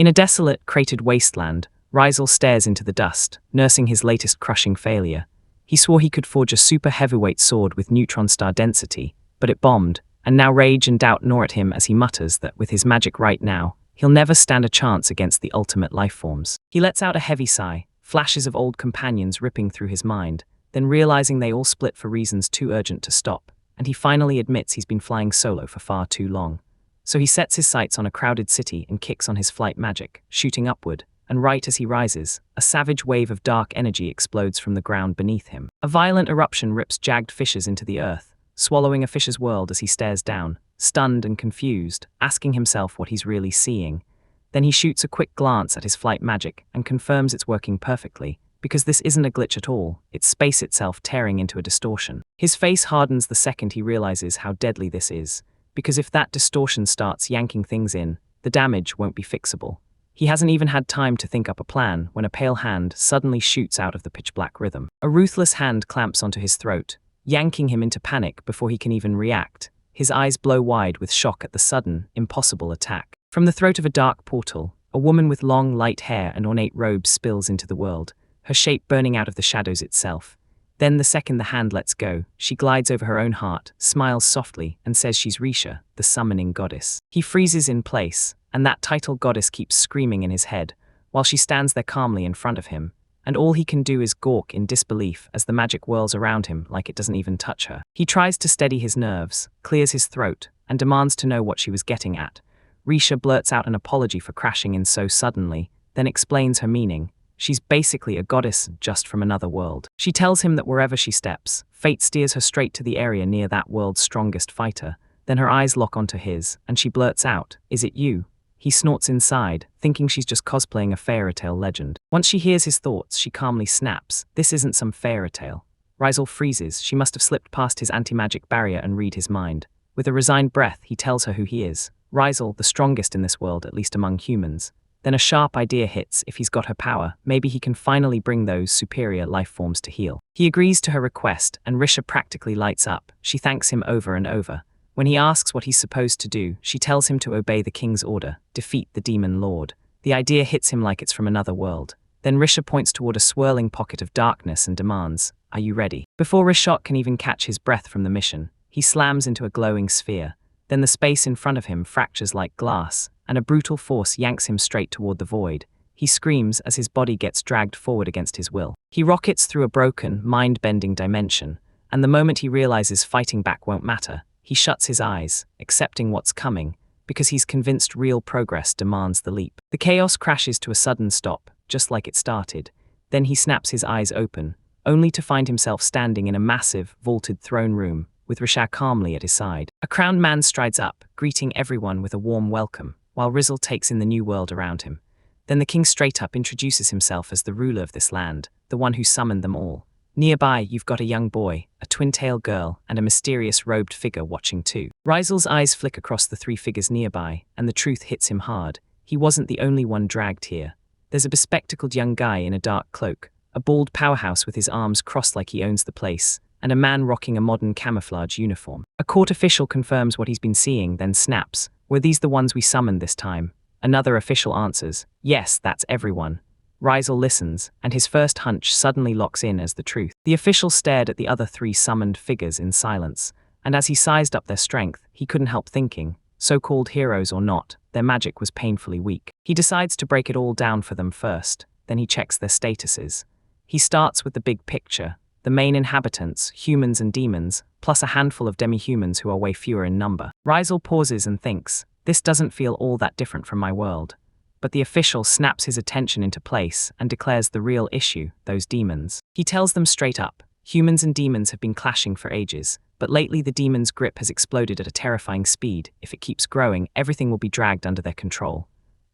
In a desolate, cratered wasteland, Rizal stares into the dust, nursing his latest crushing failure. He swore he could forge a super heavyweight sword with neutron star density, but it bombed, and now rage and doubt gnaw at him as he mutters that with his magic right now, he'll never stand a chance against the ultimate lifeforms. He lets out a heavy sigh, flashes of old companions ripping through his mind, then realizing they all split for reasons too urgent to stop, and he finally admits he's been flying solo for far too long. So he sets his sights on a crowded city and kicks on his flight magic, shooting upward, and right as he rises, a savage wave of dark energy explodes from the ground beneath him. A violent eruption rips jagged fissures into the earth, swallowing a fisher's world as he stares down, stunned and confused, asking himself what he's really seeing. Then he shoots a quick glance at his flight magic and confirms it's working perfectly, because this isn't a glitch at all, it's space itself tearing into a distortion. His face hardens the second he realizes how deadly this is, because if that distortion starts yanking things in, the damage won't be fixable. He hasn't even had time to think up a plan when a pale hand suddenly shoots out of the pitch-black rhythm. A ruthless hand clamps onto his throat, yanking him into panic before he can even react. His eyes blow wide with shock at the sudden, impossible attack. From the throat of a dark portal, a woman with long, light hair and ornate robes spills into the world, her shape burning out of the shadows itself. Then the second the hand lets go, she glides over her own heart, smiles softly, and says she's Risha, the summoning goddess. He freezes in place, and that title goddess keeps screaming in his head, while she stands there calmly in front of him, and all he can do is gawk in disbelief as the magic whirls around him like it doesn't even touch her. He tries to steady his nerves, clears his throat, and demands to know what she was getting at. Risha blurts out an apology for crashing in so suddenly, then explains her meaning. She's basically a goddess just from another world. She tells him that wherever she steps, fate steers her straight to the area near that world's strongest fighter. Then her eyes lock onto his, and she blurts out, "Is it you?" He snorts inside, thinking she's just cosplaying a fairy tale legend. Once she hears his thoughts, she calmly snaps, "This isn't some fairy tale." Rizal freezes. She must have slipped past his anti-magic barrier and read his mind. With a resigned breath, he tells her who he is. Rizal, the strongest in this world, at least among humans. Then a sharp idea hits. If he's got her power, maybe he can finally bring those superior life forms to heal. He agrees to her request, and Risha practically lights up. She thanks him over and over. When he asks what he's supposed to do, she tells him to obey the king's order, defeat the demon lord. The idea hits him like it's from another world. Then Risha points toward a swirling pocket of darkness and demands, "Are you ready?" Before Rishot can even catch his breath from the mission, he slams into a glowing sphere. Then the space in front of him fractures like glass, and a brutal force yanks him straight toward the void. He screams as his body gets dragged forward against his will. He rockets through a broken, mind-bending dimension, and the moment he realizes fighting back won't matter, he shuts his eyes, accepting what's coming, because he's convinced real progress demands the leap. The chaos crashes to a sudden stop, just like it started. Then he snaps his eyes open, only to find himself standing in a massive, vaulted throne room, with Risha calmly at his side. A crowned man strides up, greeting everyone with a warm welcome, while Rizal takes in the new world around him. Then the king straight up introduces himself as the ruler of this land, the one who summoned them all. Nearby, you've got a young boy, a twin-tailed girl, and a mysterious robed figure watching too. Rizal's eyes flick across the three figures nearby, and the truth hits him hard. He wasn't the only one dragged here. There's a bespectacled young guy in a dark cloak, a bald powerhouse with his arms crossed like he owns the place, and a man rocking a modern camouflage uniform. A court official confirms what he's been seeing, then snaps, "Were these the ones we summoned this time?" Another official answers, "Yes, that's everyone." Rizal listens, and his first hunch suddenly locks in as the truth. The official stared at the other three summoned figures in silence, and as he sized up their strength, he couldn't help thinking, so-called heroes or not, their magic was painfully weak. He decides to break it all down for them first, then he checks their statuses. He starts with the big picture, the main inhabitants, humans and demons, plus a handful of demi-humans who are way fewer in number. Rizal pauses and thinks, "This doesn't feel all that different from my world." But the official snaps his attention into place and declares the real issue, those demons. He tells them straight up, humans and demons have been clashing for ages, but lately the demons' grip has exploded at a terrifying speed. If it keeps growing, everything will be dragged under their control.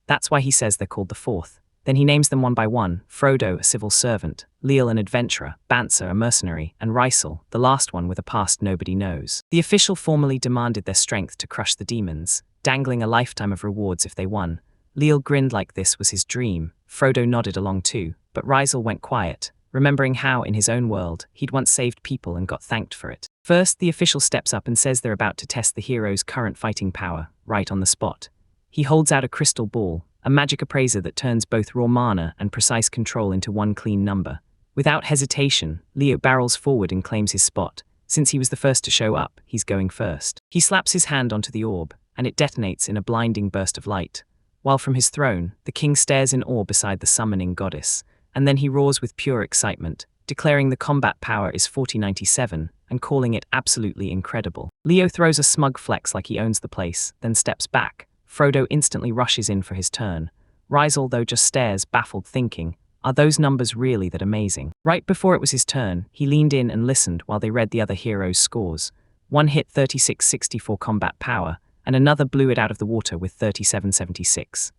That's why he says they're called the Fourth. Then he names them one by one: Frodo, a civil servant; Leal, an adventurer; Banser, a mercenary; and Rysel, the last one with a past nobody knows. The official formally demanded their strength to crush the demons, dangling a lifetime of rewards if they won. Leal grinned like this was his dream. Frodo nodded along too, but Rysel went quiet, remembering how, in his own world, he'd once saved people and got thanked for it. First, the official steps up and says they're about to test the hero's current fighting power, right on the spot. He holds out a crystal ball, a magic appraiser that turns both raw mana and precise control into one clean number. Without hesitation, Leo barrels forward and claims his spot. Since he was the first to show up, he's going first. He slaps his hand onto the orb, and it detonates in a blinding burst of light. While from his throne, the king stares in awe beside the summoning goddess, and then he roars with pure excitement, declaring the combat power is 4097 and calling it absolutely incredible. Leo throws a smug flex like he owns the place, then steps back. Frodo instantly rushes in for his turn. Rysel, though, just stares, baffled, thinking, are those numbers really that amazing? Right before it was his turn, he leaned in and listened while they read the other heroes' scores. One hit 3664 combat power, and another blew it out of the water with 3776.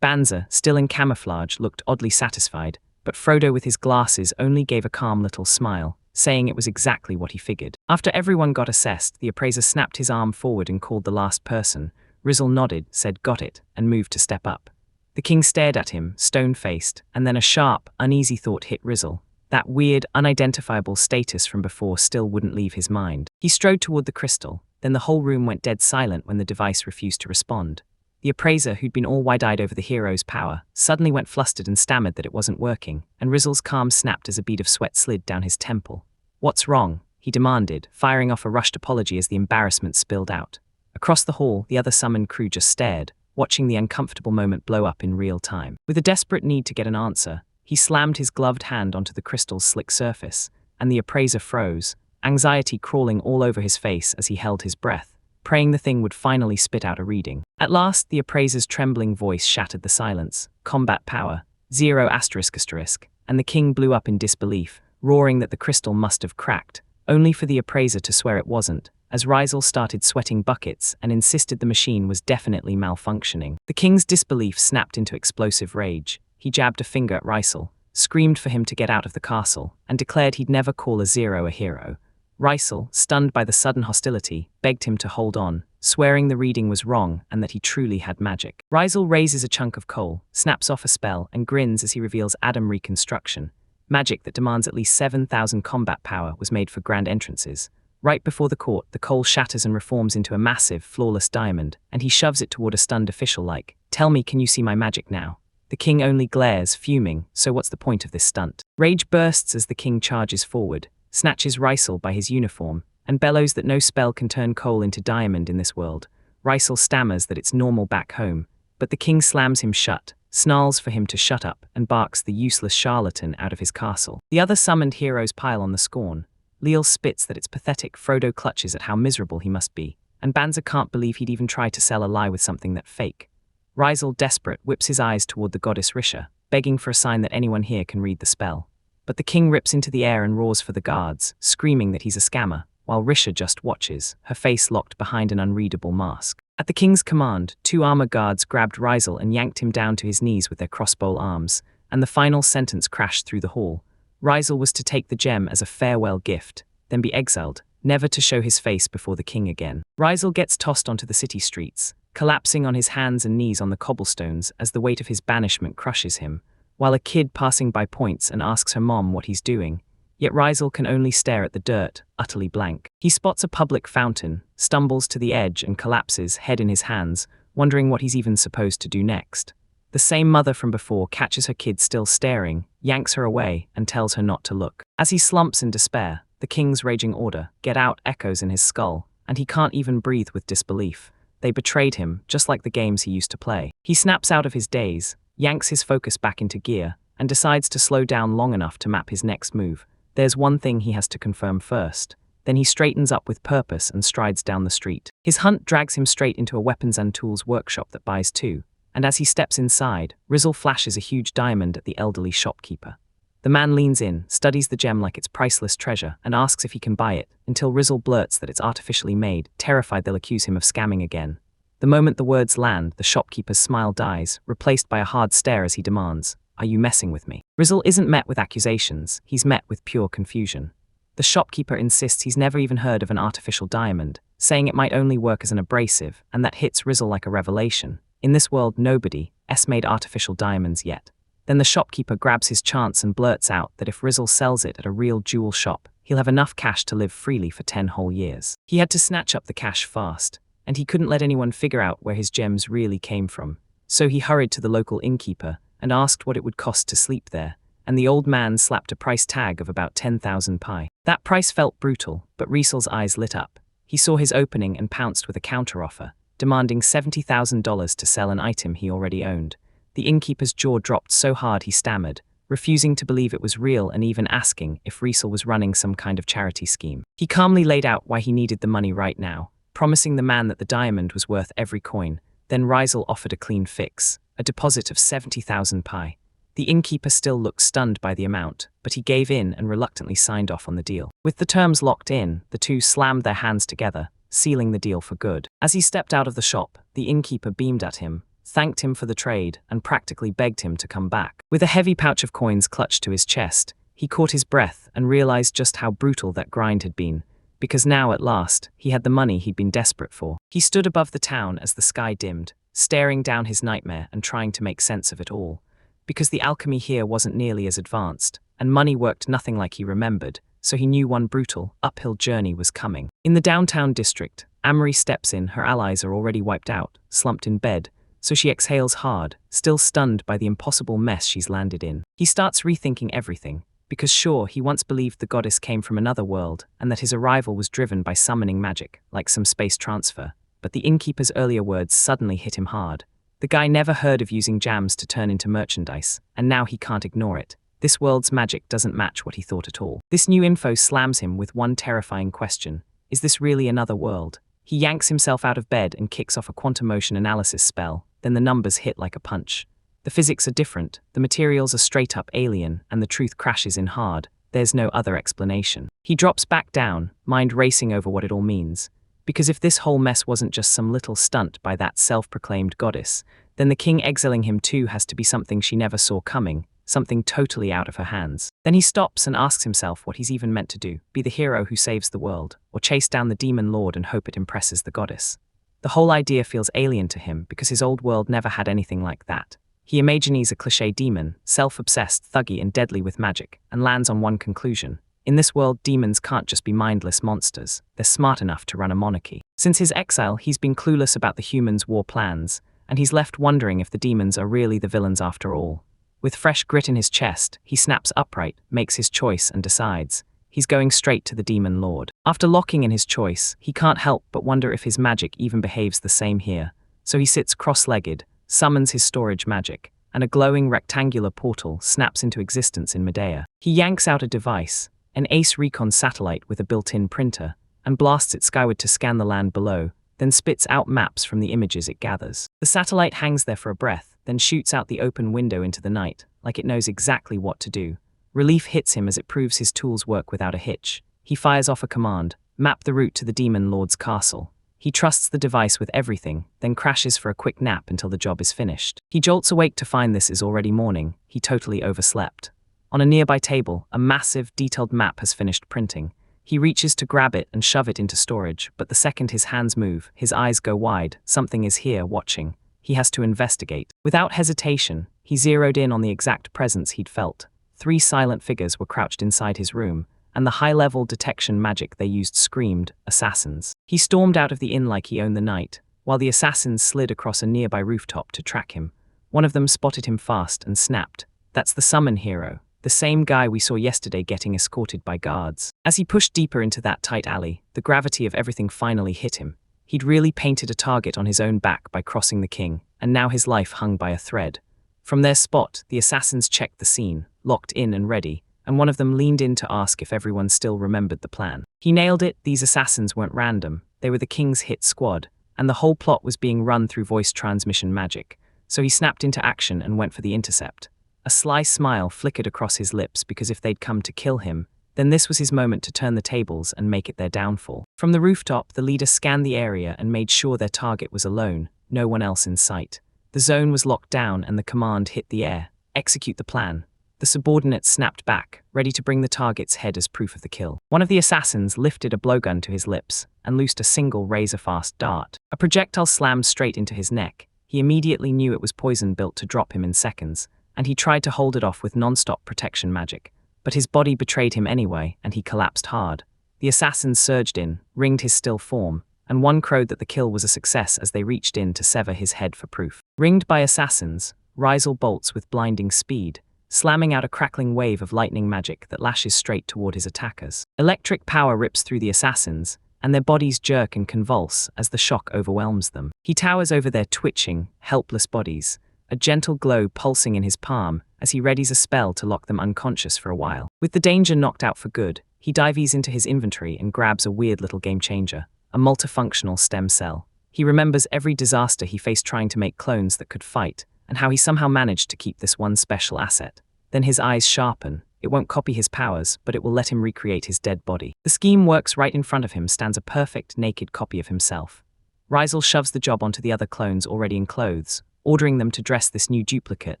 Banza, still in camouflage, looked oddly satisfied, but Frodo with his glasses only gave a calm little smile, saying it was exactly what he figured. After everyone got assessed, the appraiser snapped his arm forward and called the last person. Rysel nodded, said got it, and moved to step up. The king stared at him, stone-faced, and then a sharp, uneasy thought hit Rysel. That weird, unidentifiable status from before still wouldn't leave his mind. He strode toward the crystal, then the whole room went dead silent when the device refused to respond. The appraiser, who'd been all wide-eyed over the hero's power, suddenly went flustered and stammered that it wasn't working, and Rysel's calm snapped as a bead of sweat slid down his temple. What's wrong? He demanded, firing off a rushed apology as the embarrassment spilled out. Across the hall, the other summoned crew just stared, watching the uncomfortable moment blow up in real time. With a desperate need to get an answer, he slammed his gloved hand onto the crystal's slick surface, and the appraiser froze, anxiety crawling all over his face as he held his breath, praying the thing would finally spit out a reading. At last, the appraiser's trembling voice shattered the silence. Combat power, 0 ***, and the king blew up in disbelief, roaring that the crystal must have cracked, only for the appraiser to swear it wasn't, as Rysel started sweating buckets and insisted the machine was definitely malfunctioning. The king's disbelief snapped into explosive rage. He jabbed a finger at Rysel, screamed for him to get out of the castle, and declared he'd never call a 0 a hero. Rysel, stunned by the sudden hostility, begged him to hold on, swearing the reading was wrong and that he truly had magic. Rysel raises a chunk of coal, snaps off a spell, and grins as he reveals Adam Reconstruction. Magic that demands at least 7,000 combat power was made for grand entrances. Right before the court, the coal shatters and reforms into a massive, flawless diamond, and he shoves it toward a stunned official like, "Tell me, can you see my magic now?" The king only glares, fuming, so what's the point of this stunt? Rage bursts as the king charges forward, snatches Rysel by his uniform, and bellows that no spell can turn coal into diamond in this world. Rysel stammers that it's normal back home, but the king slams him shut, snarls for him to shut up, and barks the useless charlatan out of his castle. The other summoned heroes pile on the scorn. Leal spits that it's pathetic. Frodo clutches at how miserable he must be, and Banza can't believe he'd even tried to sell a lie with something that fake. Rysel, desperate, whips his eyes toward the goddess Risha, begging for a sign that anyone here can read the spell. But the king rips into the air and roars for the guards, screaming that he's a scammer, while Risha just watches, her face locked behind an unreadable mask. At the king's command, 2 armor guards grabbed Rysel and yanked him down to his knees with their crossbow arms, and the final sentence crashed through the hall. Rysel was to take the gem as a farewell gift, then be exiled, never to show his face before the king again. Rysel gets tossed onto the city streets, collapsing on his hands and knees on the cobblestones as the weight of his banishment crushes him, while a kid passing by points and asks her mom what he's doing. Yet Rysel can only stare at the dirt, utterly blank. He spots a public fountain, stumbles to the edge and collapses, head in his hands, wondering what he's even supposed to do next. The same mother from before catches her kid still staring, yanks her away, and tells her not to look. As he slumps in despair, the king's raging order, "Get out," echoes in his skull, and he can't even breathe with disbelief. They betrayed him, just like the games he used to play. He snaps out of his daze, yanks his focus back into gear, and decides to slow down long enough to map his next move. There's one thing he has to confirm first. Then he straightens up with purpose and strides down the street. His hunt drags him straight into a weapons and tools workshop that buys 2. And as he steps inside, Rysel flashes a huge diamond at the elderly shopkeeper. The man leans in, studies the gem like it's priceless treasure, and asks if he can buy it, until Rysel blurts that it's artificially made, terrified they'll accuse him of scamming again. The moment the words land, the shopkeeper's smile dies, replaced by a hard stare as he demands, "Are you messing with me?" Rysel isn't met with accusations, he's met with pure confusion. The shopkeeper insists he's never even heard of an artificial diamond, saying it might only work as an abrasive, and that hits Rysel like a revelation. In this world, nobody has made artificial diamonds yet. Then the shopkeeper grabs his chance and blurts out that if Rysel sells it at a real jewel shop, he'll have enough cash to live freely for 10 whole years. He had to snatch up the cash fast, and he couldn't let anyone figure out where his gems really came from. So he hurried to the local innkeeper and asked what it would cost to sleep there, and the old man slapped a price tag of about 10,000 pi. That price felt brutal, but Riesel's eyes lit up. He saw his opening and pounced with a counteroffer, demanding $70,000 to sell an item he already owned. The innkeeper's jaw dropped so hard he stammered, refusing to believe it was real and even asking if Riesel was running some kind of charity scheme. He calmly laid out why he needed the money right now, promising the man that the diamond was worth every coin. Then Riesel offered a clean fix, a deposit of 70,000 pi. The innkeeper still looked stunned by the amount, but he gave in and reluctantly signed off on the deal. With the terms locked in, the two slammed their hands together, sealing the deal for good. As he stepped out of the shop, the innkeeper beamed at him, thanked him for the trade, and practically begged him to come back. With a heavy pouch of coins clutched to his chest, he caught his breath and realized just how brutal that grind had been, because now, at last, he had the money he'd been desperate for. He stood above the town as the sky dimmed, staring down his nightmare and trying to make sense of it all. Because the alchemy here wasn't nearly as advanced, and money worked nothing like he remembered, so he knew one brutal, uphill journey was coming. In the downtown district, Amory steps in. Her allies are already wiped out, slumped in bed, so she exhales hard, still stunned by the impossible mess she's landed in. He starts rethinking everything, because sure, he once believed the goddess came from another world and that his arrival was driven by summoning magic, like some space transfer, but the innkeeper's earlier words suddenly hit him hard. The guy never heard of using gems to turn into merchandise, and now he can't ignore it. This world's magic doesn't match what he thought at all. This new info slams him with one terrifying question. Is this really another world? He yanks himself out of bed and kicks off a quantum motion analysis spell, then the numbers hit like a punch. The physics are different, the materials are straight up alien, and the truth crashes in hard. There's no other explanation. He drops back down, mind racing over what it all means. Because if this whole mess wasn't just some little stunt by that self-proclaimed goddess, then the king exiling him too has to be something she never saw coming, something totally out of her hands. Then he stops and asks himself what he's even meant to do, be the hero who saves the world, or chase down the demon lord and hope it impresses the goddess. The whole idea feels alien to him because his old world never had anything like that. He imagines a cliché demon, self-obsessed, thuggy and deadly with magic, and lands on one conclusion. In this world, demons can't just be mindless monsters, they're smart enough to run a monarchy. Since his exile, he's been clueless about the humans' war plans, and he's left wondering if the demons are really the villains after all. With fresh grit in his chest, he snaps upright, makes his choice and decides. He's going straight to the demon lord. After locking in his choice, he can't help but wonder if his magic even behaves the same here. So he sits cross-legged, summons his storage magic, and a glowing rectangular portal snaps into existence in midair. He yanks out a device, an Ace Recon satellite with a built-in printer, and blasts it skyward to scan the land below, then spits out maps from the images it gathers. The satellite hangs there for a breath, then shoots out the open window into the night, like it knows exactly what to do. Relief hits him as it proves his tools work without a hitch. He fires off a command, map the route to the demon lord's castle. He trusts the device with everything, then crashes for a quick nap until the job is finished. He jolts awake to find this is already morning. He totally overslept. On a nearby table, a massive, detailed map has finished printing. He reaches to grab it and shove it into storage, but the second his hands move, his eyes go wide. Something is here, watching. He has to investigate. Without hesitation, he zeroed in on the exact presence he'd felt. 3 silent figures were crouched inside his room, and the high-level detection magic they used screamed, assassins. He stormed out of the inn like he owned the night, while the assassins slid across a nearby rooftop to track him. One of them spotted him fast and snapped. That's the summon hero. The same guy we saw yesterday getting escorted by guards. As he pushed deeper into that tight alley, the gravity of everything finally hit him. He'd really painted a target on his own back by crossing the king, and now his life hung by a thread. From their spot, the assassins checked the scene, locked in and ready, and one of them leaned in to ask if everyone still remembered the plan. He nailed it. These assassins weren't random. They were the king's hit squad, and the whole plot was being run through voice transmission magic. So he snapped into action and went for the intercept. A sly smile flickered across his lips because if they'd come to kill him, then this was his moment to turn the tables and make it their downfall. From the rooftop, the leader scanned the area and made sure their target was alone, no one else in sight. The zone was locked down and the command hit the air. Execute the plan. The subordinate snapped back, ready to bring the target's head as proof of the kill. One of the assassins lifted a blowgun to his lips and loosed a single razor-fast dart. A projectile slammed straight into his neck. He immediately knew it was poison built to drop him in seconds, and he tried to hold it off with non-stop protection magic. But his body betrayed him anyway, and he collapsed hard. The assassins surged in, ringed his still form, and one crowed that the kill was a success as they reached in to sever his head for proof. Ringed by assassins, Rizal bolts with blinding speed, slamming out a crackling wave of lightning magic that lashes straight toward his attackers. Electric power rips through the assassins, and their bodies jerk and convulse as the shock overwhelms them. He towers over their twitching, helpless bodies, a gentle glow pulsing in his palm as he readies a spell to lock them unconscious for a while. With the danger knocked out for good, he dives into his inventory and grabs a weird little game changer, a multifunctional stem cell. He remembers every disaster he faced trying to make clones that could fight, and how he somehow managed to keep this one special asset. Then his eyes sharpen. It won't copy his powers, but it will let him recreate his dead body. The scheme works. Right in front of him stands a perfect, naked copy of himself. Rizal shoves the job onto the other clones already in clothes, ordering them to dress this new duplicate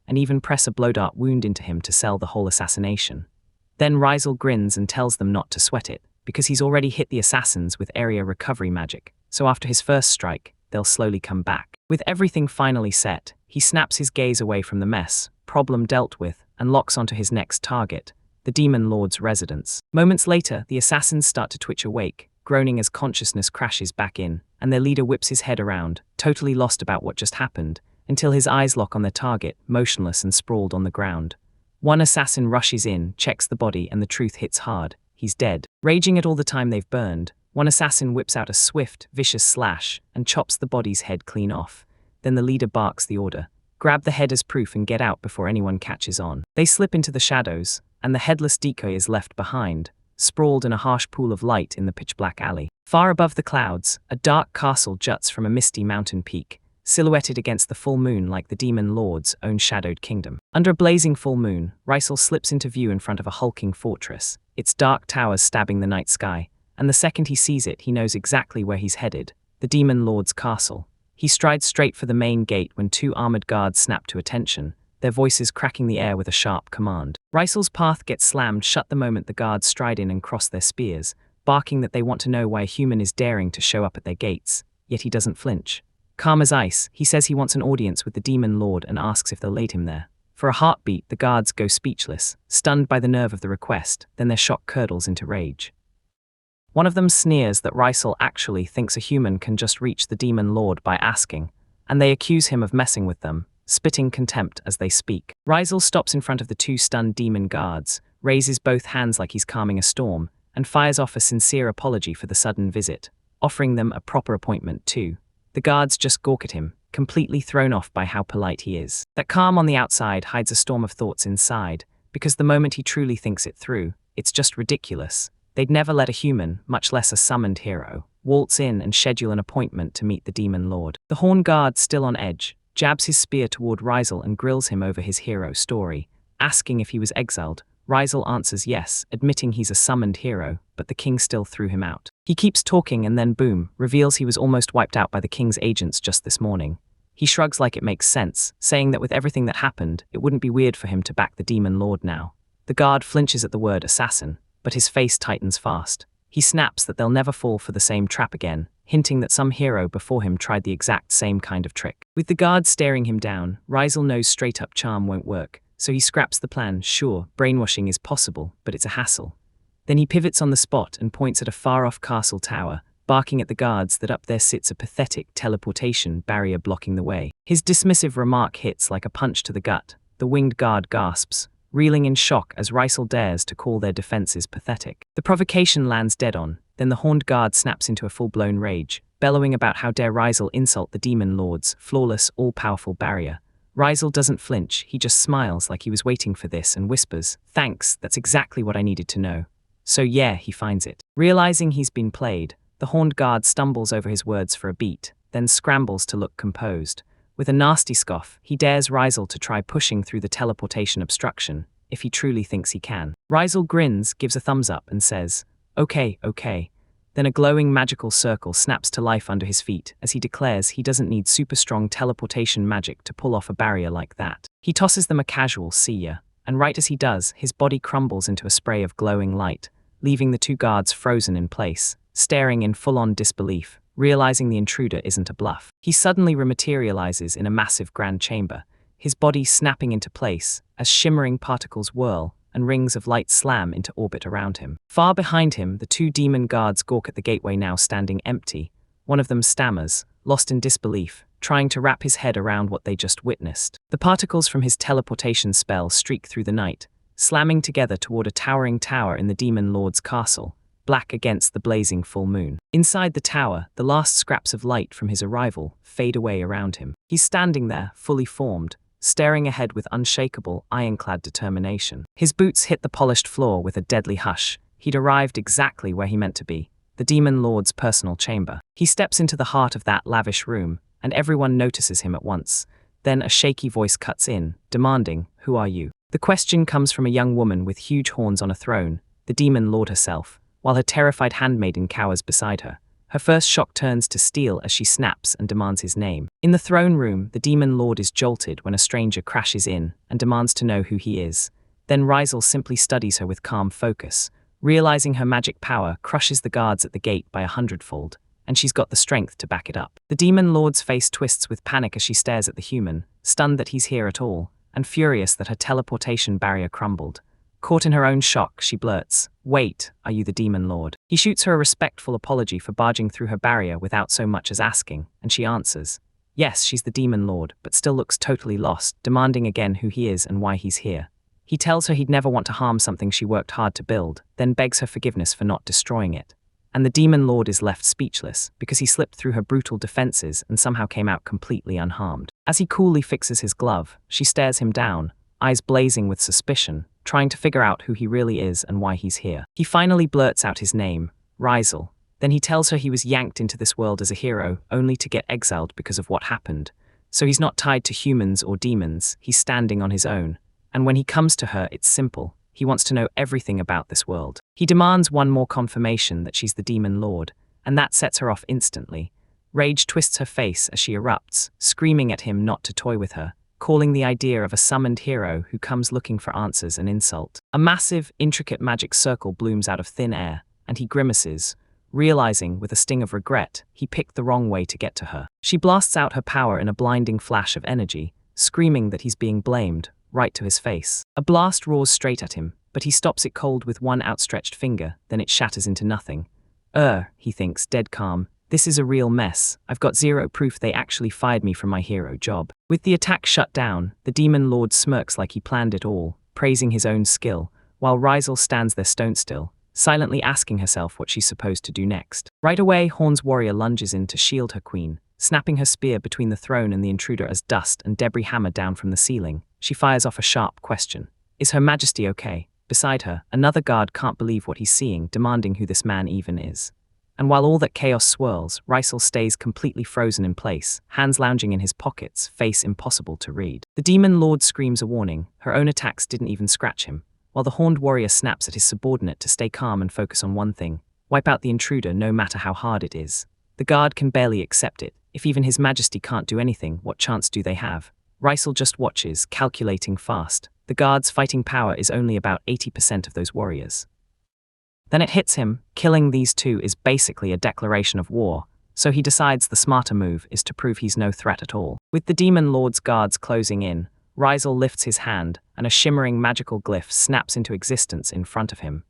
and even press a blow dart wound into him to sell the whole assassination. Then Rizal grins and tells them not to sweat it, because he's already hit the assassins with area recovery magic, so after his first strike, they'll slowly come back. With everything finally set, he snaps his gaze away from the mess, problem dealt with, and locks onto his next target, the Demon Lord's residence. Moments later, the assassins start to twitch awake, groaning as consciousness crashes back in, and their leader whips his head around, totally lost about what just happened, until his eyes lock on their target, motionless and sprawled on the ground. One assassin rushes in, checks the body, and the truth hits hard. He's dead. Raging at all the time they've burned, one assassin whips out a swift, vicious slash and chops the body's head clean off. Then the leader barks the order. Grab the head as proof and get out before anyone catches on. They slip into the shadows, and the headless decoy is left behind, sprawled in a harsh pool of light in the pitch-black alley. Far above the clouds, a dark castle juts from a misty mountain peak, silhouetted against the full moon like the Demon Lord's own shadowed kingdom. Under a blazing full moon, Rizal slips into view in front of a hulking fortress, its dark towers stabbing the night sky, and the second he sees it, he knows exactly where he's headed, the Demon Lord's castle. He strides straight for the main gate when two armored guards snap to attention, their voices cracking the air with a sharp command. Rizal's path gets slammed shut the moment the guards stride in and cross their spears, barking that they want to know why a human is daring to show up at their gates, yet he doesn't flinch. Calm as ice, he says he wants an audience with the Demon Lord and asks if they'll lead him there. For a heartbeat, the guards go speechless, stunned by the nerve of the request, then their shock curdles into rage. One of them sneers that Rizal actually thinks a human can just reach the Demon Lord by asking, and they accuse him of messing with them, spitting contempt as they speak. Rizal stops in front of the two stunned demon guards, raises both hands like he's calming a storm, and fires off a sincere apology for the sudden visit, offering them a proper appointment too. The guards just gawk at him, completely thrown off by how polite he is. That calm on the outside hides a storm of thoughts inside, because the moment he truly thinks it through, it's just ridiculous. They'd never let a human, much less a summoned hero, waltz in and schedule an appointment to meet the Demon Lord. The Horn Guard, still on edge, jabs his spear toward Rizal and grills him over his hero story, asking if he was exiled. Rizal answers yes, admitting he's a summoned hero, but the king still threw him out. He keeps talking and then boom, reveals he was almost wiped out by the king's agents just this morning. He shrugs like it makes sense, saying that with everything that happened, it wouldn't be weird for him to back the Demon Lord now. The guard flinches at the word assassin, but his face tightens fast. He snaps that they'll never fall for the same trap again, hinting that some hero before him tried the exact same kind of trick. With the guard staring him down, Rizal knows straight-up charm won't work, so he scraps the plan. Sure, brainwashing is possible, but it's a hassle. Then he pivots on the spot and points at a far-off castle tower, barking at the guards that up there sits a pathetic teleportation barrier blocking the way. His dismissive remark hits like a punch to the gut. The winged guard gasps, reeling in shock as Rizal dares to call their defenses pathetic. The provocation lands dead on, then the horned guard snaps into a full-blown rage, bellowing about how dare Rizal insult the Demon Lord's flawless, all-powerful barrier. Rizal doesn't flinch, he just smiles like he was waiting for this and whispers, "Thanks, that's exactly what I needed to know." So yeah, he finds it. Realizing he's been played, the horned guard stumbles over his words for a beat, then scrambles to look composed. With a nasty scoff, he dares Rizal to try pushing through the teleportation obstruction, if he truly thinks he can. Rizal grins, gives a thumbs up, and says, okay. Then a glowing magical circle snaps to life under his feet as he declares he doesn't need super strong teleportation magic to pull off a barrier like that. He tosses them a casual "see ya," and right as he does, his body crumbles into a spray of glowing light, leaving the two guards frozen in place, staring in full-on disbelief, realizing the intruder isn't a bluff. He suddenly rematerializes in a massive grand chamber, his body snapping into place as shimmering particles whirl and rings of light slam into orbit around him. Far behind him, the two demon guards gawk at the gateway now standing empty, One of them stammers, lost in disbelief, trying to wrap his head around what they just witnessed. The particles from his teleportation spell streak through the night, slamming together toward a towering tower in the Demon Lord's castle, black against the blazing full moon. Inside the tower, the last scraps of light from his arrival fade away around him. He's standing there, fully formed, staring ahead with unshakable, ironclad determination. His boots hit the polished floor with a deadly hush. He'd arrived exactly where he meant to be, the Demon Lord's personal chamber. He steps into the heart of that lavish room, and everyone notices him at once. Then a shaky voice cuts in, demanding, "Who are you?" The question comes from a young woman with huge horns on a throne, the Demon Lord herself, while her terrified handmaiden cowers beside her. Her first shock turns to steel as she snaps and demands his name. In the throne room, the Demon Lord is jolted when a stranger crashes in and demands to know who he is. Then Rizal simply studies her with calm focus, realizing her magic power crushes the guards at the gate by 100-fold, and she's got the strength to back it up. The Demon Lord's face twists with panic as she stares at the human, stunned that he's here at all, and furious that her teleportation barrier crumbled. Caught in her own shock, she blurts, "Wait, are you the Demon Lord?" He shoots her a respectful apology for barging through her barrier without so much as asking, and she answers. Yes, she's the Demon Lord, but still looks totally lost, demanding again who he is and why he's here. He tells her he'd never want to harm something she worked hard to build, then begs her forgiveness for not destroying it. And the Demon Lord is left speechless, because he slipped through her brutal defenses and somehow came out completely unharmed. As he coolly fixes his glove, she stares him down, eyes blazing with suspicion, trying to figure out who he really is and why he's here. He finally blurts out his name, Rizal. Then he tells her he was yanked into this world as a hero, only to get exiled because of what happened. So he's not tied to humans or demons, he's standing on his own. And when he comes to her, it's simple. He wants to know everything about this world. He demands one more confirmation that she's the Demon Lord, and that sets her off instantly. Rage twists her face as she erupts, screaming at him not to toy with her, calling the idea of a summoned hero who comes looking for answers an insult. A massive, intricate magic circle blooms out of thin air, and he grimaces, realizing, with a sting of regret, he picked the wrong way to get to her. She blasts out her power in a blinding flash of energy, screaming that he's being blamed, right to his face. A blast roars straight at him, but he stops it cold with one outstretched finger, then it shatters into nothing. He thinks, dead calm. This is a real mess. I've got zero proof they actually fired me from my hero job. With the attack shut down, the Demon Lord smirks like he planned it all, praising his own skill, while Rizal stands there stone still, silently asking herself what she's supposed to do next. Right away, Horn's warrior lunges in to shield her queen, snapping her spear between the throne and the intruder as dust and debris hammer down from the ceiling. She fires off a sharp question. Is Her Majesty okay? Beside her, another guard can't believe what he's seeing, demanding who this man even is. And while all that chaos swirls, Rizal stays completely frozen in place, hands lounging in his pockets, face impossible to read. The Demon Lord screams a warning. Her own attacks didn't even scratch him, while the horned warrior snaps at his subordinate to stay calm and focus on one thing: wipe out the intruder no matter how hard it is. The guard can barely accept it. If even His Majesty can't do anything, what chance do they have? Rizal just watches, calculating fast. The guard's fighting power is only about 80% of those warriors. Then it hits him. Killing these two is basically a declaration of war, so he decides the smarter move is to prove he's no threat at all. With the Demon Lord's guards closing in, Rizal lifts his hand, and a shimmering magical glyph snaps into existence in front of him.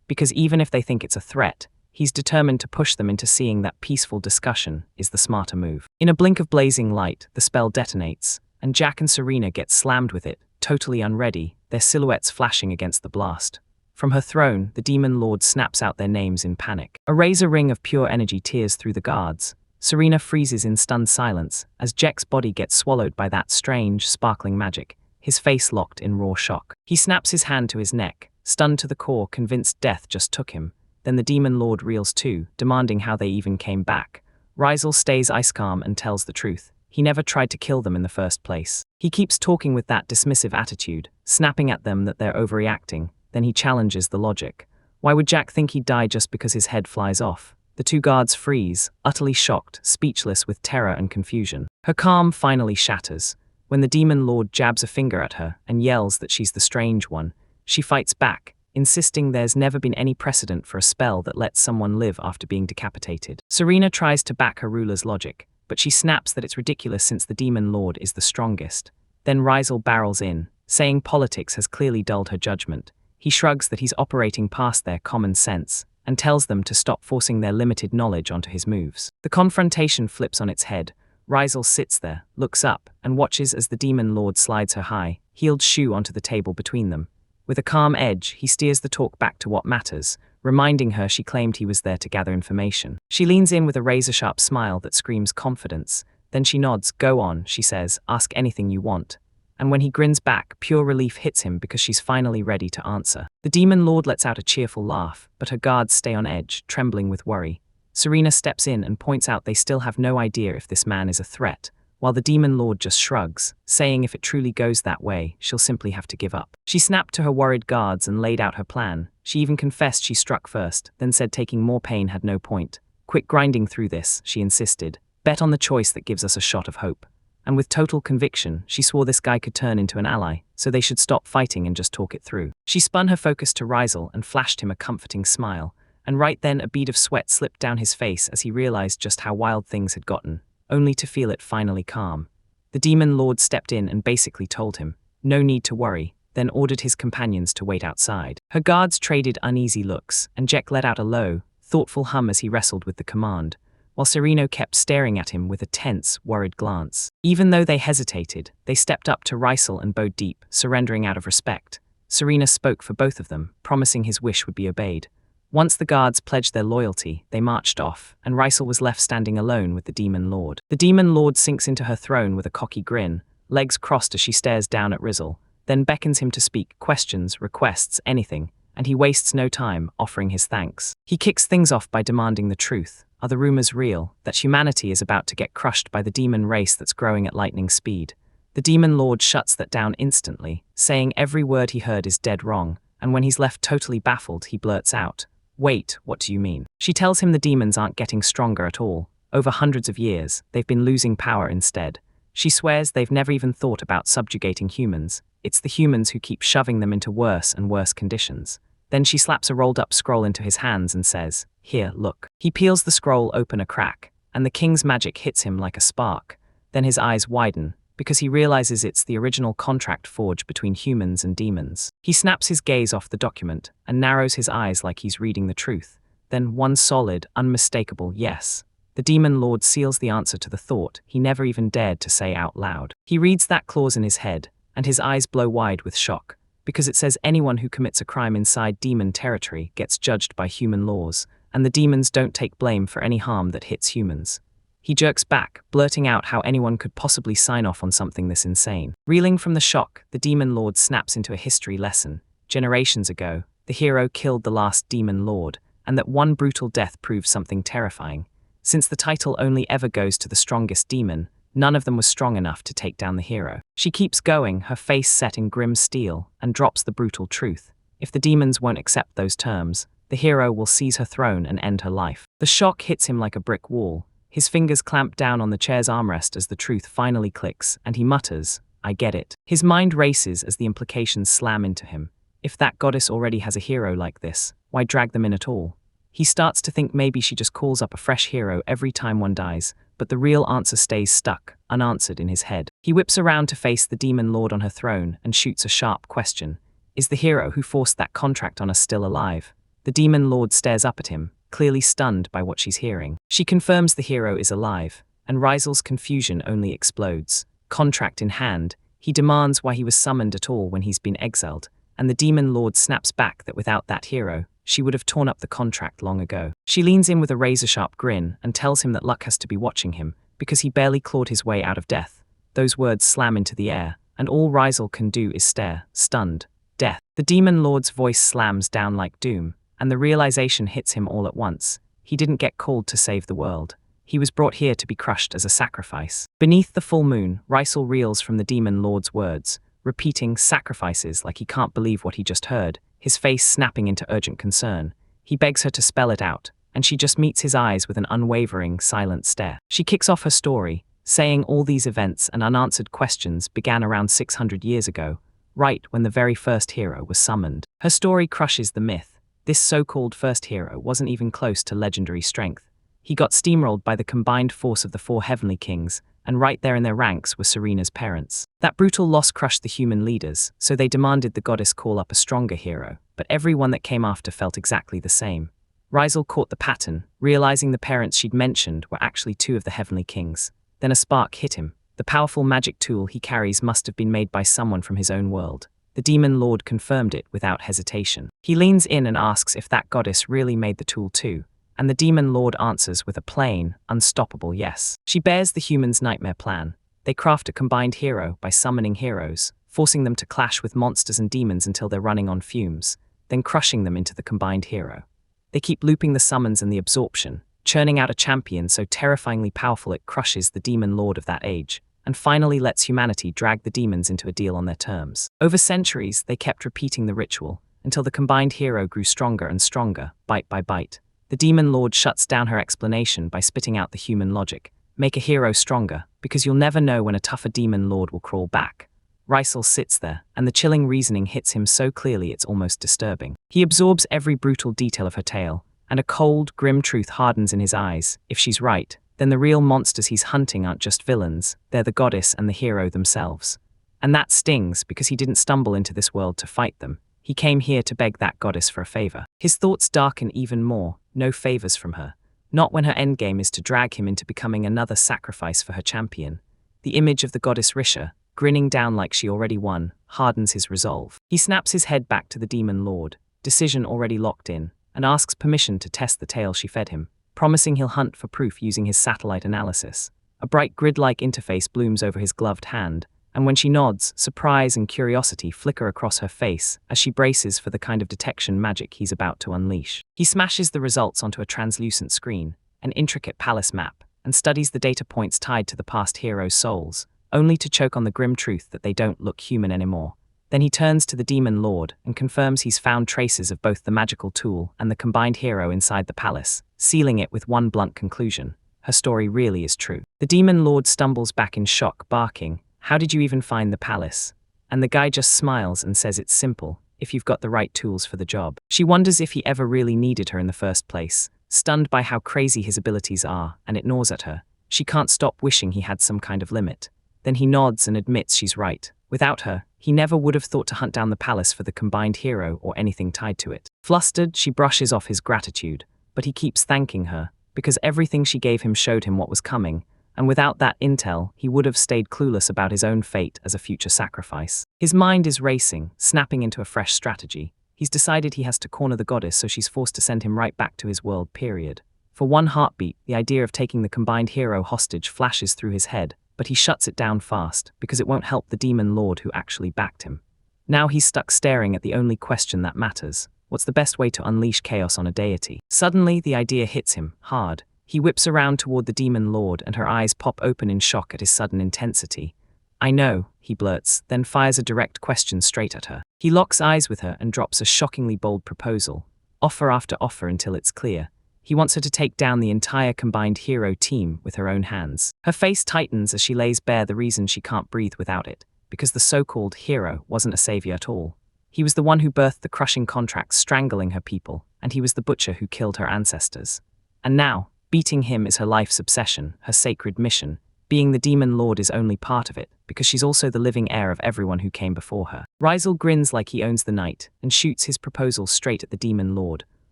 Because even if they think it's a threat, he's determined to push them into seeing that peaceful discussion is the smarter move. In a blink of blazing light, the spell detonates, and Jack and Serena get slammed with it, totally unready, their silhouettes flashing against the blast. From her throne, the Demon Lord snaps out their names in panic. A razor ring of pure energy tears through the guards. Serena freezes in stunned silence as Jack's body gets swallowed by that strange, sparkling magic, his face locked in raw shock. He snaps his hand to his neck, stunned to the core, convinced death just took him. Then the Demon Lord reels too, demanding how they even came back. Rizal stays ice calm and tells the truth. He never tried to kill them in the first place. He keeps talking with that dismissive attitude, snapping at them that they're overreacting. Then he challenges the logic. Why would Jack think he'd die just because his head flies off? The two guards freeze, utterly shocked, speechless with terror and confusion. Her calm finally shatters. When the Demon Lord jabs a finger at her and yells that she's the strange one, she fights back, insisting there's never been any precedent for a spell that lets someone live after being decapitated. Serena tries to back her ruler's logic, but she snaps that it's ridiculous since the Demon Lord is the strongest. Then Rizal barrels in, saying politics has clearly dulled her judgment. He shrugs that he's operating past their common sense, and tells them to stop forcing their limited knowledge onto his moves. The confrontation flips on its head. Rysel sits there, looks up, and watches as the demon lord slides her high-heeled shoe onto the table between them. With a calm edge, he steers the talk back to what matters, reminding her she claimed he was there to gather information. She leans in with a razor-sharp smile that screams confidence. Then she nods. "Go on," she says, "ask anything you want." And when he grins back, pure relief hits him because she's finally ready to answer. The demon lord lets out a cheerful laugh, but her guards stay on edge, trembling with worry. Serena steps in and points out they still have no idea if this man is a threat, while the demon lord just shrugs, saying if it truly goes that way, she'll simply have to give up. She snapped to her worried guards and laid out her plan. She even confessed she struck first, then said taking more pain had no point. "Quit grinding through this," she insisted. "Bet on the choice that gives us a shot of hope." And with total conviction, she swore this guy could turn into an ally, so they should stop fighting and just talk it through. She spun her focus to Rysel and flashed him a comforting smile, and right then a bead of sweat slipped down his face as he realized just how wild things had gotten, only to feel it finally calm. The demon lord stepped in and basically told him, no need to worry, then ordered his companions to wait outside. Her guards traded uneasy looks, and Jack let out a low, thoughtful hum as he wrestled with the command, while Sereno kept staring at him with a tense, worried glance. Even though they hesitated, they stepped up to Rysel and bowed deep, surrendering out of respect. Serena spoke for both of them, promising his wish would be obeyed. Once the guards pledged their loyalty, they marched off, and Rysel was left standing alone with the demon lord. The demon lord sinks into her throne with a cocky grin, legs crossed as she stares down at Rysel, then beckons him to speak, questions, requests, anything, and he wastes no time, offering his thanks. He kicks things off by demanding the truth. Are the rumors real, that humanity is about to get crushed by the demon race that's growing at lightning speed? The demon lord shuts that down instantly, saying every word he heard is dead wrong, and when he's left totally baffled, he blurts out, "Wait, what do you mean?" She tells him the demons aren't getting stronger at all. Over hundreds of years, they've been losing power instead. She swears they've never even thought about subjugating humans. It's the humans who keep shoving them into worse and worse conditions. Then she slaps a rolled-up scroll into his hands and says, "Here, look." He peels the scroll open a crack, and the king's magic hits him like a spark. Then his eyes widen, because he realizes it's the original contract forged between humans and demons. He snaps his gaze off the document and narrows his eyes like he's reading the truth. Then one solid, unmistakable yes. The demon lord seals the answer to the thought he never even dared to say out loud. He reads that clause in his head, and his eyes blow wide with shock, because it says anyone who commits a crime inside demon territory gets judged by human laws, and the demons don't take blame for any harm that hits humans. He jerks back, blurting out how anyone could possibly sign off on something this insane. Reeling from the shock, the demon lord snaps into a history lesson. Generations ago, the hero killed the last demon lord, and that one brutal death proved something terrifying. Since the title only ever goes to the strongest demon, none of them was strong enough to take down the hero. She keeps going, her face set in grim steel, and drops the brutal truth. If the demons won't accept those terms, the hero will seize her throne and end her life. The shock hits him like a brick wall. His fingers clamp down on the chair's armrest as the truth finally clicks, and he mutters, "I get it." His mind races as the implications slam into him. If that goddess already has a hero like this, why drag them in at all? He starts to think maybe she just calls up a fresh hero every time one dies, but the real answer stays stuck, unanswered in his head. He whips around to face the demon lord on her throne and shoots a sharp question. Is the hero who forced that contract on us still alive? The demon lord stares up at him, clearly stunned by what she's hearing. She confirms the hero is alive, and Rysel's confusion only explodes. Contract in hand, he demands why he was summoned at all when he's been exiled, and the demon lord snaps back that without that hero, she would have torn up the contract long ago. She leans in with a razor-sharp grin and tells him that luck has to be watching him, because he barely clawed his way out of death. Those words slam into the air, and all Rysel can do is stare, stunned. Death. The demon lord's voice slams down like doom, and the realization hits him all at once. He didn't get called to save the world. He was brought here to be crushed as a sacrifice. Beneath the full moon, Rysel reels from the demon lord's words, repeating sacrifices like he can't believe what he just heard, his face snapping into urgent concern. He begs her to spell it out, and she just meets his eyes with an unwavering, silent stare. She kicks off her story, saying all these events and unanswered questions began around 600 years ago, right when the very first hero was summoned. Her story crushes the myth. This so-called first hero wasn't even close to legendary strength. He got steamrolled by the combined force of the four heavenly kings, and right there in their ranks were Serena's parents. That brutal loss crushed the human leaders, so they demanded the goddess call up a stronger hero, but everyone that came after felt exactly the same. Rizal caught the pattern, realizing the parents she'd mentioned were actually two of the heavenly kings. Then a spark hit him. The powerful magic tool he carries must have been made by someone from his own world. The demon lord confirmed it without hesitation. He leans in and asks if that goddess really made the tool too, and the demon lord answers with a plain, unstoppable yes. She bears the human's nightmare plan. They craft a combined hero by summoning heroes, forcing them to clash with monsters and demons until they're running on fumes, then crushing them into the combined hero. They keep looping the summons and the absorption, churning out a champion so terrifyingly powerful it crushes the demon lord of that age, and finally lets humanity drag the demons into a deal on their terms. Over centuries, they kept repeating the ritual, until the combined hero grew stronger and stronger, bite by bite. The demon lord shuts down her explanation by spitting out the human logic. Make a hero stronger, because you'll never know when a tougher demon lord will crawl back. Rizal sits there, and the chilling reasoning hits him so clearly it's almost disturbing. He absorbs every brutal detail of her tale, and a cold, grim truth hardens in his eyes. If she's right, then the real monsters he's hunting aren't just villains, they're the goddess and the hero themselves. And that stings because he didn't stumble into this world to fight them. He came here to beg that goddess for a favor. His thoughts darken even more, no favors from her. Not when her endgame is to drag him into becoming another sacrifice for her champion. The image of the goddess Risha, grinning down like she already won, hardens his resolve. He snaps his head back to the demon lord, decision already locked in, and asks permission to test the tale she fed him, promising he'll hunt for proof using his satellite analysis. A bright grid-like interface blooms over his gloved hand, and when she nods, surprise and curiosity flicker across her face as she braces for the kind of detection magic he's about to unleash. He smashes the results onto a translucent screen, an intricate palace map, and studies the data points tied to the past heroes' souls, only to choke on the grim truth that they don't look human anymore. Then he turns to the demon lord and confirms he's found traces of both the magical tool and the combined hero inside the palace, sealing it with one blunt conclusion: her story really is true. The demon lord stumbles back in shock, barking, "How did you even find the palace?" And the guy just smiles and says it's simple, if you've got the right tools for the job. She wonders if he ever really needed her in the first place, stunned by how crazy his abilities are, and it gnaws at her. She can't stop wishing he had some kind of limit. Then he nods and admits she's right. Without her, he never would have thought to hunt down the palace for the combined hero or anything tied to it. Flustered, she brushes off his gratitude, but he keeps thanking her, because everything she gave him showed him what was coming, and without that intel, he would have stayed clueless about his own fate as a future sacrifice. His mind is racing, snapping into a fresh strategy. He's decided he has to corner the goddess, so she's forced to send him right back to his world, period. For one heartbeat, the idea of taking the combined hero hostage flashes through his head, but he shuts it down fast, because it won't help the demon lord who actually backed him. Now he's stuck staring at the only question that matters: what's the best way to unleash chaos on a deity? Suddenly, the idea hits him, hard. He whips around toward the demon lord and her eyes pop open in shock at his sudden intensity. "I know," he blurts, then fires a direct question straight at her. He locks eyes with her and drops a shockingly bold proposal, offer after offer until it's clear. He wants her to take down the entire combined hero team with her own hands. Her face tightens as she lays bare the reason she can't breathe without it, because the so-called hero wasn't a savior at all. He was the one who birthed the crushing contracts strangling her people, and he was the butcher who killed her ancestors. And now, beating him is her life's obsession, her sacred mission. Being the demon lord is only part of it, because she's also the living heir of everyone who came before her. Rizal grins like he owns the night, and shoots his proposal straight at the demon lord,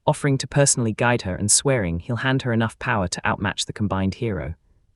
offering to personally guide her and swearing he'll hand her enough power to outmatch the combined hero.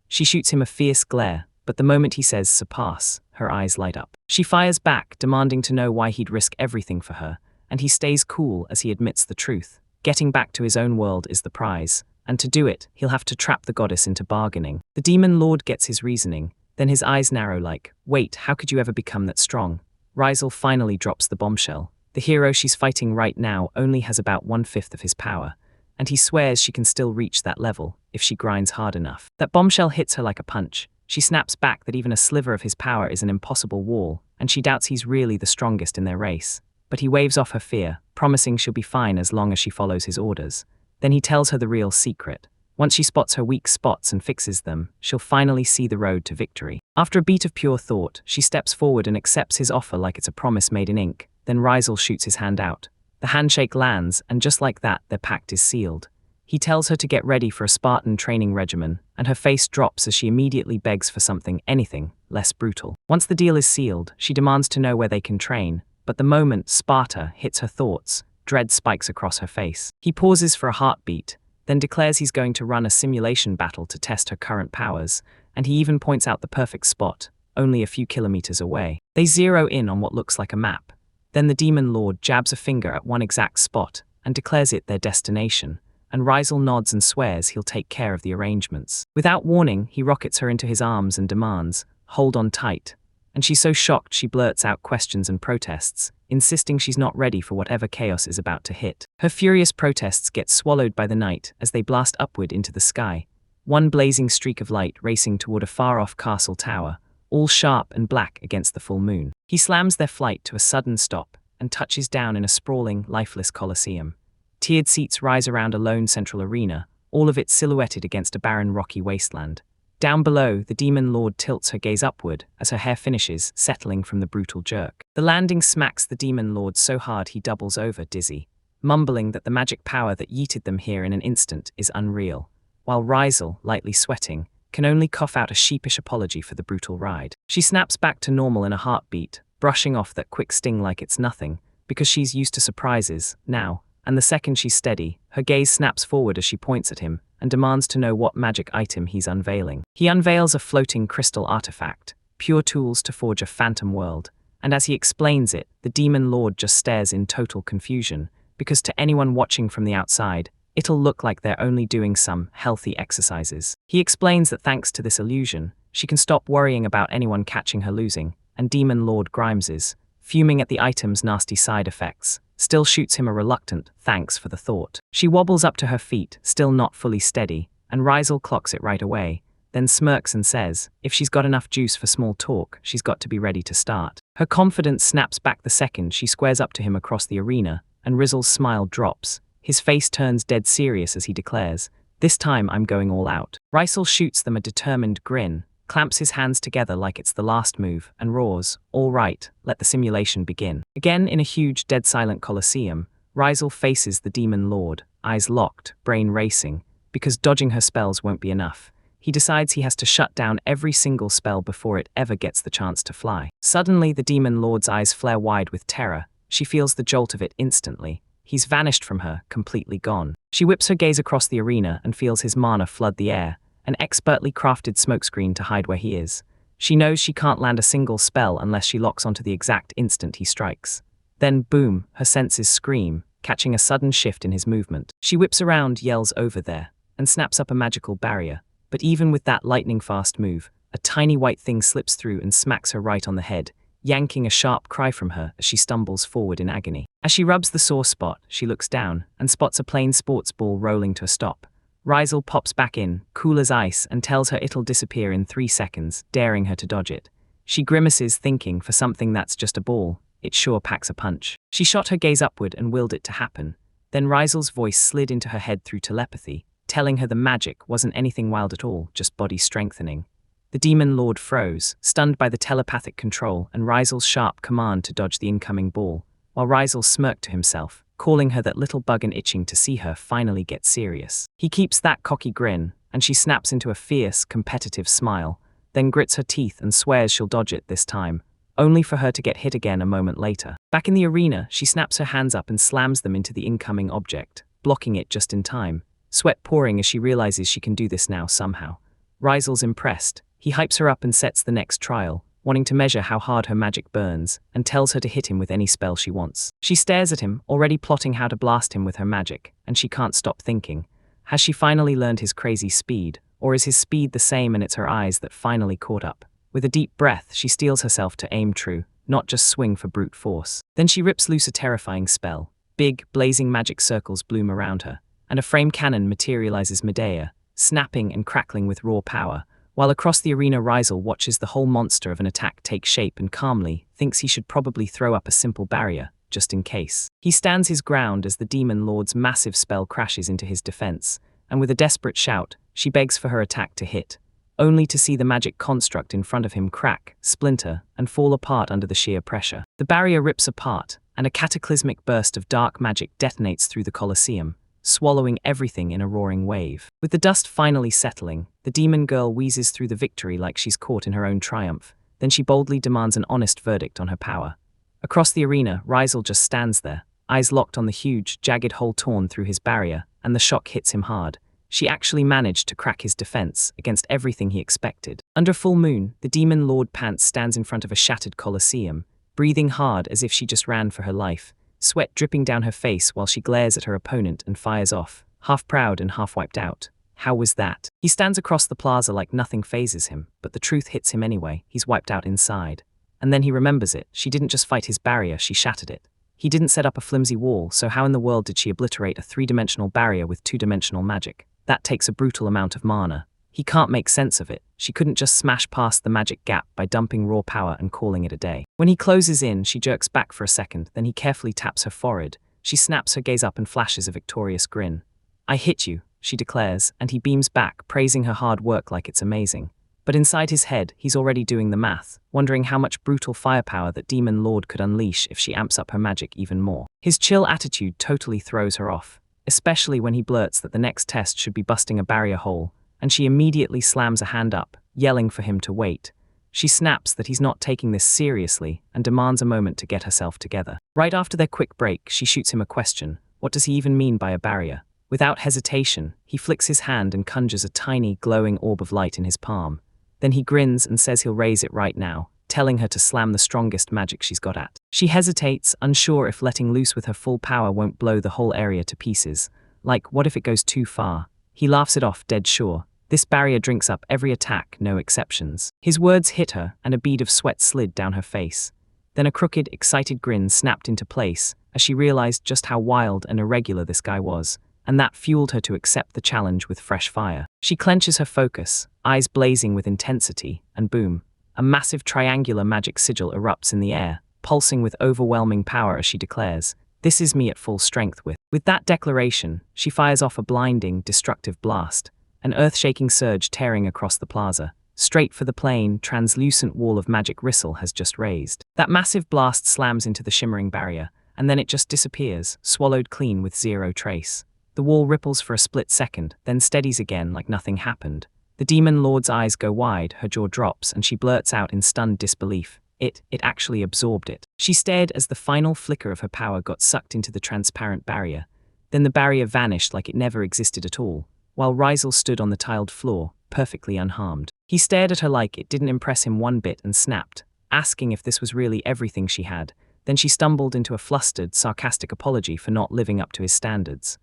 She shoots him a fierce glare, but the moment he says surpass, her eyes light up. She fires back, demanding to know why he'd risk everything for her, and he stays cool as he admits the truth. Getting back to his own world is the prize, and to do it, he'll have to trap the goddess into bargaining. The demon lord gets his reasoning, then his eyes narrow like, "Wait, how could you ever become that strong?" Rizal finally drops the bombshell. The hero she's fighting right now only has about 1/5 of his power, and he swears she can still reach that level if she grinds hard enough. That bombshell hits her like a punch. She snaps back that even a sliver of his power is an impossible wall, and she doubts he's really the strongest in their race. But he waves off her fear, promising she'll be fine as long as she follows his orders. Then he tells her the real secret. Once she spots her weak spots and fixes them, she'll finally see the road to victory. After a beat of pure thought, she steps forward and accepts his offer like it's a promise made in ink. Then Rizal shoots his hand out. The handshake lands, and just like that, their pact is sealed. He tells her to get ready for a Spartan training regimen, and her face drops as she immediately begs for something, anything, less brutal. Once the deal is sealed, she demands to know where they can train, but the moment Sparta hits her thoughts, dread spikes across her face. He pauses for a heartbeat, then declares he's going to run a simulation battle to test her current powers, and he even points out the perfect spot, only a few kilometers away. They zero in on what looks like a map. Then the demon lord jabs a finger at one exact spot and declares it their destination, and Rizal nods and swears he'll take care of the arrangements. Without warning, he rockets her into his arms and demands, "Hold on tight." And she's so shocked she blurts out questions and protests, insisting she's not ready for whatever chaos is about to hit. Her furious protests get swallowed by the night as they blast upward into the sky, one blazing streak of light racing toward a far-off castle tower, all sharp and black against the full moon. He slams their flight to a sudden stop and touches down in a sprawling, lifeless coliseum. Tiered seats rise around a lone central arena, all of it silhouetted against a barren rocky wasteland. Down below, the demon lord tilts her gaze upward as her hair finishes, settling from the brutal jerk. The landing smacks the demon lord so hard he doubles over, dizzy, mumbling that the magic power that yeeted them here in an instant is unreal, while Rizal, lightly sweating, can only cough out a sheepish apology for the brutal ride. She snaps back to normal in a heartbeat, brushing off that quick sting like it's nothing, because she's used to surprises, now, and the second she's steady, her gaze snaps forward as she points at him and demands to know what magic item he's unveiling. He unveils a floating crystal artifact, pure tools to forge a phantom world, and as he explains it, the demon lord just stares in total confusion, because to anyone watching from the outside, it'll look like they're only doing some healthy exercises. He explains that thanks to this illusion, she can stop worrying about anyone catching her losing, and Demon Lord Grimeses, fuming at the item's nasty side effects, still shoots him a reluctant thanks for the thought. She wobbles up to her feet, still not fully steady, and Rizal clocks it right away, then smirks and says, if she's got enough juice for small talk, she's got to be ready to start. Her confidence snaps back the second she squares up to him across the arena, and Rizal's smile drops. His face turns dead serious as he declares, this time I'm going all out. Rizal shoots them a determined grin, clamps his hands together like it's the last move, and roars, all right, let the simulation begin. Again in a huge dead silent coliseum, Rizal faces the demon lord, eyes locked, brain racing, because dodging her spells won't be enough. He decides he has to shut down every single spell before it ever gets the chance to fly. Suddenly the demon lord's eyes flare wide with terror. She feels the jolt of it instantly. He's vanished from her, completely gone. She whips her gaze across the arena and feels his mana flood the air, an expertly crafted smokescreen to hide where he is. She knows she can't land a single spell unless she locks onto the exact instant he strikes. Then boom, her senses scream, catching a sudden shift in his movement. She whips around, yells over there, and snaps up a magical barrier. But even with that lightning-fast move, a tiny white thing slips through and smacks her right on the head, yanking a sharp cry from her as she stumbles forward in agony. As she rubs the sore spot, she looks down and spots a plain sports ball rolling to a stop. Rizal pops back in, cool as ice, and tells her it'll disappear in 3 seconds, daring her to dodge it. She grimaces, thinking for something that's just a ball, it sure packs a punch. She shot her gaze upward and willed it to happen. Then Rizal's voice slid into her head through telepathy, telling her the magic wasn't anything wild at all, just body strengthening. The demon lord froze, stunned by the telepathic control and Rizal's sharp command to dodge the incoming ball, while Rizal smirked to himself, calling her that little bug and itching to see her finally get serious. He keeps that cocky grin, and she snaps into a fierce, competitive smile, then grits her teeth and swears she'll dodge it this time, only for her to get hit again a moment later. Back in the arena, she snaps her hands up and slams them into the incoming object, blocking it just in time, sweat pouring as she realizes she can do this now somehow. Rizal's impressed. He hypes her up and sets the next trial, wanting to measure how hard her magic burns, and tells her to hit him with any spell she wants. She stares at him, already plotting how to blast him with her magic, and she can't stop thinking. Has she finally learned his crazy speed, or is his speed the same and it's her eyes that finally caught up? With a deep breath, she steels herself to aim true, not just swing for brute force. Then she rips loose a terrifying spell. Big, blazing magic circles bloom around her, and a frame cannon materializes Medea, snapping and crackling with raw power, while across the arena Rizal watches the whole monster of an attack take shape and calmly thinks he should probably throw up a simple barrier, just in case. He stands his ground as the demon lord's massive spell crashes into his defense, and with a desperate shout, she begs for her attack to hit, only to see the magic construct in front of him crack, splinter, and fall apart under the sheer pressure. The barrier rips apart, and a cataclysmic burst of dark magic detonates through the Colosseum, swallowing everything in a roaring wave. With the dust finally settling, the demon girl wheezes through the victory like she's caught in her own triumph. Then she boldly demands an honest verdict on her power. Across the arena, Rizal just stands there, eyes locked on the huge, jagged hole torn through his barrier, and the shock hits him hard. She actually managed to crack his defense against everything he expected. Under full moon, the demon Lord Pants stands in front of a shattered coliseum, breathing hard as if she just ran for her life, sweat dripping down her face while she glares at her opponent and fires off, half proud and half wiped out. How was that? He stands across the plaza like nothing phases him, but the truth hits him anyway. He's wiped out inside. And then he remembers it. She didn't just fight his barrier, she shattered it. He didn't set up a flimsy wall, so how in the world did she obliterate a three-dimensional barrier with two-dimensional magic? That takes a brutal amount of mana. He can't make sense of it. She couldn't just smash past the magic gap by dumping raw power and calling it a day. When he closes in, she jerks back for a second, then he carefully taps her forehead. She snaps her gaze up and flashes a victorious grin. "I hit you," she declares, and he beams back, praising her hard work like it's amazing. But inside his head, he's already doing the math, wondering how much brutal firepower that Demon Lord could unleash if she amps up her magic even more. His chill attitude totally throws her off, especially when he blurts that the next test should be busting a barrier hole, and she immediately slams a hand up, yelling for him to wait. She snaps that he's not taking this seriously and demands a moment to get herself together. Right after their quick break, she shoots him a question. What does he even mean by a barrier? Without hesitation, he flicks his hand and conjures a tiny, glowing orb of light in his palm. Then he grins and says he'll raise it right now, telling her to slam the strongest magic she's got at. She hesitates, unsure if letting loose with her full power won't blow the whole area to pieces. Like, what if it goes too far? He laughs it off, dead sure. This barrier drinks up every attack, no exceptions. His words hit her, and a bead of sweat slid down her face. Then a crooked, excited grin snapped into place as she realized just how wild and irregular this guy was, and that fueled her to accept the challenge with fresh fire. She clenches her focus, eyes blazing with intensity, and boom, a massive triangular magic sigil erupts in the air, pulsing with overwhelming power as she declares, "This is me at full strength with." With that declaration, she fires off a blinding, destructive blast, an earth-shaking surge tearing across the plaza, straight for the plain, translucent wall of magic Rissel has just raised. That massive blast slams into the shimmering barrier, and then it just disappears, swallowed clean with zero trace. The wall ripples for a split second, then steadies again like nothing happened. The Demon Lord's eyes go wide, her jaw drops, and she blurts out in stunned disbelief. It actually absorbed it. She stared as the final flicker of her power got sucked into the transparent barrier. Then the barrier vanished like it never existed at all, while Rysel stood on the tiled floor, perfectly unharmed. He stared at her like it didn't impress him one bit and snapped, asking if this was really everything she had. Then she stumbled into a flustered, sarcastic apology for not living up to his standards.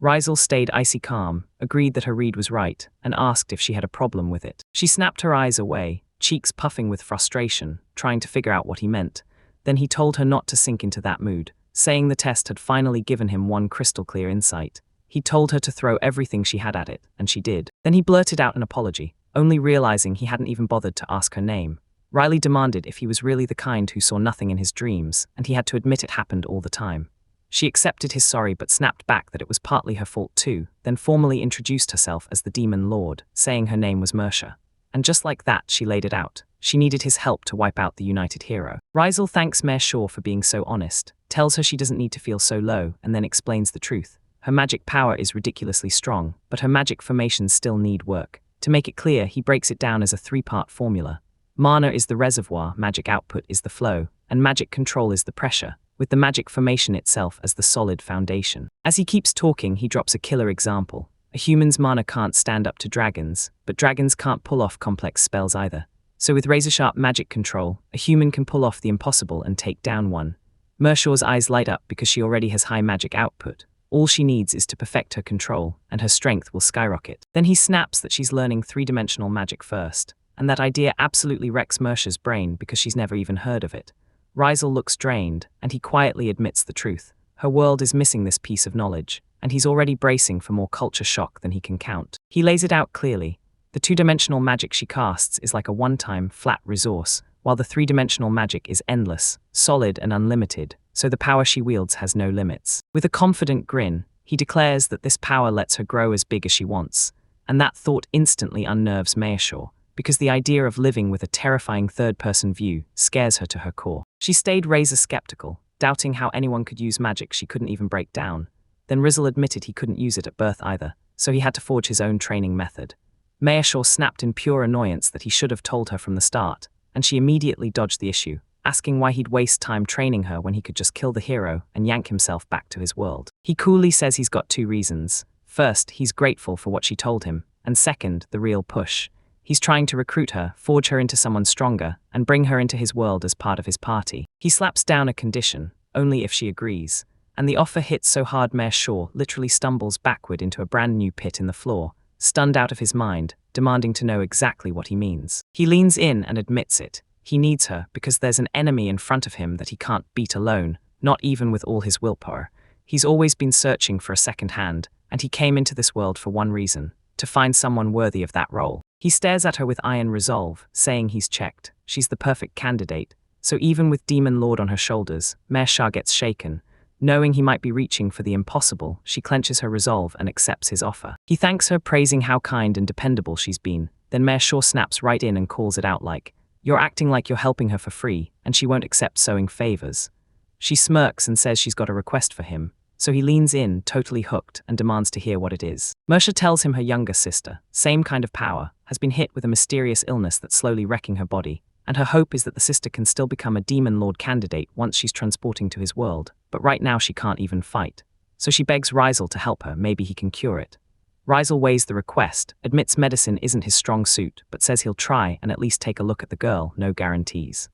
Rysel stayed icy calm, agreed that her read was right, and asked if she had a problem with it. She snapped her eyes away, cheeks puffing with frustration, trying to figure out what he meant. Then he told her not to sink into that mood, saying the test had finally given him one crystal-clear insight. He told her to throw everything she had at it, and she did. Then he blurted out an apology, only realizing he hadn't even bothered to ask her name. Riley demanded if he was really the kind who saw nothing in his dreams, and he had to admit it happened all the time. She accepted his sorry but snapped back that it was partly her fault too, then formally introduced herself as the Demon Lord, saying her name was Mersha. And just like that, she laid it out. She needed his help to wipe out the United Hero. Rysel thanks Mare Shaw for being so honest, tells her she doesn't need to feel so low, and then explains the truth. Her magic power is ridiculously strong, but her magic formations still need work. To make it clear, he breaks it down as a three-part formula. Mana is the reservoir, magic output is the flow, and magic control is the pressure, with the magic formation itself as the solid foundation. As he keeps talking, he drops a killer example. A human's mana can't stand up to dragons, but dragons can't pull off complex spells either. So with razor-sharp magic control, a human can pull off the impossible and take down one. Mershaw's eyes light up because she already has high magic output. All she needs is to perfect her control, and her strength will skyrocket. Then he snaps that she's learning three-dimensional magic first, and that idea absolutely wrecks Mersha's brain because she's never even heard of it. Rysel looks drained, and he quietly admits the truth. Her world is missing this piece of knowledge, and he's already bracing for more culture shock than he can count. He lays it out clearly. The two-dimensional magic she casts is like a one-time, flat resource, while the three-dimensional magic is endless, solid and unlimited, so the power she wields has no limits. With a confident grin, he declares that this power lets her grow as big as she wants, and that thought instantly unnerves Mayashaw, because the idea of living with a terrifying third-person view scares her to her core. She stayed razor-skeptical, doubting how anyone could use magic she couldn't even break down. Then Rysel admitted he couldn't use it at birth either, so he had to forge his own training method. Mayashaw snapped in pure annoyance that he should have told her from the start, and she immediately dodged the issue, asking why he'd waste time training her when he could just kill the hero and yank himself back to his world. He coolly says he's got two reasons. First, he's grateful for what she told him, and second, the real push. He's trying to recruit her, forge her into someone stronger, and bring her into his world as part of his party. He slaps down a condition, only if she agrees, and the offer hits so hard Mayor Shaw literally stumbles backward into a brand new pit in the floor, stunned out of his mind, demanding to know exactly what he means. He leans in and admits it. He needs her because there's an enemy in front of him that he can't beat alone, not even with all his willpower. He's always been searching for a second hand, and he came into this world for one reason, to find someone worthy of that role. He stares at her with iron resolve, saying he's checked. She's the perfect candidate. So even with Demon Lord on her shoulders, Mayor Shah gets shaken. Knowing he might be reaching for the impossible, she clenches her resolve and accepts his offer. He thanks her, praising how kind and dependable she's been. Then Mayor Shaw snaps right in and calls it out like, "You're acting like you're helping her for free, and she won't accept sewing favors." She smirks and says she's got a request for him, so he leans in, totally hooked, and demands to hear what it is. Mersha tells him her younger sister, same kind of power, has been hit with a mysterious illness that's slowly wrecking her body, and her hope is that the sister can still become a Demon Lord candidate once she's transporting to his world, but right now she can't even fight. So she begs Rizal to help her, maybe he can cure it. Rizal weighs the request, admits medicine isn't his strong suit, but says he'll try and at least take a look at the girl, no guarantees.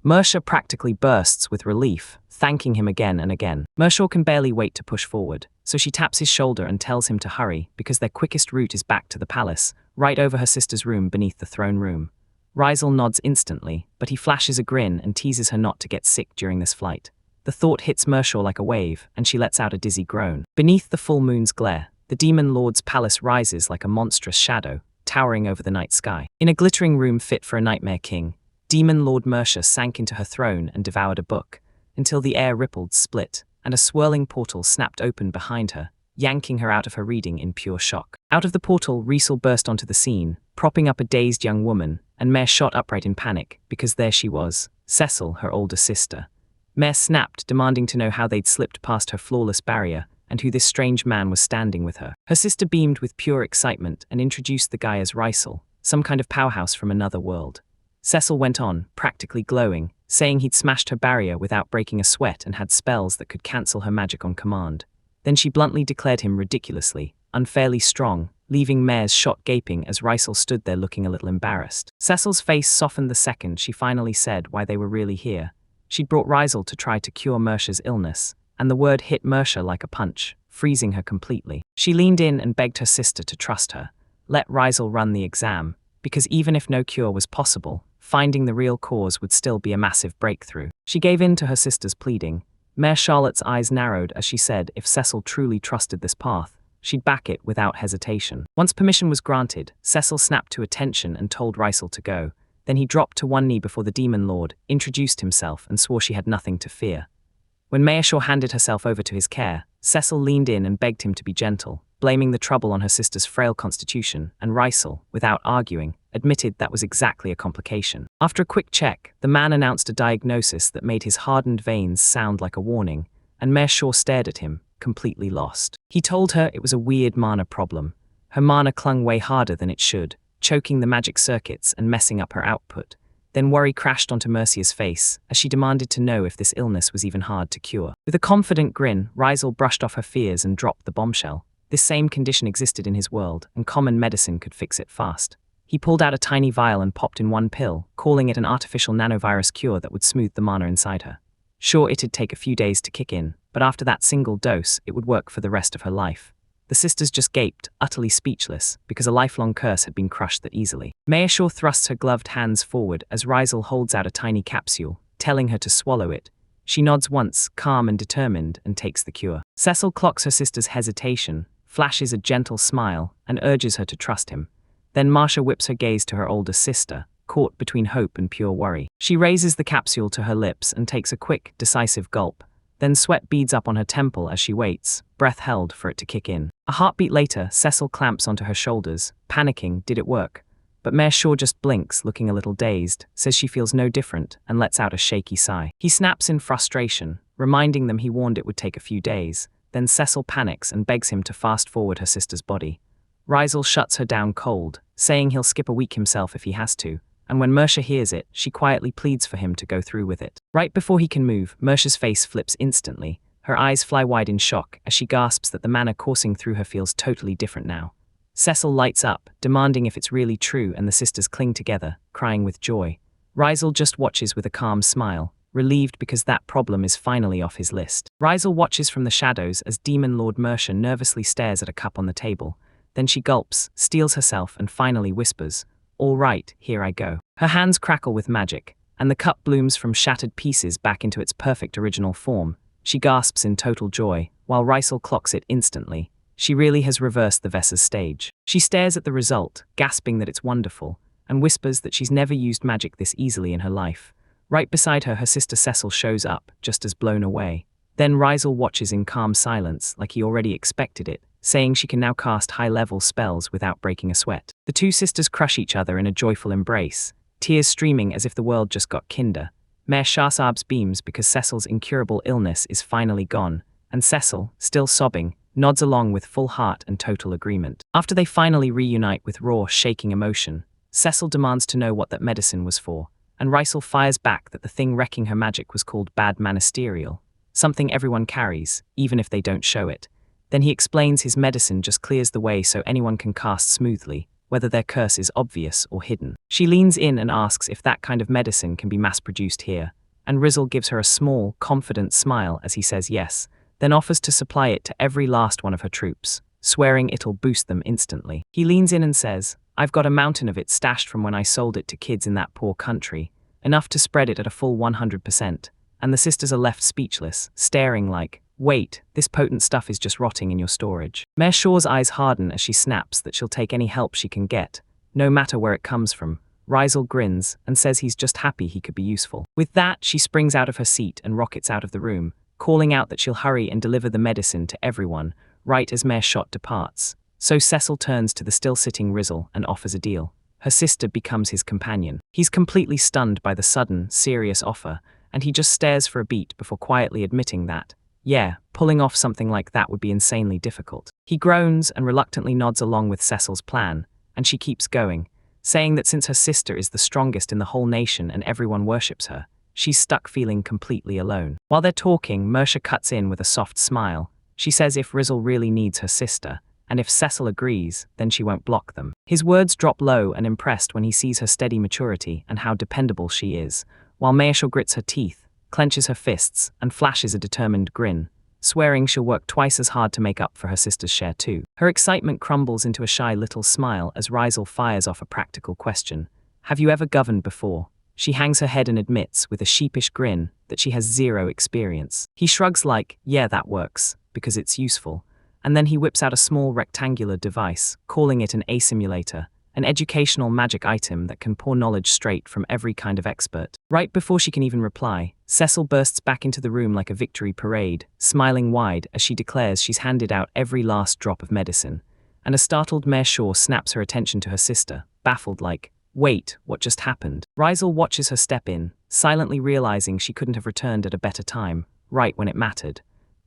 Mersha practically bursts with relief, thanking him again and again. Mershaw can barely wait to push forward, so she taps his shoulder and tells him to hurry because their quickest route is back to the palace, right over her sister's room beneath the throne room. Rizal nods instantly, but he flashes a grin and teases her not to get sick during this flight. The thought hits Mershaw like a wave, and she lets out a dizzy groan. Beneath the full moon's glare, the Demon Lord's palace rises like a monstrous shadow, towering over the night sky. In a glittering room fit for a nightmare king, Demon Lord Mersha sank into her throne and devoured a book, until the air rippled split, and a swirling portal snapped open behind her, yanking her out of her reading in pure shock. Out of the portal, Rizal burst onto the scene, propping up a dazed young woman, and Mare shot upright in panic, because there she was, Cecil, her older sister. Mare snapped, demanding to know how they'd slipped past her flawless barrier, and who this strange man was standing with her. Her sister beamed with pure excitement and introduced the guy as Rizal, some kind of powerhouse from another world. Cecil went on, practically glowing, saying he'd smashed her barrier without breaking a sweat and had spells that could cancel her magic on command. Then she bluntly declared him ridiculously, unfairly strong, leaving Mare's shot gaping as Rizal stood there looking a little embarrassed. Cecil's face softened the second she finally said why they were really here. She'd brought Rizal to try to cure Mersha's illness, and the word hit Mersha like a punch, freezing her completely. She leaned in and begged her sister to trust her, let Rizal run the exam, because even if no cure was possible, finding the real cause would still be a massive breakthrough. She gave in to her sister's pleading. Mare Charlotte's eyes narrowed as she said if Cecil truly trusted this path, she'd back it without hesitation. Once permission was granted, Cecil snapped to attention and told Rizal to go. Then he dropped to one knee before the Demon Lord, introduced himself, and swore she had nothing to fear. When Mayashaw handed herself over to his care, Cecil leaned in and begged him to be gentle, blaming the trouble on her sister's frail constitution, and Rizal, without arguing, admitted that was exactly a complication. After a quick check, the man announced a diagnosis that made his hardened veins sound like a warning, and Mayashaw stared at him, completely lost. He told her it was a weird mana problem. Her mana clung way harder than it should, choking the magic circuits and messing up her output. Then worry crashed onto Mercia's face as she demanded to know if this illness was even hard to cure. With a confident grin, Rizal brushed off her fears and dropped the bombshell. This same condition existed in his world, and common medicine could fix it fast. He pulled out a tiny vial and popped in one pill, calling it an artificial nanovirus cure that would smooth the mana inside her. Sure, it'd take a few days to kick in, but after that single dose, it would work for the rest of her life. The sisters just gaped, utterly speechless, because a lifelong curse had been crushed that easily. Mayashaw thrusts her gloved hands forward as Rizal holds out a tiny capsule, telling her to swallow it. She nods once, calm and determined, and takes the cure. Cecil clocks her sister's hesitation, flashes a gentle smile, and urges her to trust him. Then Marsha whips her gaze to her older sister, caught between hope and pure worry. She raises the capsule to her lips and takes a quick, decisive gulp. Then sweat beads up on her temple as she waits, breath held for it to kick in. A heartbeat later, Cecil clamps onto her shoulders, panicking, did it work? But Mare Shaw just blinks, looking a little dazed, says she feels no different, and lets out a shaky sigh. He snaps in frustration, reminding them he warned it would take a few days. Then Cecil panics and begs him to fast forward her sister's body. Rizal shuts her down cold, saying he'll skip a week himself if he has to, and when Mersha hears it, she quietly pleads for him to go through with it. Right before he can move, Mersha's face flips instantly. Her eyes fly wide in shock as she gasps that the manner coursing through her feels totally different now. Cecil lights up, demanding if it's really true, and the sisters cling together, crying with joy. Rysel just watches with a calm smile, relieved because that problem is finally off his list. Rysel watches from the shadows as Demon Lord Mersha nervously stares at a cup on the table. Then she gulps, steels herself, and finally whispers, "All right, here I go." Her hands crackle with magic, and the cup blooms from shattered pieces back into its perfect original form. She gasps in total joy, while Rysel clocks it instantly. She really has reversed the Vessa's stage. She stares at the result, gasping that it's wonderful, and whispers that she's never used magic this easily in her life. Right beside her, her sister Cecil shows up, just as blown away. Then Rysel watches in calm silence, like he already expected it, saying she can now cast high-level spells without breaking a sweat. The two sisters crush each other in a joyful embrace, tears streaming as if the world just got kinder. Mare Shahsabz beams because Cecil's incurable illness is finally gone, and Cecil, still sobbing, nods along with full heart and total agreement. After they finally reunite with raw, shaking emotion, Cecil demands to know what that medicine was for, and Rysel fires back that the thing wrecking her magic was called bad manisterial, something everyone carries, even if they don't show it. Then he explains his medicine just clears the way so anyone can cast smoothly, whether their curse is obvious or hidden. She leans in and asks if that kind of medicine can be mass-produced here, and Rysel gives her a small, confident smile as he says yes, then offers to supply it to every last one of her troops, swearing it'll boost them instantly. He leans in and says, "I've got a mountain of it stashed from when I sold it to kids in that poor country, enough to spread it at a full 100%, and the sisters are left speechless, staring like, "Wait, this potent stuff is just rotting in your storage." Mare Shaw's eyes harden as she snaps that she'll take any help she can get, no matter where it comes from. Rysel grins and says he's just happy he could be useful. With that, she springs out of her seat and rockets out of the room, calling out that she'll hurry and deliver the medicine to everyone, right as Mare Shot departs. So Cecil turns to the still-sitting Rysel and offers a deal. Her sister becomes his companion. He's completely stunned by the sudden, serious offer, and he just stares for a beat before quietly admitting that, yeah, pulling off something like that would be insanely difficult. He groans and reluctantly nods along with Cecil's plan, and she keeps going, saying that since her sister is the strongest in the whole nation and everyone worships her, she's stuck feeling completely alone. While they're talking, Mersha cuts in with a soft smile. She says if Rysel really needs her sister, and if Cecil agrees, then she won't block them. His words drop low and impressed when he sees her steady maturity and how dependable she is, while Mersha grits her teeth, clenches her fists, and flashes a determined grin, swearing she'll work twice as hard to make up for her sister's share too. Her excitement crumbles into a shy little smile as Rysel fires off a practical question. "Have you ever governed before?" She hangs her head and admits, with a sheepish grin, that she has zero experience. He shrugs like, "Yeah, that works, because it's useful," and then he whips out a small rectangular device, calling it an A-simulator, an educational magic item that can pour knowledge straight from every kind of expert. Right before she can even reply, Cecil bursts back into the room like a victory parade, smiling wide as she declares she's handed out every last drop of medicine, and a startled Mare Shaw snaps her attention to her sister, baffled like, "Wait, what just happened?" Rysel watches her step in, silently realizing she couldn't have returned at a better time, right when it mattered.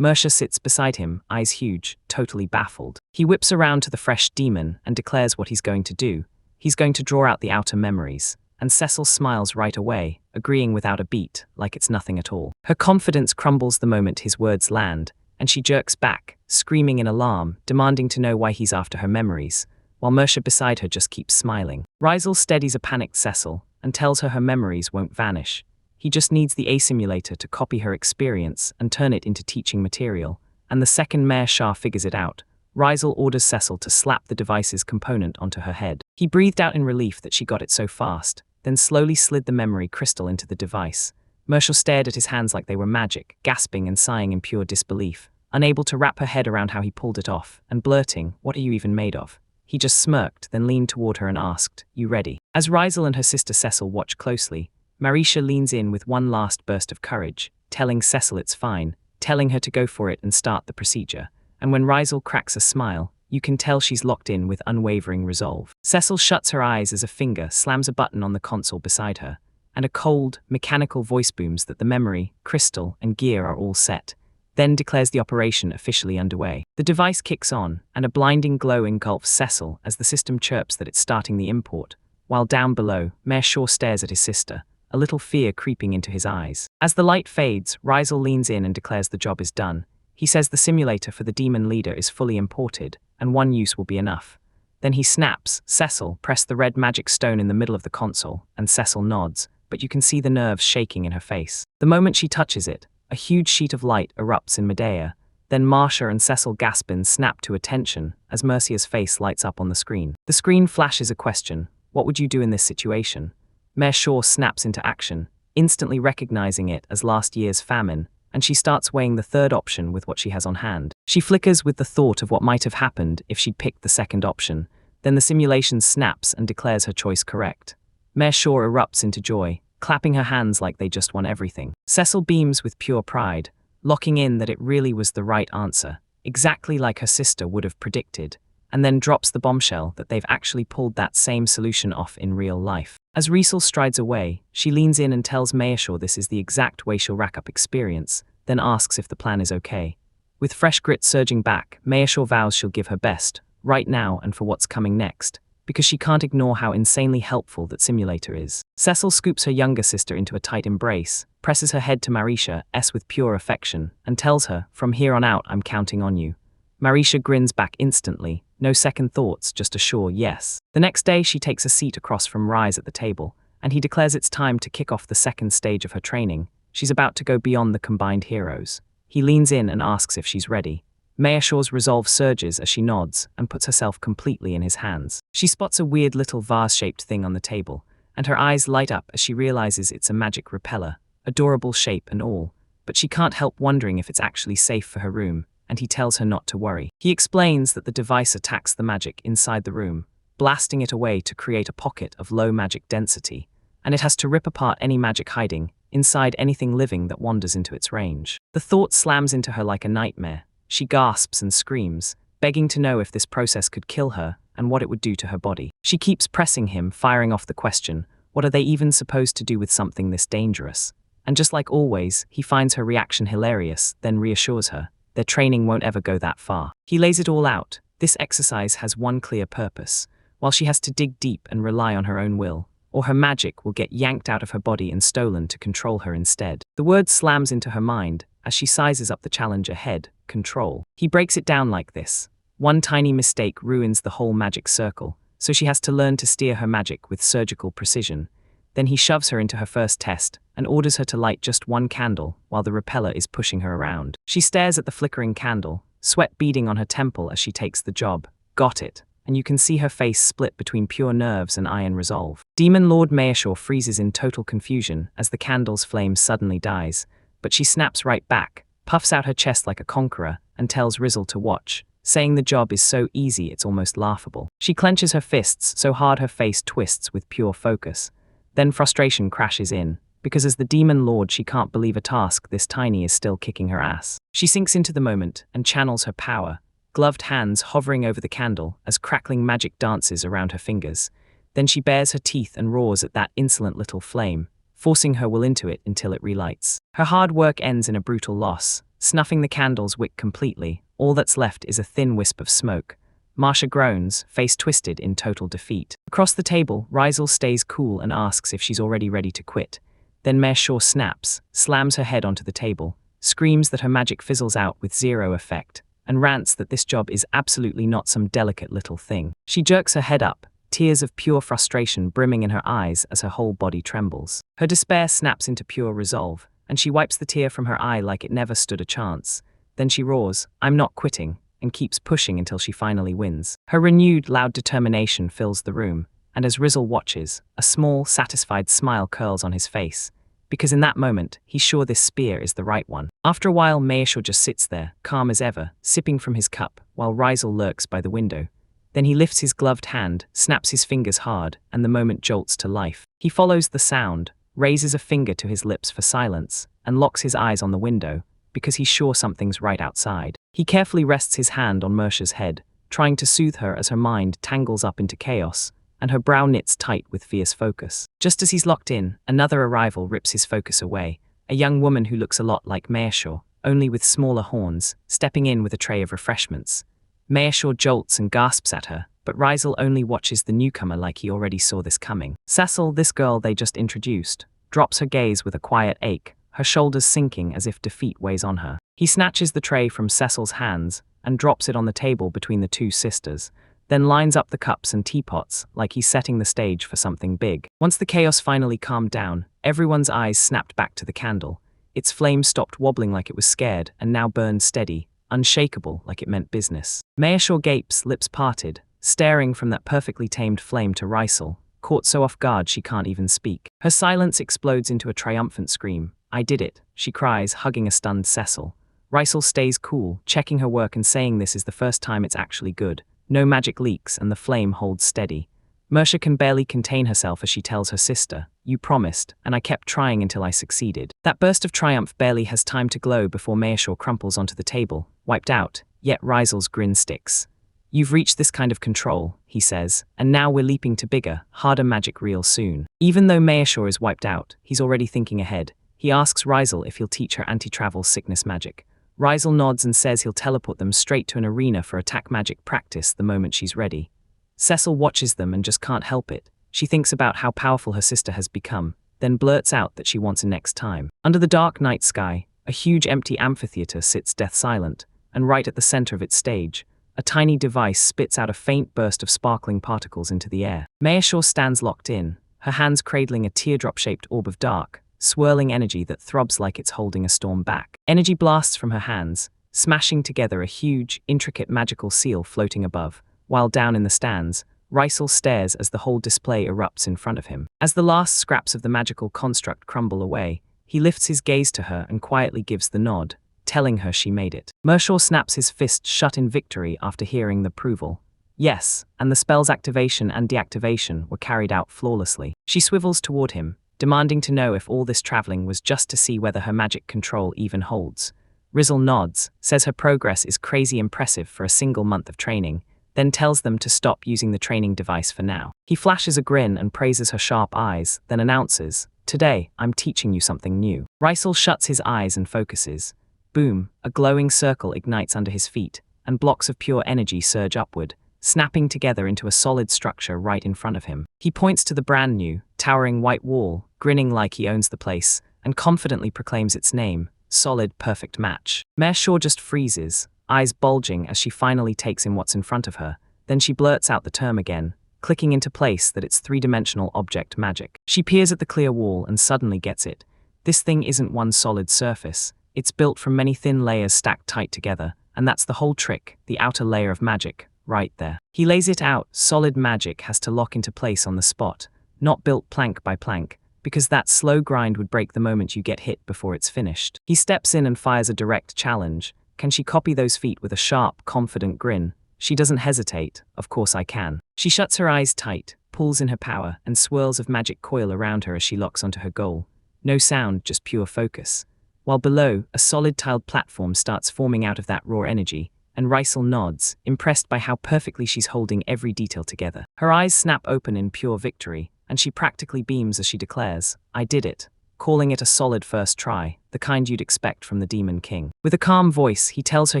Mersha sits beside him, eyes huge, totally baffled. He whips around to the fresh demon and declares what he's going to do. He's going to draw out the outer memories, and Cecil smiles right away, agreeing without a beat, like it's nothing at all. Her confidence crumbles the moment his words land, and she jerks back, screaming in alarm, demanding to know why he's after her memories, while Mersha beside her just keeps smiling. Rysel steadies a panicked Cecil and tells her memories won't vanish. He just needs the A-simulator to copy her experience and turn it into teaching material, and the second Mare Shah figures it out, Rysel orders Cecil to slap the device's component onto her head. He breathed out in relief that she got it so fast, then slowly slid the memory crystal into the device. Mersha stared at his hands like they were magic, gasping and sighing in pure disbelief, unable to wrap her head around how he pulled it off, and blurting, "What are you even made of?" He just smirked, then leaned toward her and asked, "You ready?" As Rysel and her sister Cecil watch closely, Marisha leans in with one last burst of courage, telling Cecil it's fine, telling her to go for it and start the procedure. And when Rysel cracks a smile, you can tell she's locked in with unwavering resolve. Cecil shuts her eyes as a finger slams a button on the console beside her, and a cold, mechanical voice booms that the memory, crystal, and gear are all set, then declares the operation officially underway. The device kicks on, and a blinding glow engulfs Cecil as the system chirps that it's starting the import, while down below, Shaw stares at his sister, a little fear creeping into his eyes. As the light fades, Rizal leans in and declares the job is done. He says the simulator for the demon leader is fully imported, and one use will be enough. Then he snaps, "Cecil, press the red magic stone in the middle of the console," and Cecil nods, but you can see the nerves shaking in her face. The moment she touches it, a huge sheet of light erupts in midair. Then Marcia and Cecil Gaspin snap to attention as Mercia's face lights up on the screen. The screen flashes a question: what would you do in this situation? Mayor Shaw snaps into action, instantly recognizing it as last year's famine, and she starts weighing the third option with what she has on hand. She flickers with the thought of what might have happened if she'd picked the second option. Then the simulation snaps and declares her choice correct. Mayor Shaw erupts into joy, clapping her hands like they just won everything. Cecil beams with pure pride, locking in that it really was the right answer, exactly like her sister would have predicted, and then drops the bombshell that they've actually pulled that same solution off in real life. As Riesel strides away, she leans in and tells Mayashaw this is the exact way she'll rack up experience, then asks if the plan is okay. With fresh grit surging back, Mayashaw vows she'll give her best, right now and for what's coming next, because she can't ignore how insanely helpful that simulator is. Cecil scoops her younger sister into a tight embrace, presses her head to Marisha with pure affection, and tells her, "From here on out, I'm counting on you." Marisha grins back instantly, no second thoughts, just a sure yes. The next day, she takes a seat across from Rise at the table, and he declares it's time to kick off the second stage of her training. She's about to go beyond the combined heroes. He leans in and asks if she's ready. Mayashaw's resolve surges as she nods and puts herself completely in his hands. She spots a weird little vase-shaped thing on the table, and her eyes light up as she realizes it's a magic repeller, adorable shape and all, but she can't help wondering if it's actually safe for her room, and he tells her not to worry. He explains that the device attacks the magic inside the room, blasting it away to create a pocket of low magic density, and it has to rip apart any magic hiding inside anything living that wanders into its range. The thought slams into her like a nightmare. She gasps and screams, begging to know if this process could kill her and what it would do to her body. She keeps pressing him, firing off the question, what are they even supposed to do with something this dangerous? And just like always, he finds her reaction hilarious, then reassures her, their training won't ever go that far. He lays it all out. This exercise has one clear purpose. While she has to dig deep and rely on her own will, or her magic will get yanked out of her body and stolen to control her instead. The word slams into her mind as she sizes up the challenge ahead, control. He breaks it down like this. One tiny mistake ruins the whole magic circle, so she has to learn to steer her magic with surgical precision. Then he shoves her into her first test and orders her to light just one candle while the repeller is pushing her around. She stares at the flickering candle, sweat beading on her temple as she takes the job. Got it. And you can see her face split between pure nerves and iron resolve. Demon Lord Mayashaw freezes in total confusion as the candle's flame suddenly dies, but she snaps right back, puffs out her chest like a conqueror, and tells Rizzle to watch, saying the job is so easy it's almost laughable. She clenches her fists so hard her face twists with pure focus. Then frustration crashes in, because as the Demon Lord she can't believe a task this tiny is still kicking her ass. She sinks into the moment and channels her power, gloved hands hovering over the candle as crackling magic dances around her fingers. Then she bares her teeth and roars at that insolent little flame, forcing her will into it until it relights. Her hard work ends in a brutal loss, snuffing the candle's wick completely. All that's left is a thin wisp of smoke. Marcia groans, face twisted in total defeat. Across the table, Riesel stays cool and asks if she's already ready to quit. Then Mayor Shaw snaps, slams her head onto the table, screams that her magic fizzles out with zero effect, and rants that this job is absolutely not some delicate little thing. She jerks her head up, tears of pure frustration brimming in her eyes as her whole body trembles. Her despair snaps into pure resolve, and she wipes the tear from her eye like it never stood a chance. Then she roars, "I'm not quitting," and keeps pushing until she finally wins. Her renewed, loud determination fills the room, and as Rizzle watches, a small, satisfied smile curls on his face, because in that moment, he's sure this spear is the right one. After a while, Mayashaw just sits there, calm as ever, sipping from his cup, while Riesel lurks by the window. Then he lifts his gloved hand, snaps his fingers hard, and the moment jolts to life. He follows the sound, raises a finger to his lips for silence, and locks his eyes on the window, because he's sure something's right outside. He carefully rests his hand on Mercia's head, trying to soothe her as her mind tangles up into chaos, and her brow knits tight with fierce focus. Just as he's locked in, another arrival rips his focus away, a young woman who looks a lot like Mayashaw, only with smaller horns, stepping in with a tray of refreshments. Mayashaw jolts and gasps at her, but Rysel only watches the newcomer like he already saw this coming. Cecil, this girl they just introduced, drops her gaze with a quiet ache, her shoulders sinking as if defeat weighs on her. He snatches the tray from Cecil's hands and drops it on the table between the two sisters, then lines up the cups and teapots like he's setting the stage for something big. Once the chaos finally calmed down, everyone's eyes snapped back to the candle. Its flame stopped wobbling like it was scared and now burned steady, unshakable like it meant business. Mayashaw gapes, lips parted, staring from that perfectly tamed flame to Rysel, caught so off guard she can't even speak. Her silence explodes into a triumphant scream. "I did it," she cries, hugging a stunned Cecil. Rysel stays cool, checking her work and saying this is the first time it's actually good. No magic leaks and the flame holds steady. Mersha can barely contain herself as she tells her sister, "You promised, and I kept trying until I succeeded." That burst of triumph barely has time to glow before Mayashaw crumples onto the table, wiped out, yet Rysel's grin sticks. "You've reached this kind of control," he says, "and now we're leaping to bigger, harder magic real soon." Even though Mayashaw is wiped out, he's already thinking ahead. He asks Rysel if he'll teach her anti-travel sickness magic. Rysel nods and says he'll teleport them straight to an arena for attack magic practice the moment she's ready. Cecil watches them and just can't help it. She thinks about how powerful her sister has become, then blurts out that she wants a next time. Under the dark night sky, a huge empty amphitheater sits death silent, and right at the center of its stage, a tiny device spits out a faint burst of sparkling particles into the air. Mayashaw stands locked in, her hands cradling a teardrop-shaped orb of dark, swirling energy that throbs like it's holding a storm back. Energy blasts from her hands, smashing together a huge, intricate magical seal floating above, while down in the stands, Rysel stares as the whole display erupts in front of him. As the last scraps of the magical construct crumble away, he lifts his gaze to her and quietly gives the nod, telling her she made it. Mershaw snaps his fist shut in victory after hearing the approval. Yes, and the spell's activation and deactivation were carried out flawlessly. She swivels toward him, demanding to know if all this traveling was just to see whether her magic control even holds. Rysel nods, says her progress is crazy impressive for a single month of training, then tells them to stop using the training device for now. He flashes a grin and praises her sharp eyes, then announces, "Today, I'm teaching you something new." Rysel shuts his eyes and focuses. Boom, a glowing circle ignites under his feet, and blocks of pure energy surge upward, snapping together into a solid structure right in front of him. He points to the brand new, towering white wall, grinning like he owns the place, and confidently proclaims its name, Solid Perfect Match. Mayashaw just freezes, eyes bulging as she finally takes in what's in front of her, then she blurts out the term again, clicking into place that it's three-dimensional object magic. She peers at the clear wall and suddenly gets it. This thing isn't one solid surface, it's built from many thin layers stacked tight together, and that's the whole trick, the outer layer of magic, right there. He lays it out, solid magic has to lock into place on the spot, not built plank by plank, because that slow grind would break the moment you get hit before it's finished. He steps in and fires a direct challenge. Can she copy those feet with a sharp, confident grin? She doesn't hesitate. Of course I can. She shuts her eyes tight, pulls in her power, and swirls of magic coil around her as she locks onto her goal. No sound, just pure focus. While below, a solid tiled platform starts forming out of that raw energy, and Rysel nods, impressed by how perfectly she's holding every detail together. Her eyes snap open in pure victory, and she practically beams as she declares, "I did it," calling it a solid first try, the kind you'd expect from the Demon King. With a calm voice, he tells her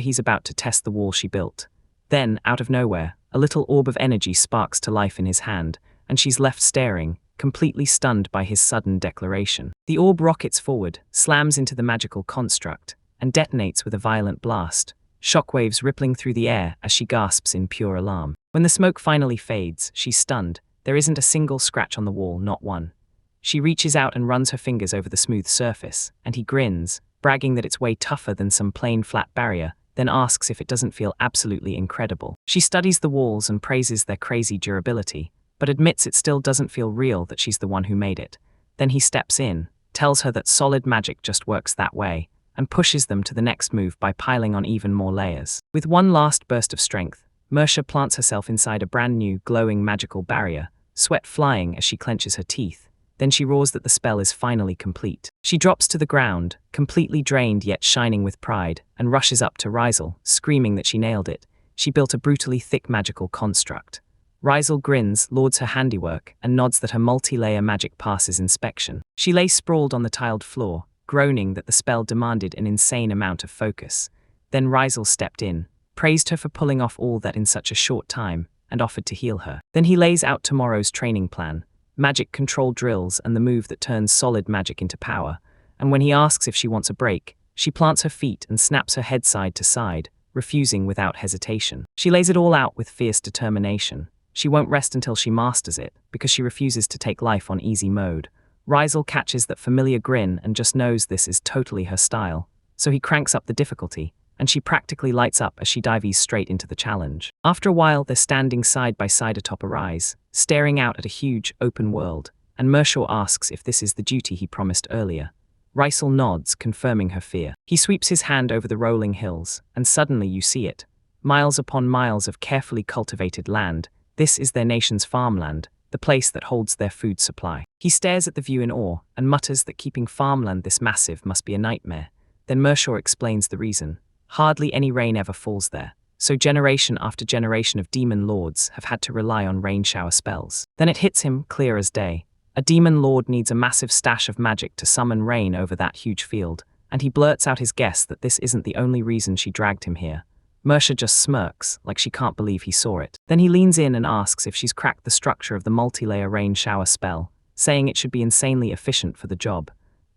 he's about to test the wall she built. Then, out of nowhere, a little orb of energy sparks to life in his hand, and she's left staring, completely stunned by his sudden declaration. The orb rockets forward, slams into the magical construct, and detonates with a violent blast, shockwaves rippling through the air as she gasps in pure alarm. When the smoke finally fades, she's stunned. There isn't a single scratch on the wall, not one. She reaches out and runs her fingers over the smooth surface, and he grins, bragging that it's way tougher than some plain flat barrier, then asks if it doesn't feel absolutely incredible. She studies the walls and praises their crazy durability, but admits it still doesn't feel real that she's the one who made it. Then he steps in, tells her that solid magic just works that way, and pushes them to the next move by piling on even more layers. With one last burst of strength, Mersha plants herself inside a brand new, glowing magical barrier, sweat flying as she clenches her teeth. Then she roars that the spell is finally complete. She drops to the ground, completely drained yet shining with pride, and rushes up to Rysel, screaming that she nailed it. She built a brutally thick magical construct. Rysel grins, lauds her handiwork, and nods that her multi-layer magic passes inspection. She lay sprawled on the tiled floor, groaning that the spell demanded an insane amount of focus. Then Rysel stepped in, praised her for pulling off all that in such a short time, and offered to heal her. Then he lays out tomorrow's training plan, magic control drills and the move that turns solid magic into power, and when he asks if she wants a break, she plants her feet and snaps her head side to side, refusing without hesitation. She lays it all out with fierce determination. She won't rest until she masters it, because she refuses to take life on easy mode. Rysel catches that familiar grin and just knows this is totally her style, so he cranks up the difficulty, and she practically lights up as she dives straight into the challenge. After a while, they're standing side by side atop a rise, staring out at a huge, open world, and Mershaw asks if this is the duty he promised earlier. Rysel nods, confirming her fear. He sweeps his hand over the rolling hills, and suddenly you see it. Miles upon miles of carefully cultivated land. This is their nation's farmland, the place that holds their food supply. He stares at the view in awe, and mutters that keeping farmland this massive must be a nightmare. Then Mershaw explains the reason. Hardly any rain ever falls there, so generation after generation of demon lords have had to rely on rain shower spells. Then it hits him, clear as day. A demon lord needs a massive stash of magic to summon rain over that huge field, and he blurts out his guess that this isn't the only reason she dragged him here. Mershaw just smirks, like she can't believe he saw it. Then he leans in and asks if she's cracked the structure of the multi-layer rain shower spell, saying it should be insanely efficient for the job.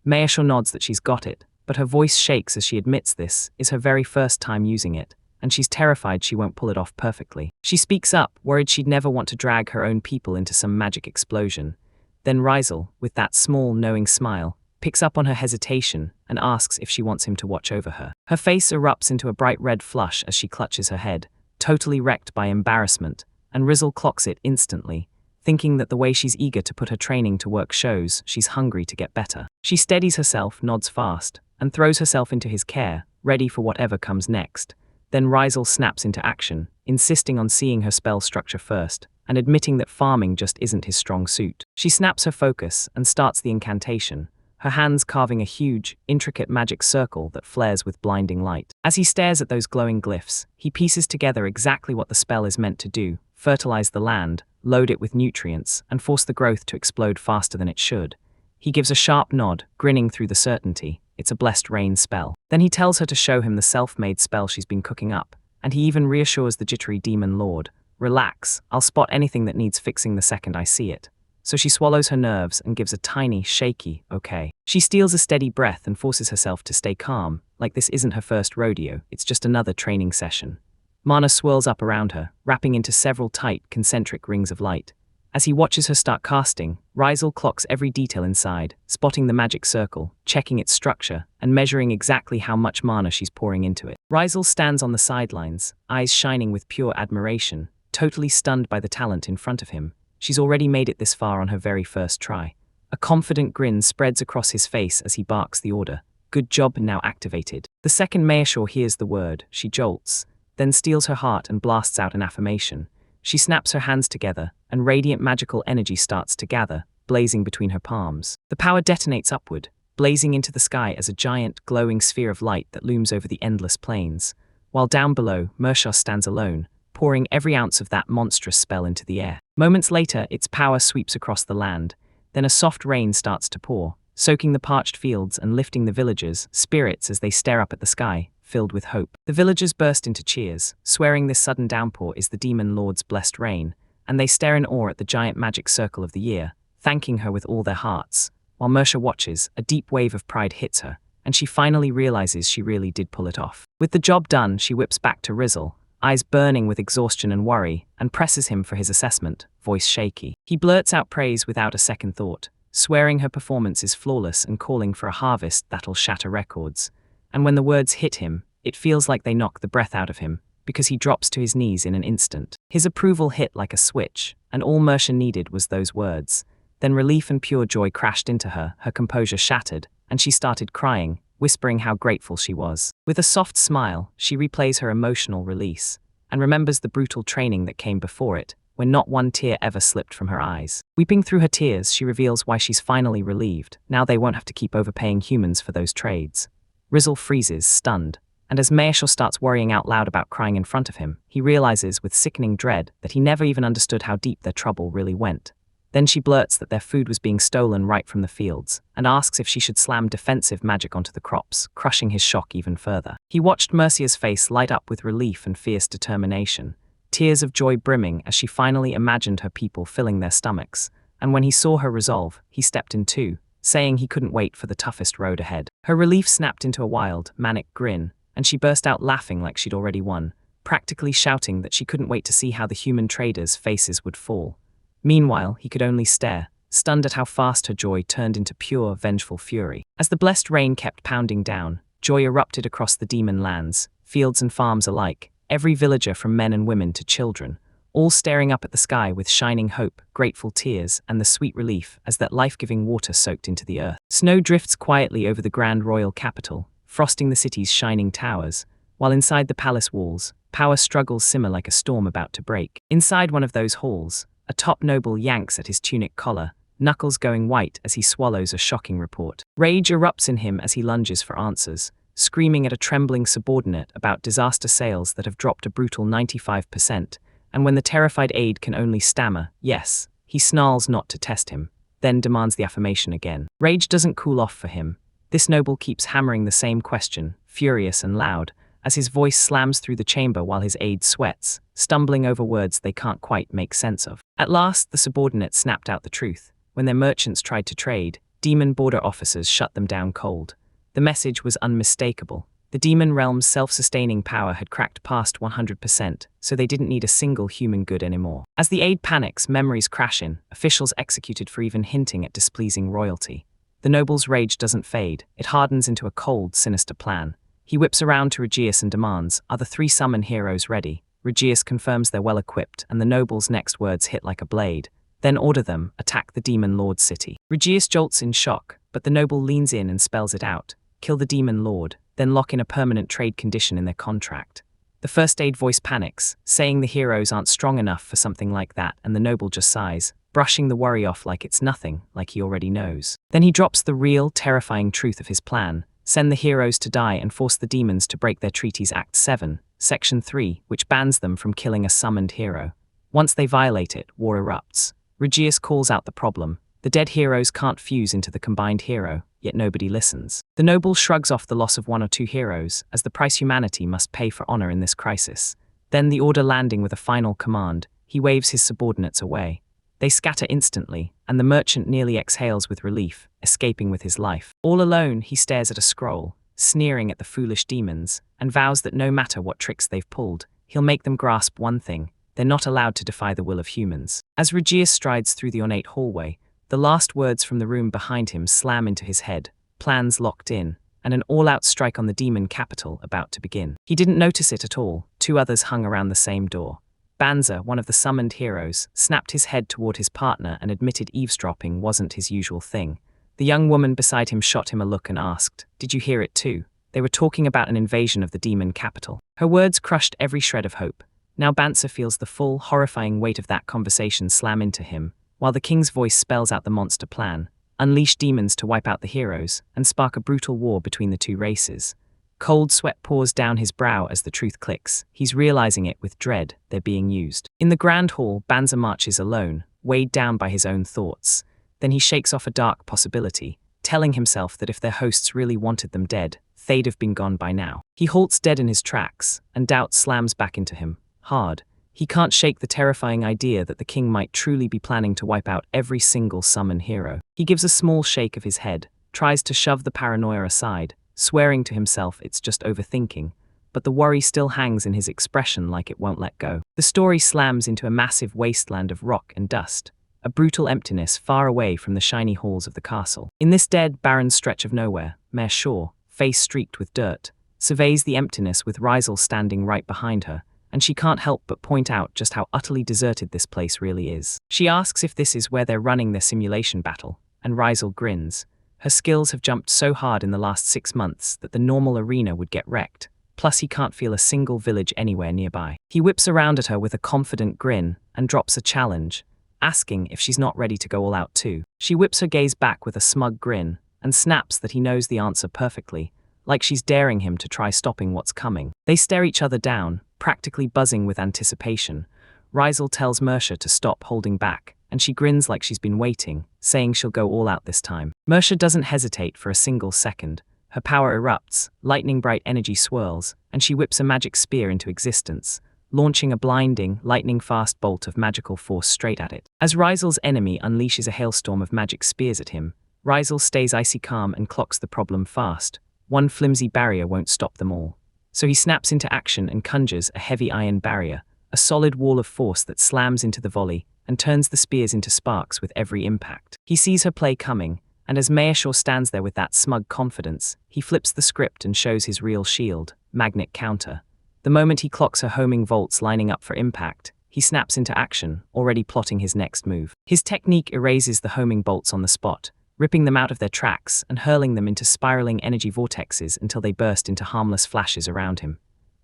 Mershaw nods that she's got it, but her voice shakes as she admits this is her very first time using it, and she's terrified she won't pull it off perfectly. She speaks up, worried she'd never want to drag her own people into some magic explosion. Then Rysel, with that small, knowing smile, picks up on her hesitation and asks if she wants him to watch over her. Her face erupts into a bright red flush as she clutches her head, totally wrecked by embarrassment, and Rysel clocks it instantly, thinking that the way she's eager to put her training to work shows she's hungry to get better. She steadies herself, nods fast, and throws herself into his care, ready for whatever comes next. Then Rysel snaps into action, insisting on seeing her spell structure first, and admitting that farming just isn't his strong suit. She snaps her focus and starts the incantation, her hands carving a huge, intricate magic circle that flares with blinding light. As he stares at those glowing glyphs, he pieces together exactly what the spell is meant to do: fertilize the land, load it with nutrients, and force the growth to explode faster than it should. He gives a sharp nod, grinning through the certainty. It's a blessed rain spell. Then he tells her to show him the self-made spell she's been cooking up, and he even reassures the jittery demon lord, "Relax, I'll spot anything that needs fixing the second I see it." So she swallows her nerves and gives a tiny, shaky, okay. She steals a steady breath and forces herself to stay calm, like this isn't her first rodeo, it's just another training session. Mana swirls up around her, wrapping into several tight, concentric rings of light. As he watches her start casting, Rysel clocks every detail inside, spotting the magic circle, checking its structure, and measuring exactly how much mana she's pouring into it. Rysel stands on the sidelines, eyes shining with pure admiration, totally stunned by the talent in front of him. She's already made it this far on her very first try. A confident grin spreads across his face as he barks the order. Good job, now activated. The second Mershaw hears the word, she jolts, then steals her heart and blasts out an affirmation. She snaps her hands together, and radiant magical energy starts to gather, blazing between her palms. The power detonates upward, blazing into the sky as a giant, glowing sphere of light that looms over the endless plains. While down below, Mershaw stands alone, pouring every ounce of that monstrous spell into the air. Moments later, its power sweeps across the land. Then a soft rain starts to pour, soaking the parched fields and lifting the villagers' spirits as they stare up at the sky, filled with hope. The villagers burst into cheers, swearing this sudden downpour is the demon lord's blessed rain, and they stare in awe at the giant magic circle of the year, thanking her with all their hearts. While Mershaw watches, a deep wave of pride hits her, and she finally realizes she really did pull it off. With the job done, she whips back to Rysel, eyes burning with exhaustion and worry, and presses him for his assessment, voice shaky. He blurts out praise without a second thought, swearing her performance is flawless and calling for a harvest that'll shatter records. And when the words hit him, it feels like they knock the breath out of him, because he drops to his knees in an instant. His approval hit like a switch, and all Mershaw needed was those words. Then relief and pure joy crashed into her, her composure shattered, and she started crying, whispering how grateful she was. With a soft smile, she replays her emotional release, and remembers the brutal training that came before it, when not one tear ever slipped from her eyes. Weeping through her tears, she reveals why she's finally relieved. Now they won't have to keep overpaying humans for those trades. Rysel freezes, stunned, and as Mershaw starts worrying out loud about crying in front of him, he realizes with sickening dread that he never even understood how deep their trouble really went. Then she blurts that their food was being stolen right from the fields, and asks if she should slam defensive magic onto the crops, crushing his shock even further. He watched Mercia's face light up with relief and fierce determination. tears of joy brimming as she finally imagined her people filling their stomachs, and when he saw her resolve, he stepped in too, saying he couldn't wait for the toughest road ahead. Her relief snapped into a wild, manic grin, and she burst out laughing like she'd already won, practically shouting that she couldn't wait to see how the human traders' faces would fall. Meanwhile, he could only stare, stunned at how fast her joy turned into pure, vengeful fury. As the blessed rain kept pounding down, joy erupted across the demon lands, fields and farms alike, every villager from men and women to children, all staring up at the sky with shining hope, grateful tears, and the sweet relief as that life-giving water soaked into the earth. Snow drifts quietly over the grand royal capital, frosting the city's shining towers, while inside the palace walls, power struggles simmer like a storm about to break. Inside one of those halls, a top noble yanks at his tunic collar, knuckles going white as he swallows a shocking report. Rage erupts in him as he lunges for answers, screaming at a trembling subordinate about disaster sales that have dropped a brutal 95%, and when the terrified aide can only stammer, yes, he snarls not to test him, then demands the affirmation again. Rage doesn't cool off for him. This noble keeps hammering the same question, furious and loud, as his voice slams through the chamber while his aide sweats, stumbling over words they can't quite make sense of. At last, the subordinate snapped out the truth. When their merchants tried to trade, demon border officers shut them down cold. The message was unmistakable. The demon realm's self-sustaining power had cracked past 100%, so they didn't need a single human good anymore. As the aide panics, memories crash in, officials executed for even hinting at displeasing royalty. The noble's rage doesn't fade, it hardens into a cold, sinister plan. He whips around to Regius and demands, "Are the 3 summon heroes ready?" Regius confirms they're well equipped, and the noble's next words hit like a blade. "Then order them, attack the demon lord's city." Regius jolts in shock, but the noble leans in and spells it out. Kill the demon lord, then lock in a permanent trade condition in their contract. The first aide voice panics, saying the heroes aren't strong enough for something like that, and the noble just sighs, brushing the worry off like it's nothing, like he already knows. Then he drops the real, terrifying truth of his plan: send the heroes to die and force the demons to break their treaties Act 7, Section 3, which bans them from killing a summoned hero. Once they violate it, war erupts. Regius calls out the problem. The dead heroes can't fuse into the combined hero, yet nobody listens. The noble shrugs off the loss of 1 or 2 heroes, as the price humanity must pay for honor in this crisis. Then the order landing with a final command, he waves his subordinates away. They scatter instantly, and the merchant nearly exhales with relief, escaping with his life. All alone, he stares at a scroll, sneering at the foolish demons, and vows that no matter what tricks they've pulled, he'll make them grasp one thing: they're not allowed to defy the will of humans. As Regius strides through the ornate hallway, the last words from the room behind him slam into his head, plans locked in, and an all-out strike on the demon capital about to begin. He didn't notice it at all. 2 others hung around the same door. Banza, one of the summoned heroes, snapped his head toward his partner and admitted eavesdropping wasn't his usual thing. The young woman beside him shot him a look and asked, "Did you hear it too?" They were talking about an invasion of the demon capital. Her words crushed every shred of hope. Now Banza feels the full, horrifying weight of that conversation slam into him, while the king's voice spells out the monster plan: unleash demons to wipe out the heroes and spark a brutal war between the 2 races. Cold sweat pours down his brow as the truth clicks. He's realizing it with dread. They're being used. In the grand hall, Banza marches alone, weighed down by his own thoughts. Then he shakes off a dark possibility, telling himself that if their hosts really wanted them dead, they'd have been gone by now. He halts dead in his tracks, and doubt slams back into him, hard. He can't shake the terrifying idea that the king might truly be planning to wipe out every single summon hero. He gives a small shake of his head, tries to shove the paranoia aside, swearing to himself it's just overthinking, but the worry still hangs in his expression like it won't let go. The story slams into a massive wasteland of rock and dust, a brutal emptiness far away from the shiny halls of the castle. In this dead, barren stretch of nowhere, Mayor Shaw, face streaked with dirt, surveys the emptiness with Rysel standing right behind her, and she can't help but point out just how utterly deserted this place really is. She asks if this is where they're running their simulation battle, and Rysel grins. Her skills have jumped so hard in the last 6 months that the normal arena would get wrecked, plus he can't feel a single village anywhere nearby. He whips around at her with a confident grin and drops a challenge, asking if she's not ready to go all out too. She whips her gaze back with a smug grin and snaps that he knows the answer perfectly, like she's daring him to try stopping what's coming. They stare each other down, practically buzzing with anticipation. Rysel tells Mersha to stop holding back, and she grins like she's been waiting, saying she'll go all out this time. Mersha doesn't hesitate for a single second. Her power erupts, lightning-bright energy swirls, and she whips a magic spear into existence, launching a blinding, lightning-fast bolt of magical force straight at it. As Ryzel's enemy unleashes a hailstorm of magic spears at him, Ryzel stays icy calm and clocks the problem fast. One flimsy barrier won't stop them all. So he snaps into action and conjures a heavy iron barrier, a solid wall of force that slams into the volley and turns the spears into sparks with every impact. He sees her play coming, and as Mayashaw stands there with that smug confidence, he flips the script and shows his real shield, magnet counter. The moment he clocks her homing bolts lining up for impact, he snaps into action, already plotting his next move. His technique erases the homing bolts on the spot, ripping them out of their tracks and hurling them into spiraling energy vortexes until they burst into harmless flashes around him.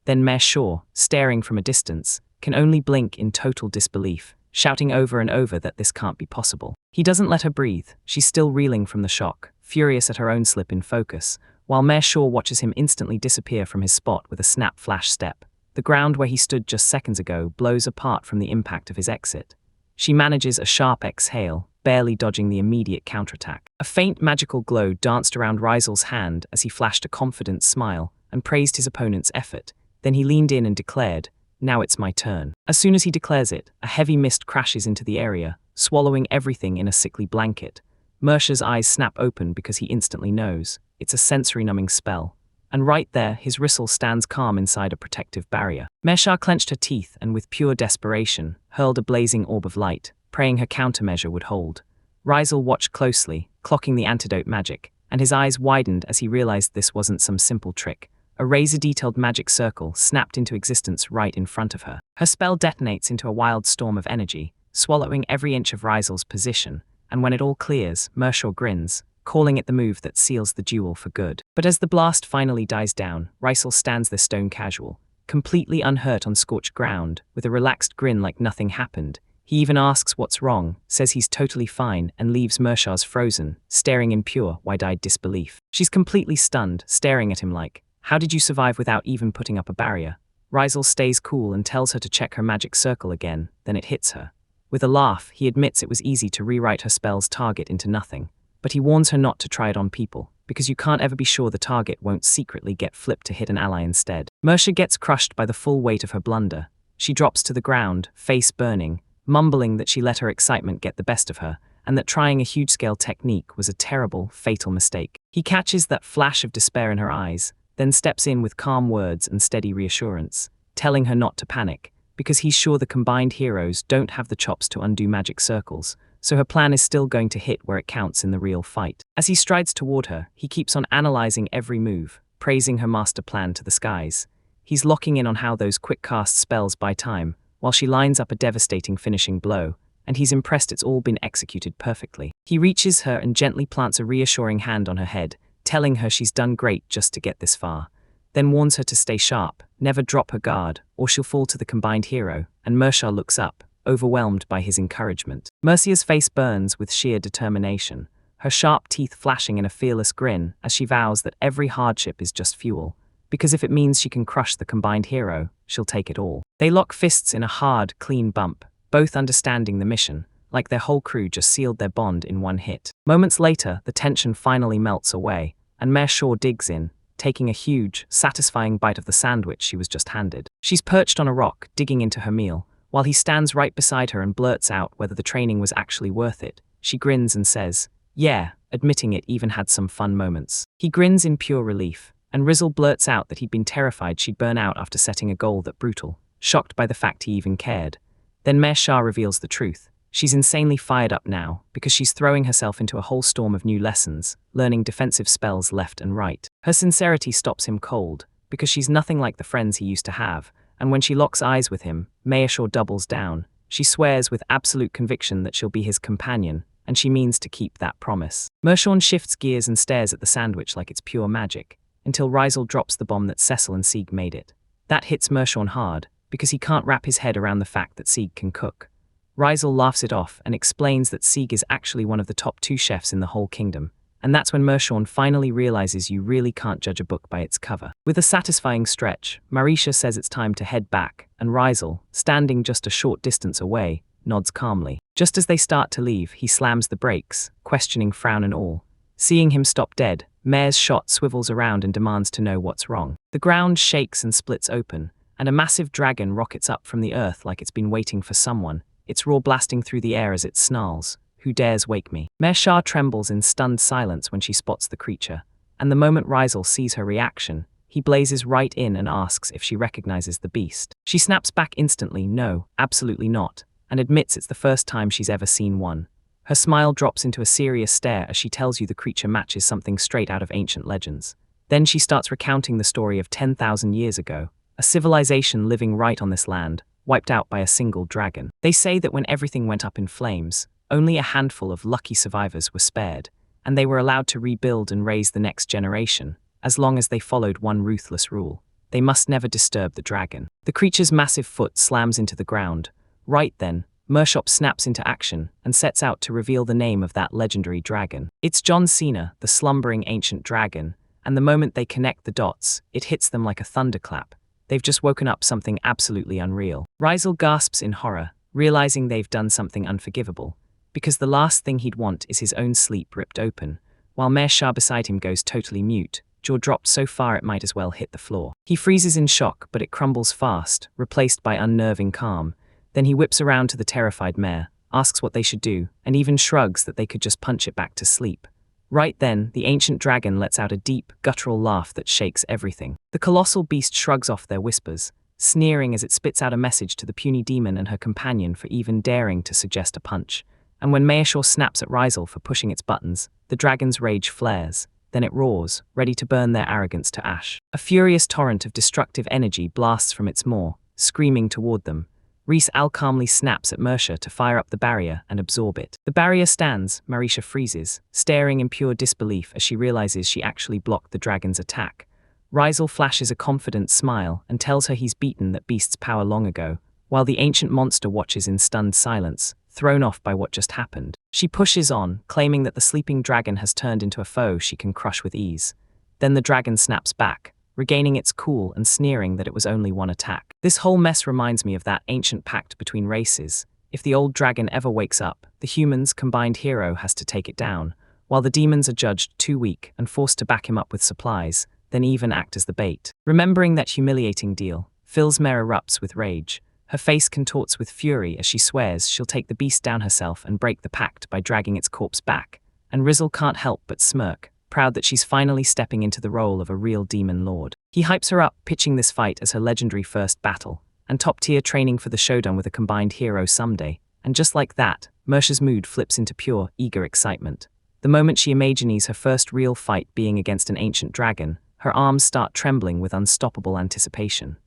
Then Mayashaw, staring from a distance, can only blink in total disbelief, shouting over and over that this can't be possible. He doesn't let her breathe. She's still reeling from the shock, furious at her own slip in focus, while Mayashaw watches him instantly disappear from his spot with a snap flash step. The ground where he stood just seconds ago blows apart from the impact of his exit. She manages a sharp exhale, barely dodging the immediate counterattack. A faint magical glow danced around Ryzel's hand as he flashed a confident smile and praised his opponent's effort. Then he leaned in and declared, "Now it's my turn." As soon as he declares it, a heavy mist crashes into the area, swallowing everything in a sickly blanket. Mersha's eyes snap open because he instantly knows. It's a sensory-numbing spell. And right there, his Rissel stands calm inside a protective barrier. Mersha clenched her teeth and with pure desperation, hurled a blazing orb of light, praying her countermeasure would hold. Ryzel watched closely, clocking the antidote magic, and his eyes widened as he realized this wasn't some simple trick. A razor-detailed magic circle snapped into existence right in front of her. Her spell detonates into a wild storm of energy, swallowing every inch of Ryzel's position, and when it all clears, Mershaw grins, calling it the move that seals the duel for good. But as the blast finally dies down, Ryzel stands there stone casual, completely unhurt on scorched ground, with a relaxed grin like nothing happened. He even asks what's wrong, says he's totally fine, and leaves Mersha's frozen, staring in pure, wide-eyed disbelief. She's completely stunned, staring at him like, "How did you survive without even putting up a barrier?" Ryzel stays cool and tells her to check her magic circle again, then it hits her. With a laugh, he admits it was easy to rewrite her spell's target into nothing, but he warns her not to try it on people, because you can't ever be sure the target won't secretly get flipped to hit an ally instead. Mersha gets crushed by the full weight of her blunder. She drops to the ground, face burning, mumbling that she let her excitement get the best of her, and that trying a huge-scale technique was a terrible, fatal mistake. He catches that flash of despair in her eyes, then steps in with calm words and steady reassurance, telling her not to panic, because he's sure the combined heroes don't have the chops to undo magic circles, so her plan is still going to hit where it counts in the real fight. As he strides toward her, he keeps on analyzing every move, praising her master plan to the skies. He's locking in on how those quick-cast spells buy time, while she lines up a devastating finishing blow, and he's impressed it's all been executed perfectly. He reaches her and gently plants a reassuring hand on her head, telling her she's done great just to get this far, then warns her to stay sharp, never drop her guard, or she'll fall to the combined hero, and Mersha looks up, overwhelmed by his encouragement. Mercia's face burns with sheer determination, her sharp teeth flashing in a fearless grin as she vows that every hardship is just fuel, because if it means she can crush the combined hero, she'll take it all. They lock fists in a hard, clean bump, both understanding the mission, like their whole crew just sealed their bond in one hit. Moments later, the tension finally melts away, and Mershaw digs in, taking a huge, satisfying bite of the sandwich she was just handed. She's perched on a rock, digging into her meal, while he stands right beside her and blurts out whether the training was actually worth it. She grins and says, "Yeah," admitting it even had some fun moments. He grins in pure relief, and Ryzel blurts out that he'd been terrified she'd burn out after setting a goal that brutal, shocked by the fact he even cared. Then Mersha reveals the truth. She's insanely fired up now, because she's throwing herself into a whole storm of new lessons, learning defensive spells left and right. Her sincerity stops him cold, because she's nothing like the friends he used to have, and when she locks eyes with him, Mayashaw doubles down. She swears with absolute conviction that she'll be his companion, and she means to keep that promise. Mershawn shifts gears and stares at the sandwich like it's pure magic, until Ryzel drops the bomb that Cecil and Sieg made it. That hits Mershawn hard, because he can't wrap his head around the fact that Sieg can cook. Ryzel laughs it off and explains that Sieg is actually one of the top 2 chefs in the whole kingdom, and that's when Mershawn finally realizes you really can't judge a book by its cover. With a satisfying stretch, Marisha says it's time to head back, and Ryzel, standing just a short distance away, nods calmly. Just as they start to leave, he slams the brakes, questioning frown and all. Seeing him stop dead, Mare's shot swivels around and demands to know what's wrong. The ground shakes and splits open, and a massive dragon rockets up from the earth like it's been waiting for someone, its roar blasting through the air as it snarls. Who dares wake me? Mersha trembles in stunned silence when she spots the creature, and the moment Rizal sees her reaction, he blazes right in and asks if she recognizes the beast. She snaps back instantly, no, absolutely not, and admits it's the first time she's ever seen one. Her smile drops into a serious stare as she tells you the creature matches something straight out of ancient legends. Then she starts recounting the story of 10,000 years ago, a civilization living right on this land, wiped out by a single dragon. They say that when everything went up in flames, only a handful of lucky survivors were spared, and they were allowed to rebuild and raise the next generation, as long as they followed one ruthless rule. They must never disturb the dragon. The creature's massive foot slams into the ground. Right then, Mershop snaps into action and sets out to reveal the name of that legendary dragon. It's John Cena, the slumbering ancient dragon, and the moment they connect the dots, it hits them like a thunderclap. They've just woken up something absolutely unreal. Rizal gasps in horror, realizing they've done something unforgivable, because the last thing he'd want is his own sleep ripped open, while Mersha beside him goes totally mute, jaw dropped so far it might as well hit the floor. He freezes in shock, but it crumbles fast, replaced by unnerving calm. Then he whips around to the terrified mare, asks what they should do, and even shrugs that they could just punch it back to sleep. Right then, the ancient dragon lets out a deep, guttural laugh that shakes everything. The colossal beast shrugs off their whispers, sneering as it spits out a message to the puny demon and her companion for even daring to suggest a punch. And when Mersha snaps at Rizal for pushing its buttons, the dragon's rage flares. Then it roars, ready to burn their arrogance to ash. A furious torrent of destructive energy blasts from its maw, screaming toward them. Reese Al calmly snaps at Mersha to fire up the barrier and absorb it. The barrier stands, Marisha freezes, staring in pure disbelief as she realizes she actually blocked the dragon's attack. Rizal flashes a confident smile and tells her he's beaten that beast's power long ago, while the ancient monster watches in stunned silence, thrown off by what just happened. She pushes on, claiming that the sleeping dragon has turned into a foe she can crush with ease. Then the dragon snaps back, regaining its cool and sneering that it was only one attack. This whole mess reminds me of that ancient pact between races. If the old dragon ever wakes up, the humans' combined hero has to take it down, while the demons are judged too weak and forced to back him up with supplies, then even act as the bait. Remembering that humiliating deal, Phil's mare erupts with rage. Her face contorts with fury as she swears she'll take the beast down herself and break the pact by dragging its corpse back, and Rizal can't help but smirk, proud that she's finally stepping into the role of a real demon lord. He hypes her up, pitching this fight as her legendary first battle, and top-tier training for the showdown with a combined hero someday, and just like that, Mersha's mood flips into pure, eager excitement. The moment she imagines her first real fight being against an ancient dragon, her arms start trembling with unstoppable anticipation.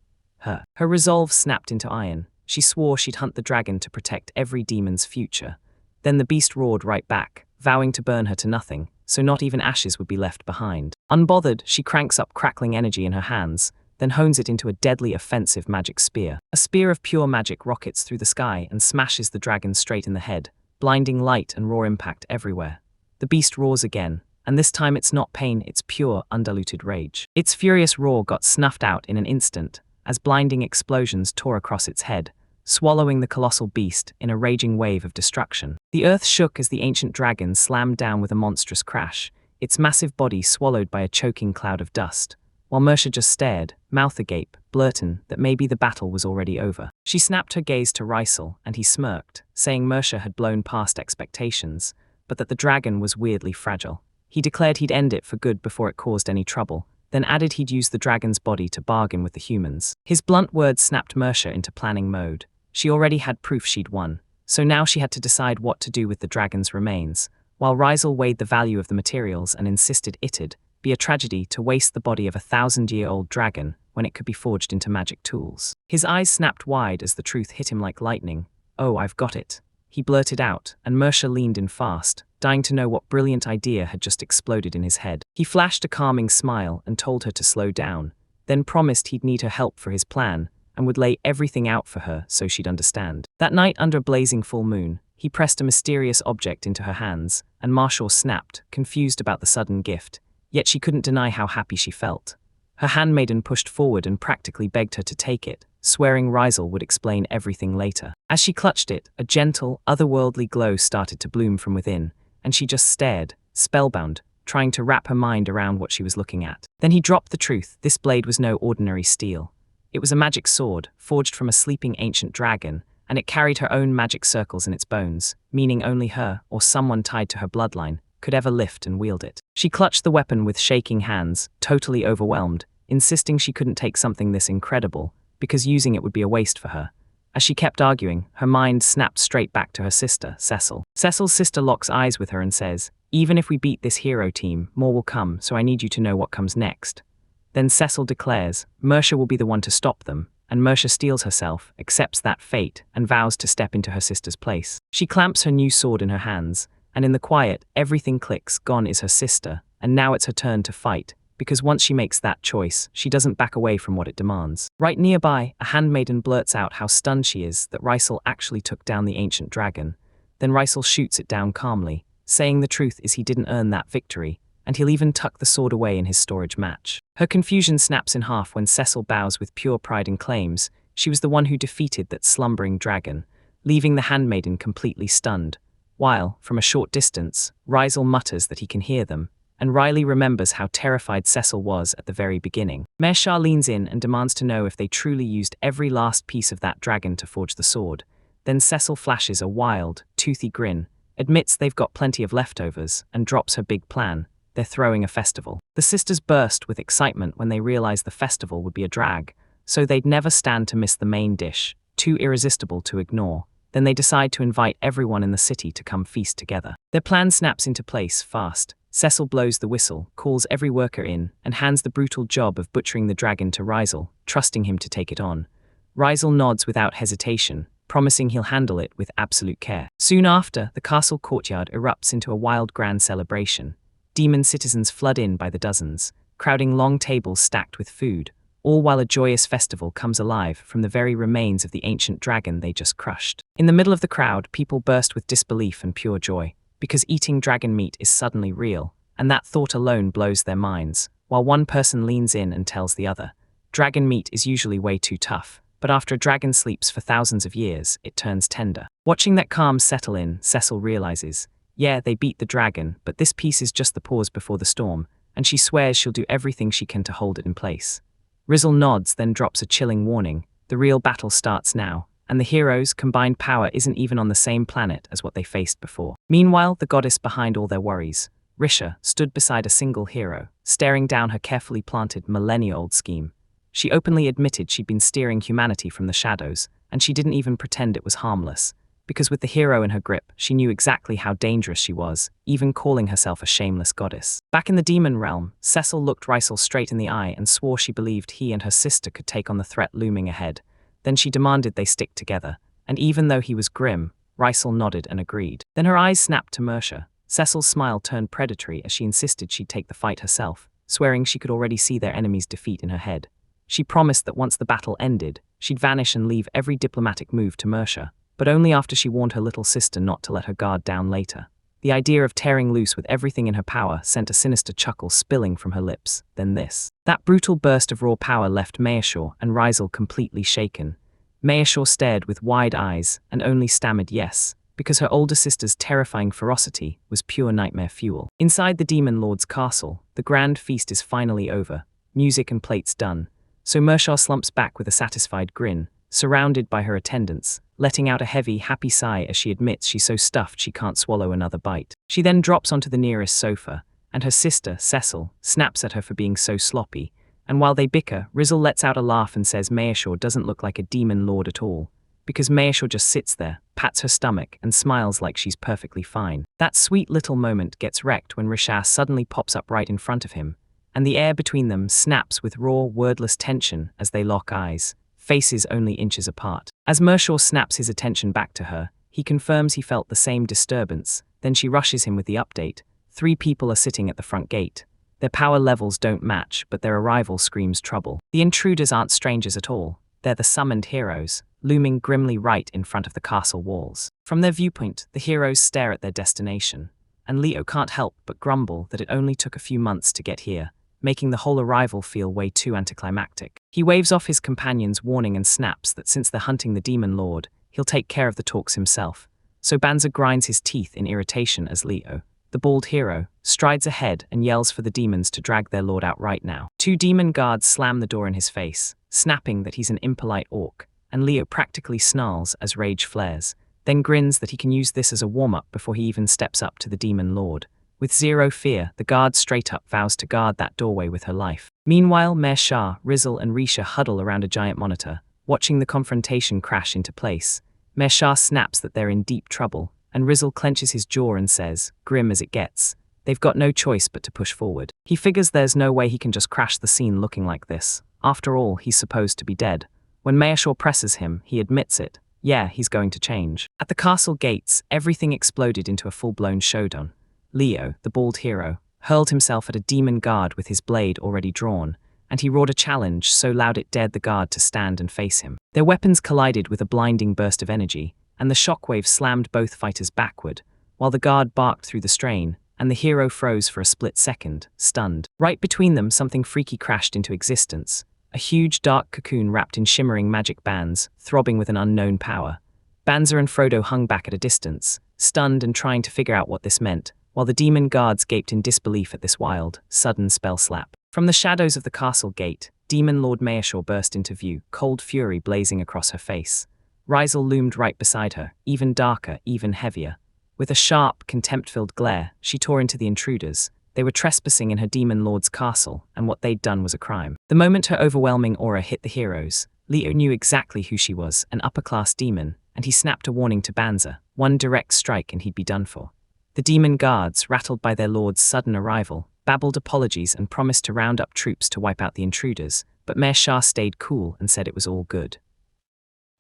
Her resolve snapped into iron. She swore she'd hunt the dragon to protect every demon's future. Then the beast roared right back, vowing to burn her to nothing, so not even ashes would be left behind. Unbothered, she cranks up crackling energy in her hands, then hones it into a deadly offensive magic spear. A spear of pure magic rockets through the sky and smashes the dragon straight in the head, blinding light and raw impact everywhere. The beast roars again, and this time it's not pain, it's pure, undiluted rage. Its furious roar got snuffed out in an instant, as blinding explosions tore across its head, swallowing the colossal beast in a raging wave of destruction. The earth shook as the ancient dragon slammed down with a monstrous crash, its massive body swallowed by a choking cloud of dust, while Mersha just stared, mouth agape, blurting that maybe the battle was already over. She snapped her gaze to Rizal, and he smirked, saying Mersha had blown past expectations, but that the dragon was weirdly fragile. He declared he'd end it for good before it caused any trouble, then added he'd use the dragon's body to bargain with the humans. His blunt words snapped Mersha into planning mode. She already had proof she'd won, so now she had to decide what to do with the dragon's remains, while Rizal weighed the value of the materials and insisted it'd be a tragedy to waste the body of a 1,000-year-old dragon when it could be forged into magic tools. His eyes snapped wide as the truth hit him like lightning. "Oh, I've got it," he blurted out, and Mersha leaned in fast, dying to know what brilliant idea had just exploded in his head. He flashed a calming smile and told her to slow down, then promised he'd need her help for his plan, and would lay everything out for her so she'd understand. That night under a blazing full moon, he pressed a mysterious object into her hands, and Marshall snapped, confused about the sudden gift, yet she couldn't deny how happy she felt. Her handmaiden pushed forward and practically begged her to take it, swearing Rizal would explain everything later. As she clutched it, a gentle, otherworldly glow started to bloom from within, and she just stared, spellbound, trying to wrap her mind around what she was looking at. Then he dropped the truth. This blade was no ordinary steel. It was a magic sword, forged from a sleeping ancient dragon, and it carried her own magic circles in its bones, meaning only her, or someone tied to her bloodline, could ever lift and wield it. She clutched the weapon with shaking hands, totally overwhelmed, insisting she couldn't take something this incredible, because using it would be a waste for her. As she kept arguing, her mind snapped straight back to her sister, Cecil. Cecil's sister locks eyes with her and says, "Even if we beat this hero team, more will come, so I need you to know what comes next." Then Cecil declares, Mercia will be the one to stop them, and Mercia steels herself, accepts that fate, and vows to step into her sister's place. She clamps her new sword in her hands, and in the quiet, everything clicks. Gone is her sister, and now it's her turn to fight, because once she makes that choice, she doesn't back away from what it demands. Right nearby, a handmaiden blurts out how stunned she is that Rysel actually took down the ancient dragon. Then Rysel shoots it down calmly, saying the truth is he didn't earn that victory, and he'll even tuck the sword away in his storage match. Her confusion snaps in half when Cecil bows with pure pride and claims she was the one who defeated that slumbering dragon, leaving the handmaiden completely stunned, while, from a short distance, Rysel mutters that he can hear them, and Riley remembers how terrified Cecil was at the very beginning. Mercia leans in and demands to know if they truly used every last piece of that dragon to forge the sword. Then Cecil flashes a wild, toothy grin, admits they've got plenty of leftovers, and drops her big plan. They're throwing a festival. The sisters burst with excitement when they realize the festival would be a drag, so they'd never stand to miss the main dish, too irresistible to ignore. Then they decide to invite everyone in the city to come feast together. Their plan snaps into place fast. Cecil blows the whistle, calls every worker in, and hands the brutal job of butchering the dragon to Rysel, trusting him to take it on. Rysel nods without hesitation, promising he'll handle it with absolute care. Soon after, the castle courtyard erupts into a wild grand celebration. Demon citizens flood in by the dozens, crowding long tables stacked with food, all while a joyous festival comes alive from the very remains of the ancient dragon they just crushed. In the middle of the crowd, people burst with disbelief and pure joy, because eating dragon meat is suddenly real, and that thought alone blows their minds, while one person leans in and tells the other, dragon meat is usually way too tough, but after a dragon sleeps for thousands of years, it turns tender. Watching that calm settle in, Cecil realizes, yeah, they beat the dragon, but this piece is just the pause before the storm, and she swears she'll do everything she can to hold it in place. Rysel nods, then drops a chilling warning. The real battle starts now, and the heroes' combined power isn't even on the same planet as what they faced before. Meanwhile, the goddess behind all their worries, Risha, stood beside a single hero, staring down her carefully planted millennia-old scheme. She openly admitted she'd been steering humanity from the shadows, and she didn't even pretend it was harmless, because with the hero in her grip, she knew exactly how dangerous she was, even calling herself a shameless goddess. Back in the demon realm, Cecil looked Rysel straight in the eye and swore she believed he and her sister could take on the threat looming ahead. Then she demanded they stick together, and even though he was grim, Rysel nodded and agreed. Then her eyes snapped to Mercia. Cecil's smile turned predatory as she insisted she'd take the fight herself, swearing she could already see their enemy's defeat in her head. She promised that once the battle ended, she'd vanish and leave every diplomatic move to Mercia, but only after she warned her little sister not to let her guard down later. The idea of tearing loose with everything in her power sent a sinister chuckle spilling from her lips. Then this. That brutal burst of raw power left Mayashaw and Rysel completely shaken. Mayashaw stared with wide eyes and only stammered yes, because her older sister's terrifying ferocity was pure nightmare fuel. Inside the Demon Lord's castle, the grand feast is finally over, music and plates done, so Mercia slumps back with a satisfied grin, surrounded by her attendants, letting out a heavy, happy sigh as she admits she's so stuffed she can't swallow another bite. She then drops onto the nearest sofa, and her sister, Cecil, snaps at her for being so sloppy, and while they bicker, Rysel lets out a laugh and says Mayashaw doesn't look like a demon lord at all, because Mayashaw just sits there, pats her stomach, and smiles like she's perfectly fine. That sweet little moment gets wrecked when Risha suddenly pops up right in front of him, and the air between them snaps with raw, wordless tension as they lock eyes, faces only inches apart. As Mercia snaps his attention back to her, he confirms he felt the same disturbance, then she rushes him with the update. 3 people are sitting at the front gate. Their power levels don't match, but their arrival screams trouble. The intruders aren't strangers at all. They're the summoned heroes, looming grimly right in front of the castle walls. From their viewpoint, the heroes stare at their destination, and Leo can't help but grumble that it only took a few months to get here, making the whole arrival feel way too anticlimactic. He waves off his companion's warning and snaps that since they're hunting the Demon Lord, he'll take care of the talks himself. So Banzer grinds his teeth in irritation as Leo, the bald hero, strides ahead and yells for the demons to drag their lord out right now. 2 demon guards slam the door in his face, snapping that he's an impolite orc, and Leo practically snarls as rage flares, then grins that he can use this as a warm-up before he even steps up to the demon lord. With zero fear, the guard straight up vows to guard that doorway with her life. Meanwhile, Mare Shah, Rizzle and Risha huddle around a giant monitor, watching the confrontation crash into place. Mare Shah snaps that they're in deep trouble, and Rizzle clenches his jaw and says, grim as it gets, they've got no choice but to push forward. He figures there's no way he can just crash the scene looking like this. After all, he's supposed to be dead. When Mayashaw presses him, he admits it. Yeah, he's going to change. At the castle gates, everything exploded into a full-blown showdown. Leo, the bald hero, hurled himself at a demon guard with his blade already drawn, and he roared a challenge so loud it dared the guard to stand and face him. Their weapons collided with a blinding burst of energy, and the shockwave slammed both fighters backward, while the guard barked through the strain, and the hero froze for a split second, stunned. Right between them, something freaky crashed into existence. A huge dark cocoon wrapped in shimmering magic bands, throbbing with an unknown power. Banza and Frodo hung back at a distance, stunned and trying to figure out what this meant, while the demon guards gaped in disbelief at this wild, sudden spell slap. From the shadows of the castle gate, Demon Lord Mayashaw burst into view, cold fury blazing across her face. Rizel loomed right beside her, even darker, even heavier. With a sharp, contempt-filled glare, she tore into the intruders. They were trespassing in her demon lord's castle, and what they'd done was a crime. The moment her overwhelming aura hit the heroes, Leo knew exactly who she was, an upper-class demon, and he snapped a warning to Banza. One direct strike and he'd be done for. The demon guards, rattled by their lord's sudden arrival, babbled apologies and promised to round up troops to wipe out the intruders, but Mare Shah stayed cool and said it was all good.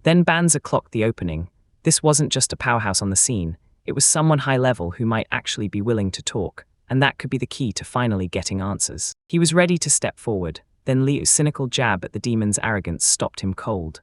Then Banza clocked the opening. This wasn't just a powerhouse on the scene, it was someone high-level who might actually be willing to talk, and that could be the key to finally getting answers. He was ready to step forward, then Leo's cynical jab at the demon's arrogance stopped him cold.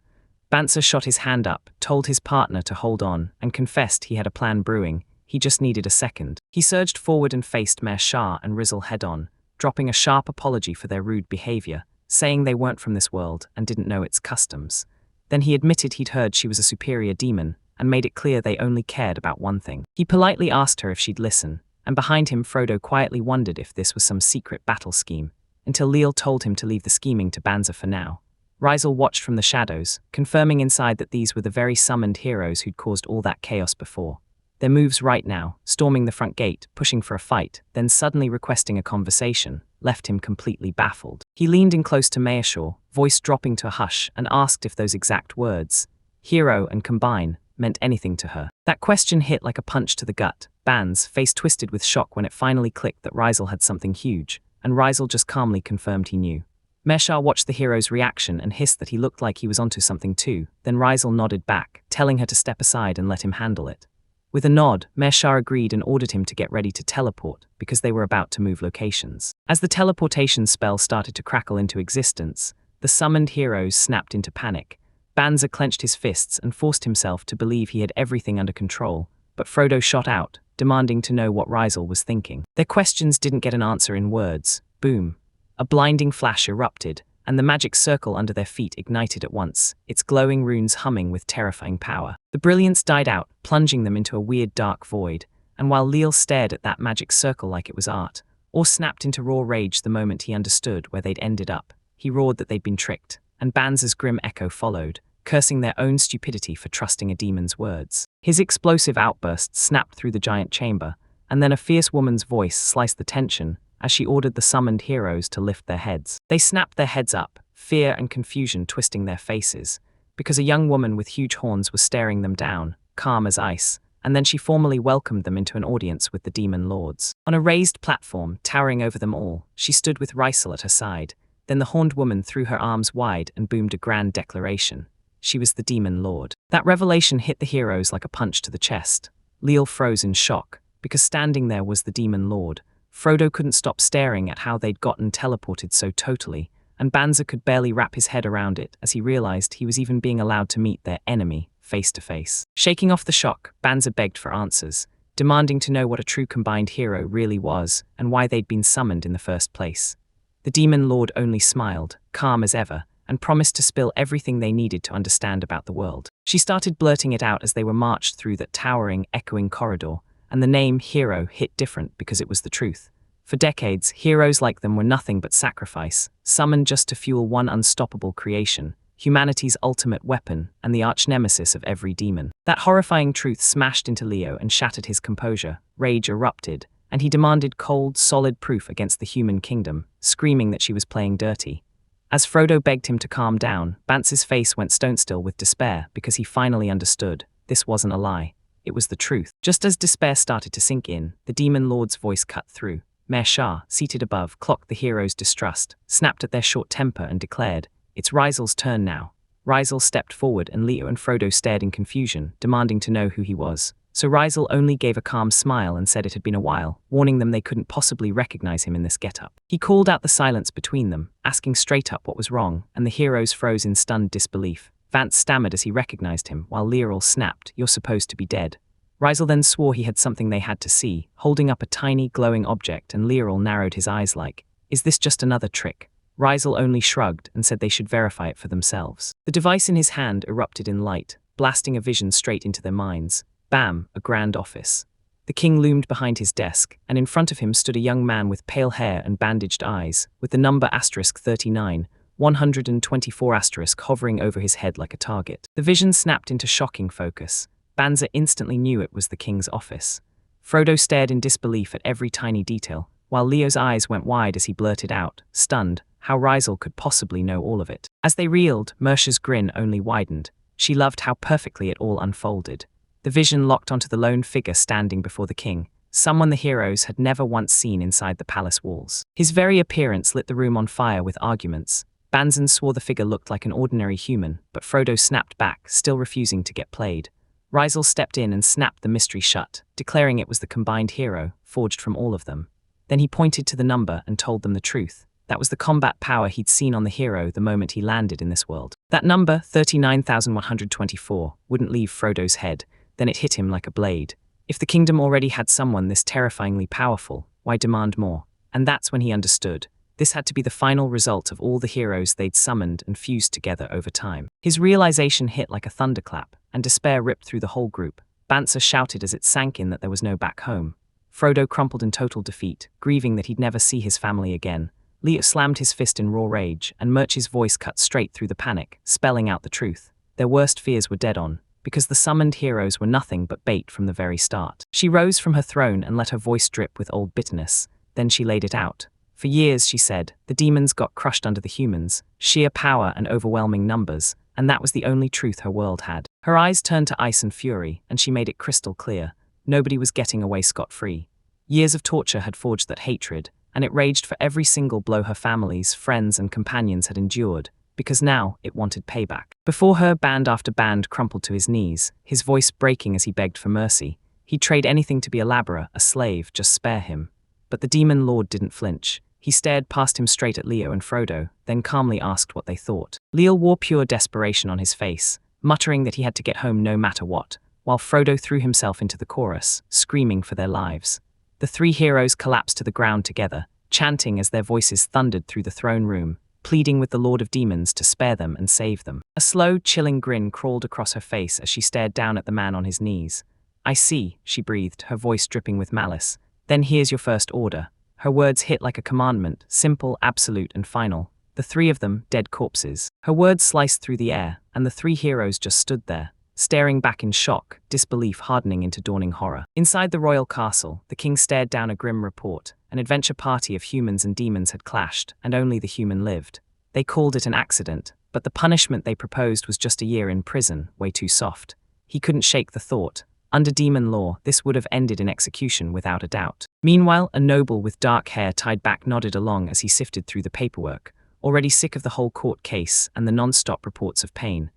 Banza shot his hand up, told his partner to hold on, and confessed he had a plan brewing. He just needed a second. He surged forward and faced Mare Shah and Rizzle head-on, dropping a sharp apology for their rude behavior, saying they weren't from this world and didn't know its customs. Then he admitted he'd heard she was a superior demon, and made it clear they only cared about one thing. He politely asked her if she'd listen, and behind him Frodo quietly wondered if this was some secret battle scheme, until Leal told him to leave the scheming to Banza for now. Rizel watched from the shadows, confirming inside that these were the very summoned heroes who'd caused all that chaos before. Their moves right now, storming the front gate, pushing for a fight, then suddenly requesting a conversation, left him completely baffled. He leaned in close to Mayashaw, voice dropping to a hush, and asked if those exact words, hero and combine, meant anything to her. That question hit like a punch to the gut. Ban's face twisted with shock when it finally clicked that Rizel had something huge, and Rizel just calmly confirmed he knew. Meshar watched the hero's reaction and hissed that he looked like he was onto something too, then Rizel nodded back, telling her to step aside and let him handle it. With a nod, Meshar agreed and ordered him to get ready to teleport, because they were about to move locations. As the teleportation spell started to crackle into existence, the summoned heroes snapped into panic. Banza clenched his fists and forced himself to believe he had everything under control, but Frodo shot out, demanding to know what Rizel was thinking. Their questions didn't get an answer in words. Boom. A blinding flash erupted, and the magic circle under their feet ignited at once, its glowing runes humming with terrifying power. The brilliance died out, plunging them into a weird dark void, and while Leal stared at that magic circle like it was art, or snapped into raw rage the moment he understood where they'd ended up, he roared that they'd been tricked, and Banza's grim echo followed, cursing their own stupidity for trusting a demon's words. His explosive outburst snapped through the giant chamber, and then a fierce woman's voice sliced the tension as she ordered the summoned heroes to lift their heads. They snapped their heads up, fear and confusion twisting their faces, because a young woman with huge horns was staring them down, calm as ice, and then she formally welcomed them into an audience with the demon lords. On a raised platform, towering over them all, she stood with Rysel at her side. Then the horned woman threw her arms wide and boomed a grand declaration. She was the demon lord. That revelation hit the heroes like a punch to the chest. Leal froze in shock, because standing there was the demon lord. Frodo couldn't stop staring at how they'd gotten teleported so totally, and Banza could barely wrap his head around it as he realized he was even being allowed to meet their enemy, face to face. Shaking off the shock, Banza begged for answers, demanding to know what a true combined hero really was and why they'd been summoned in the first place. The demon lord only smiled, calm as ever, and promised to spill everything they needed to understand about the world. She started blurting it out as they were marched through that towering, echoing corridor, and the name hero hit different because it was the truth. For decades, heroes like them were nothing but sacrifice, summoned just to fuel one unstoppable creation, humanity's ultimate weapon and the arch-nemesis of every demon. That horrifying truth smashed into Leo and shattered his composure. Rage erupted, and he demanded cold, solid proof against the human kingdom, screaming that she was playing dirty. As Frodo begged him to calm down, Bance's face went stone-still with despair because he finally understood. This wasn't a lie. It was the truth. Just as despair started to sink in, the demon lord's voice cut through. Mayor Shah, seated above, clocked the heroes' distrust, snapped at their short temper and declared, "It's Ryzel's turn now." Ryzel stepped forward and Leo and Frodo stared in confusion, demanding to know who he was. So Ryzel only gave a calm smile and said it had been a while, warning them they couldn't possibly recognize him in this getup. He called out the silence between them, asking straight up what was wrong, and the heroes froze in stunned disbelief. Vance stammered as he recognized him, while Leeril snapped, "You're supposed to be dead." Ryzel then swore he had something they had to see, holding up a tiny, glowing object, and Leeril narrowed his eyes like, "Is this just another trick?" Ryzel only shrugged and said they should verify it for themselves. The device in his hand erupted in light, blasting a vision straight into their minds. Bam, a grand office. The king loomed behind his desk, and in front of him stood a young man with pale hair and bandaged eyes, with the number *39, 124 hovering over his head like a target. The vision snapped into shocking focus. Banza instantly knew it was the king's office. Frodo stared in disbelief at every tiny detail, while Leo's eyes went wide as he blurted out, stunned, how Ryzel could possibly know all of it. As they reeled, Mersha's grin only widened. She loved how perfectly it all unfolded. The vision locked onto the lone figure standing before the king, someone the heroes had never once seen inside the palace walls. His very appearance lit the room on fire with arguments. Banzan swore the figure looked like an ordinary human, but Frodo snapped back, still refusing to get played. Ryzel stepped in and snapped the mystery shut, declaring it was the combined hero, forged from all of them. Then he pointed to the number and told them the truth. That was the combat power he'd seen on the hero the moment he landed in this world. That number, 39,124, wouldn't leave Frodo's head. Then it hit him like a blade. If the kingdom already had someone this terrifyingly powerful, why demand more? And that's when he understood. This had to be the final result of all the heroes they'd summoned and fused together over time. His realization hit like a thunderclap, and despair ripped through the whole group. Banzer shouted as it sank in that there was no back home. Frodo crumpled in total defeat, grieving that he'd never see his family again. Leo slammed his fist in raw rage, and Murch's voice cut straight through the panic, spelling out the truth. Their worst fears were dead on, because the summoned heroes were nothing but bait from the very start. She rose from her throne and let her voice drip with old bitterness. Then she laid it out. For years, she said, the demons got crushed under the humans, sheer power and overwhelming numbers, and that was the only truth her world had. Her eyes turned to ice and fury, and she made it crystal clear. Nobody was getting away scot-free. Years of torture had forged that hatred, and it raged for every single blow her families, friends, and companions had endured, because now it wanted payback. Before her, band after band crumpled to his knees, his voice breaking as he begged for mercy. He'd trade anything to be a laborer, a slave, just spare him. But the demon lord didn't flinch. He stared past him straight at Leo and Frodo, then calmly asked what they thought. Leo wore pure desperation on his face, muttering that he had to get home no matter what, while Frodo threw himself into the chorus, screaming for their lives. The three heroes collapsed to the ground together, chanting as their voices thundered through the throne room, pleading with the Lord of Demons to spare them and save them. A slow, chilling grin crawled across her face as she stared down at the man on his knees. "I see," she breathed, her voice dripping with malice. "Then here's your first order." Her words hit like a commandment, simple, absolute, and final. The three of them, dead corpses. Her words sliced through the air, and the three heroes just stood there, staring back in shock, disbelief hardening into dawning horror. Inside the royal castle, the king stared down a grim report. An adventure party of humans and demons had clashed, and only the human lived. They called it an accident, but the punishment they proposed was just a year in prison, way too soft. He couldn't shake the thought. Under demon law, this would have ended in execution without a doubt. Meanwhile, a noble with dark hair tied back nodded along as he sifted through the paperwork, already sick of the whole court case and the non-stop reports of pain.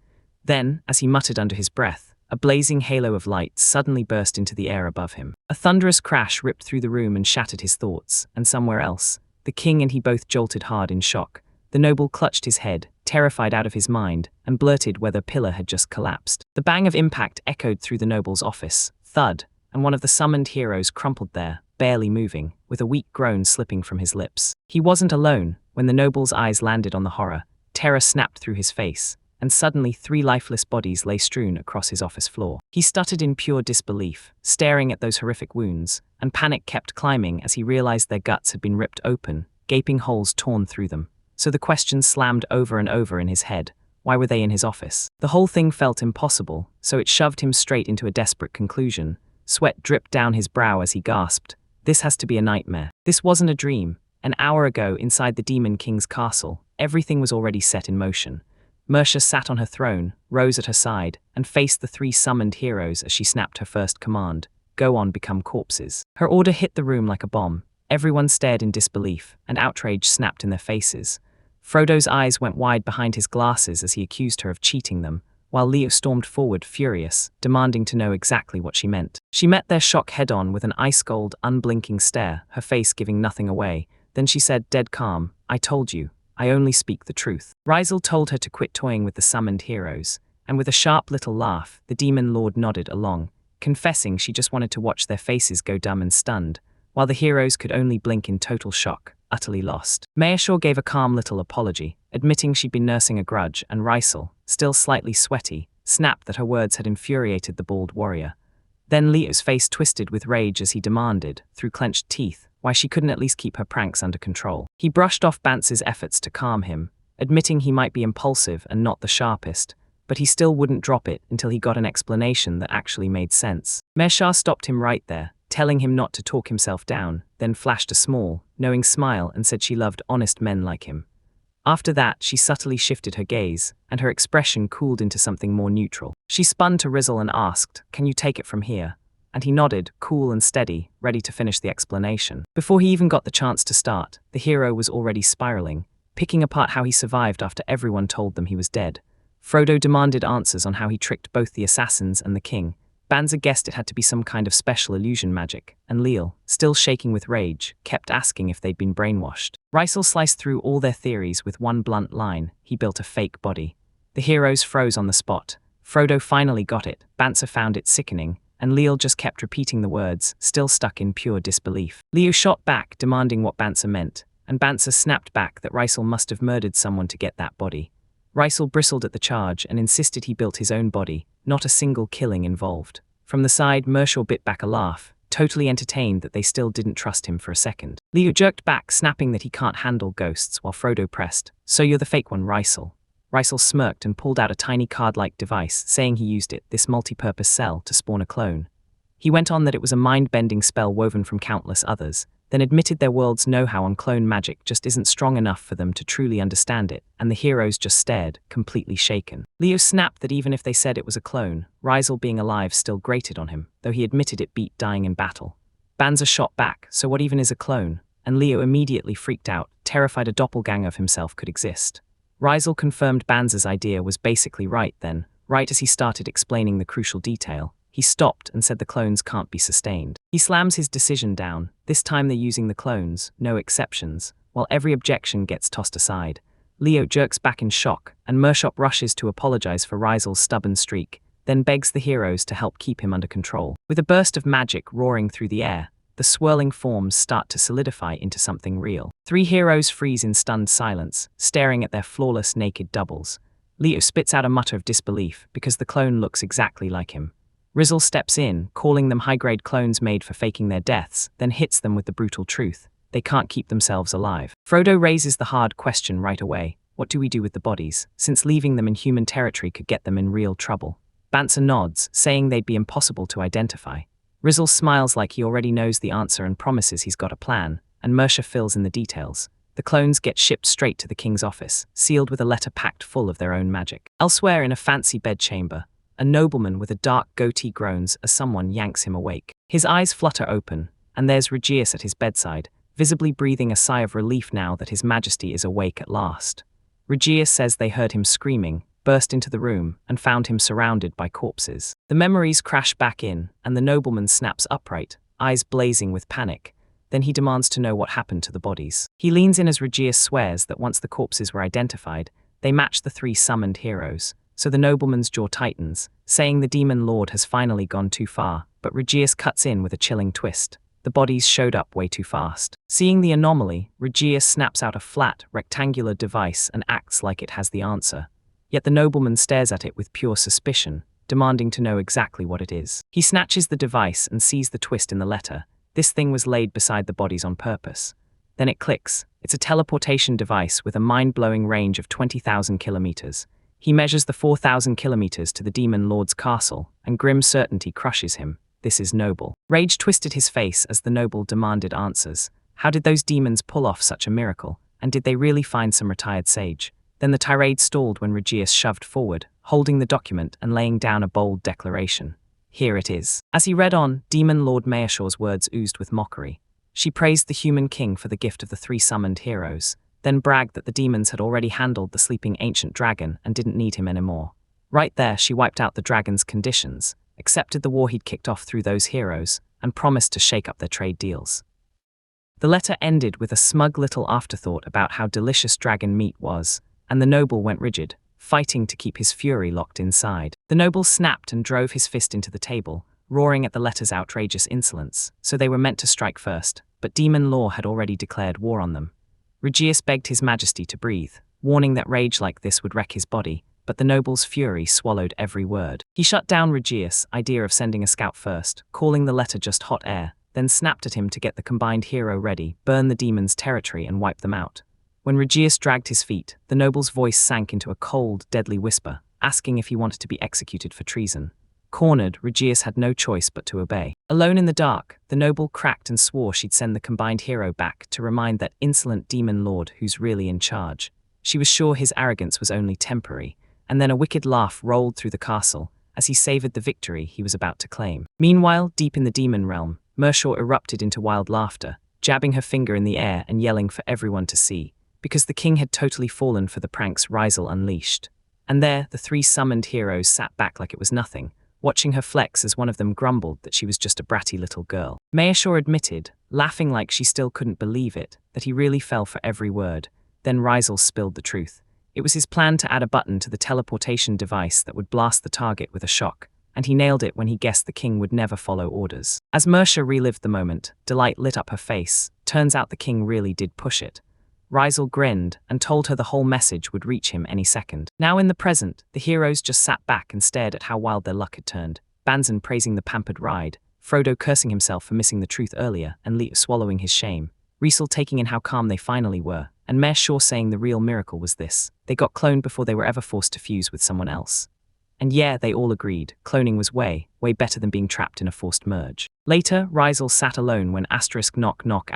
Then, as he muttered under his breath, a blazing halo of light suddenly burst into the air above him. A thunderous crash ripped through the room and shattered his thoughts, and somewhere else, the king and he both jolted hard in shock. The noble clutched his head, terrified out of his mind, and blurted whether a pillar had just collapsed. The bang of impact echoed through the noble's office, thud, and one of the summoned heroes crumpled there, barely moving, with a weak groan slipping from his lips. He wasn't alone. When the noble's eyes landed on the horror, terror snapped through his face, and suddenly 3 lifeless bodies lay strewn across his office floor. He stuttered in pure disbelief, staring at those horrific wounds, and panic kept climbing as he realized their guts had been ripped open, gaping holes torn through them. So the questions slammed over and over in his head. Why were they in his office? The whole thing felt impossible, so it shoved him straight into a desperate conclusion. Sweat dripped down his brow as he gasped. This has to be a nightmare. This wasn't a dream. An hour ago, inside the Demon King's castle, everything was already set in motion. Mersha sat on her throne, Rose at her side, and faced the 3 summoned heroes as she snapped her first command. Go on, become corpses. Her order hit the room like a bomb. Everyone stared in disbelief, and outrage snapped in their faces. Frodo's eyes went wide behind his glasses as he accused her of cheating them, while Leo stormed forward furious, demanding to know exactly what she meant. She met their shock head-on with an ice-cold, unblinking stare, her face giving nothing away. Then she said, dead calm, I told you, I only speak the truth. Rizal told her to quit toying with the summoned heroes, and with a sharp little laugh, the demon lord nodded along, confessing she just wanted to watch their faces go dumb and stunned, while the heroes could only blink in total shock, utterly lost. Mayashaw gave a calm little apology, admitting she'd been nursing a grudge, and Rizal, still slightly sweaty, snapped that her words had infuriated the bald warrior. Then Leo's face twisted with rage as he demanded, through clenched teeth, why she couldn't at least keep her pranks under control. He brushed off Bantz's efforts to calm him, admitting he might be impulsive and not the sharpest, but he still wouldn't drop it until he got an explanation that actually made sense. Meshar stopped him right there, telling him not to talk himself down, then flashed a small, knowing smile and said she loved honest men like him. After that, she subtly shifted her gaze, and her expression cooled into something more neutral. She spun to Rizal and asked, can you take it from here? And he nodded, cool and steady, ready to finish the explanation. Before he even got the chance to start, the hero was already spiraling, picking apart how he survived after everyone told them he was dead. Frodo demanded answers on how he tricked both the assassins and the king. Banza guessed it had to be some kind of special illusion magic, and Leal, still shaking with rage, kept asking if they'd been brainwashed. Rizal sliced through all their theories with one blunt line: he built a fake body. The heroes froze on the spot. Frodo finally got it, Banza found it sickening, and Leal just kept repeating the words, still stuck in pure disbelief. Leo shot back, demanding what Banza meant, and Banza snapped back that Rizal must have murdered someone to get that body. Rizal bristled at the charge and insisted he built his own body, not a single killing involved. From the side, Mershaw bit back a laugh, totally entertained that they still didn't trust him for a second. Leo jerked back, snapping that he can't handle ghosts, while Frodo pressed, so you're the fake one, Rizal. Rizal smirked and pulled out a tiny card-like device, saying he used it, this multi-purpose cell, to spawn a clone. He went on that it was a mind-bending spell woven from countless others, then admitted their world's know-how on clone magic just isn't strong enough for them to truly understand it, and the heroes just stared, completely shaken. Leo snapped that even if they said it was a clone, Rizal being alive still grated on him, though he admitted it beat dying in battle. Banza shot back, so what even is a clone? And Leo immediately freaked out, terrified a doppelganger of himself could exist. Rizal confirmed Banza's idea was basically right then, right as he started explaining the crucial detail. He stopped and said the clones can't be sustained. He slams his decision down, this time they're using the clones, no exceptions, while every objection gets tossed aside. Leo jerks back in shock, and Mershop rushes to apologize for Rizal's stubborn streak, then begs the heroes to help keep him under control. With a burst of magic roaring through the air, the swirling forms start to solidify into something real. 3 heroes freeze in stunned silence, staring at their flawless naked doubles. Leo spits out a mutter of disbelief because the clone looks exactly like him. Rizal steps in, calling them high-grade clones made for faking their deaths, then hits them with the brutal truth: they can't keep themselves alive. Frodo raises the hard question right away: what do we do with the bodies, since leaving them in human territory could get them in real trouble? Banza nods, saying they'd be impossible to identify. Rizal smiles like he already knows the answer and promises he's got a plan, and Mersha fills in the details. The clones get shipped straight to the king's office, sealed with a letter packed full of their own magic. Elsewhere in a fancy bedchamber, a nobleman with a dark goatee groans as someone yanks him awake. His eyes flutter open, and there's Regius at his bedside, visibly breathing a sigh of relief now that His Majesty is awake at last. Regius says they heard him screaming, burst into the room, and found him surrounded by corpses. The memories crash back in, and the nobleman snaps upright, eyes blazing with panic. Then he demands to know what happened to the bodies. He leans in as Regius swears that once the corpses were identified, they match the 3 summoned heroes. So the nobleman's jaw tightens, saying the demon lord has finally gone too far, but Regius cuts in with a chilling twist. The bodies showed up way too fast. Seeing the anomaly, Regius snaps out a flat, rectangular device and acts like it has the answer. Yet the nobleman stares at it with pure suspicion, demanding to know exactly what it is. He snatches the device and sees the twist in the letter. This thing was laid beside the bodies on purpose. Then it clicks. It's a teleportation device with a mind-blowing range of 20,000 kilometers. He measures the 4,000 kilometers to the demon lord's castle, and grim certainty crushes him. This is noble. Rage twisted his face as the noble demanded answers. How did those demons pull off such a miracle? And did they really find some retired sage? Then the tirade stalled when Regius shoved forward, holding the document and laying down a bold declaration. Here it is. As he read on, Demon Lord Mayashaw's words oozed with mockery. She praised the human king for the gift of the 3 summoned heroes, then bragged that the demons had already handled the sleeping ancient dragon and didn't need him anymore. Right there, she wiped out the dragon's conditions, accepted the war he'd kicked off through those heroes, and promised to shake up their trade deals. The letter ended with a smug little afterthought about how delicious dragon meat was, and the noble went rigid, fighting to keep his fury locked inside. The noble snapped and drove his fist into the table, roaring at the letter's outrageous insolence. So they were meant to strike first, but demon law had already declared war on them. Regius begged his majesty to breathe, warning that rage like this would wreck his body, but the noble's fury swallowed every word. He shut down Regius' idea of sending a scout first, calling the letter just hot air, then snapped at him to get the combined hero ready, burn the demon's territory and wipe them out. When Regius dragged his feet, the noble's voice sank into a cold, deadly whisper, asking if he wanted to be executed for treason. Cornered, Regius had no choice but to obey. Alone in the dark, the noble cracked and swore she'd send the combined hero back to remind that insolent demon lord who's really in charge. She was sure his arrogance was only temporary, and then a wicked laugh rolled through the castle as he savored the victory he was about to claim. Meanwhile, deep in the demon realm, Mershaw erupted into wild laughter, jabbing her finger in the air and yelling for everyone to see, because the king had totally fallen for the pranks Rizal unleashed. And there, the 3 summoned heroes sat back like it was nothing, watching her flex as one of them grumbled that she was just a bratty little girl. Mayashaw admitted, laughing like she still couldn't believe it, that he really fell for every word. Then Rizal spilled the truth. It was his plan to add a button to the teleportation device that would blast the target with a shock, and he nailed it when he guessed the king would never follow orders. As Mersha relived the moment, delight lit up her face. Turns out the king really did push it. Rizal grinned and told her the whole message would reach him any second. Now in the present, the heroes just sat back and stared at how wild their luck had turned. Banzan praising the pampered ride, Frodo cursing himself for missing the truth earlier and Lee swallowing his shame, Riesel taking in how calm they finally were, and Mayor Shaw saying the real miracle was this: they got cloned before they were ever forced to fuse with someone else. And yeah, they all agreed, cloning was way better than being trapped in a forced merge. Later, Rizal sat alone when knock knock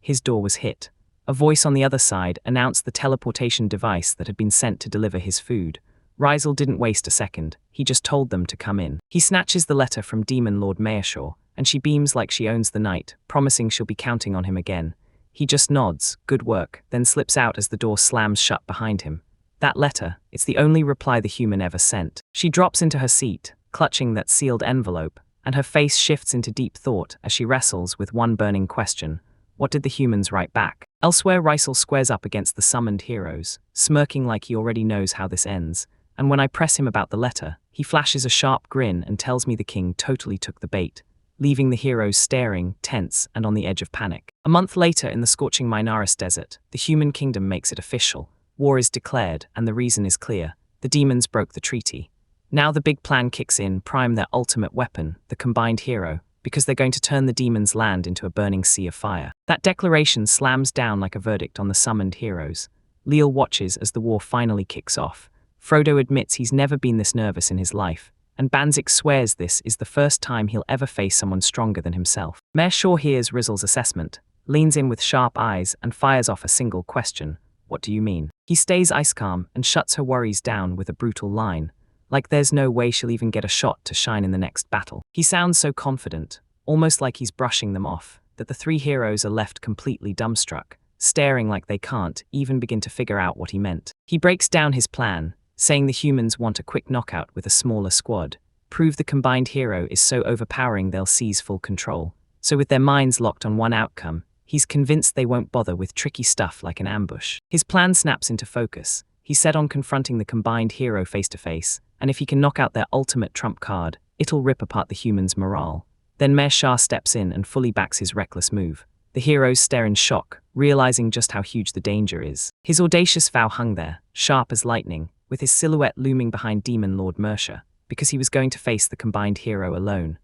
his door was hit. A voice on the other side announced the teleportation device that had been sent to deliver his food. Rizal didn't waste a second, he just told them to come in. He snatches the letter from Demon Lord Mayashaw, and she beams like she owns the night, promising she'll be counting on him again. He just nods, good work, then slips out as the door slams shut behind him. That letter, it's the only reply the human ever sent. She drops into her seat, clutching that sealed envelope, and her face shifts into deep thought as she wrestles with one burning question: what did the humans write back? Elsewhere, Rizal squares up against the summoned heroes, smirking like he already knows how this ends, and when I press him about the letter, he flashes a sharp grin and tells me the king totally took the bait, leaving the heroes staring, tense, and on the edge of panic. A month later, in the scorching Minaris desert, the human kingdom makes it official. War is declared, and the reason is clear. The demons broke the treaty. Now the big plan kicks in, prime their ultimate weapon, the combined hero, because they're going to turn the demons' land into a burning sea of fire. That declaration slams down like a verdict on the summoned heroes. Leal watches as the war finally kicks off. Frodo admits he's never been this nervous in his life, and Banzik swears this is the first time he'll ever face someone stronger than himself. Mayor Shaw hears Rizal's assessment, leans in with sharp eyes, and fires off a single question: what do you mean? He stays ice calm and shuts her worries down with a brutal line, like there's no way she'll even get a shot to shine in the next battle. He sounds so confident, almost like he's brushing them off, that the 3 heroes are left completely dumbstruck, staring like they can't even begin to figure out what he meant. He breaks down his plan, saying the humans want a quick knockout with a smaller squad, prove the combined hero is so overpowering they'll seize full control. So with their minds locked on one outcome, he's convinced they won't bother with tricky stuff like an ambush. His plan snaps into focus. He's set on confronting the combined hero face to face, and if he can knock out their ultimate trump card, it'll rip apart the humans' morale. Then Mayor Shah steps in and fully backs his reckless move. The heroes stare in shock, realizing just how huge the danger is. His audacious vow hung there, sharp as lightning, with his silhouette looming behind Demon Lord Mersha, because he was going to face the combined hero alone.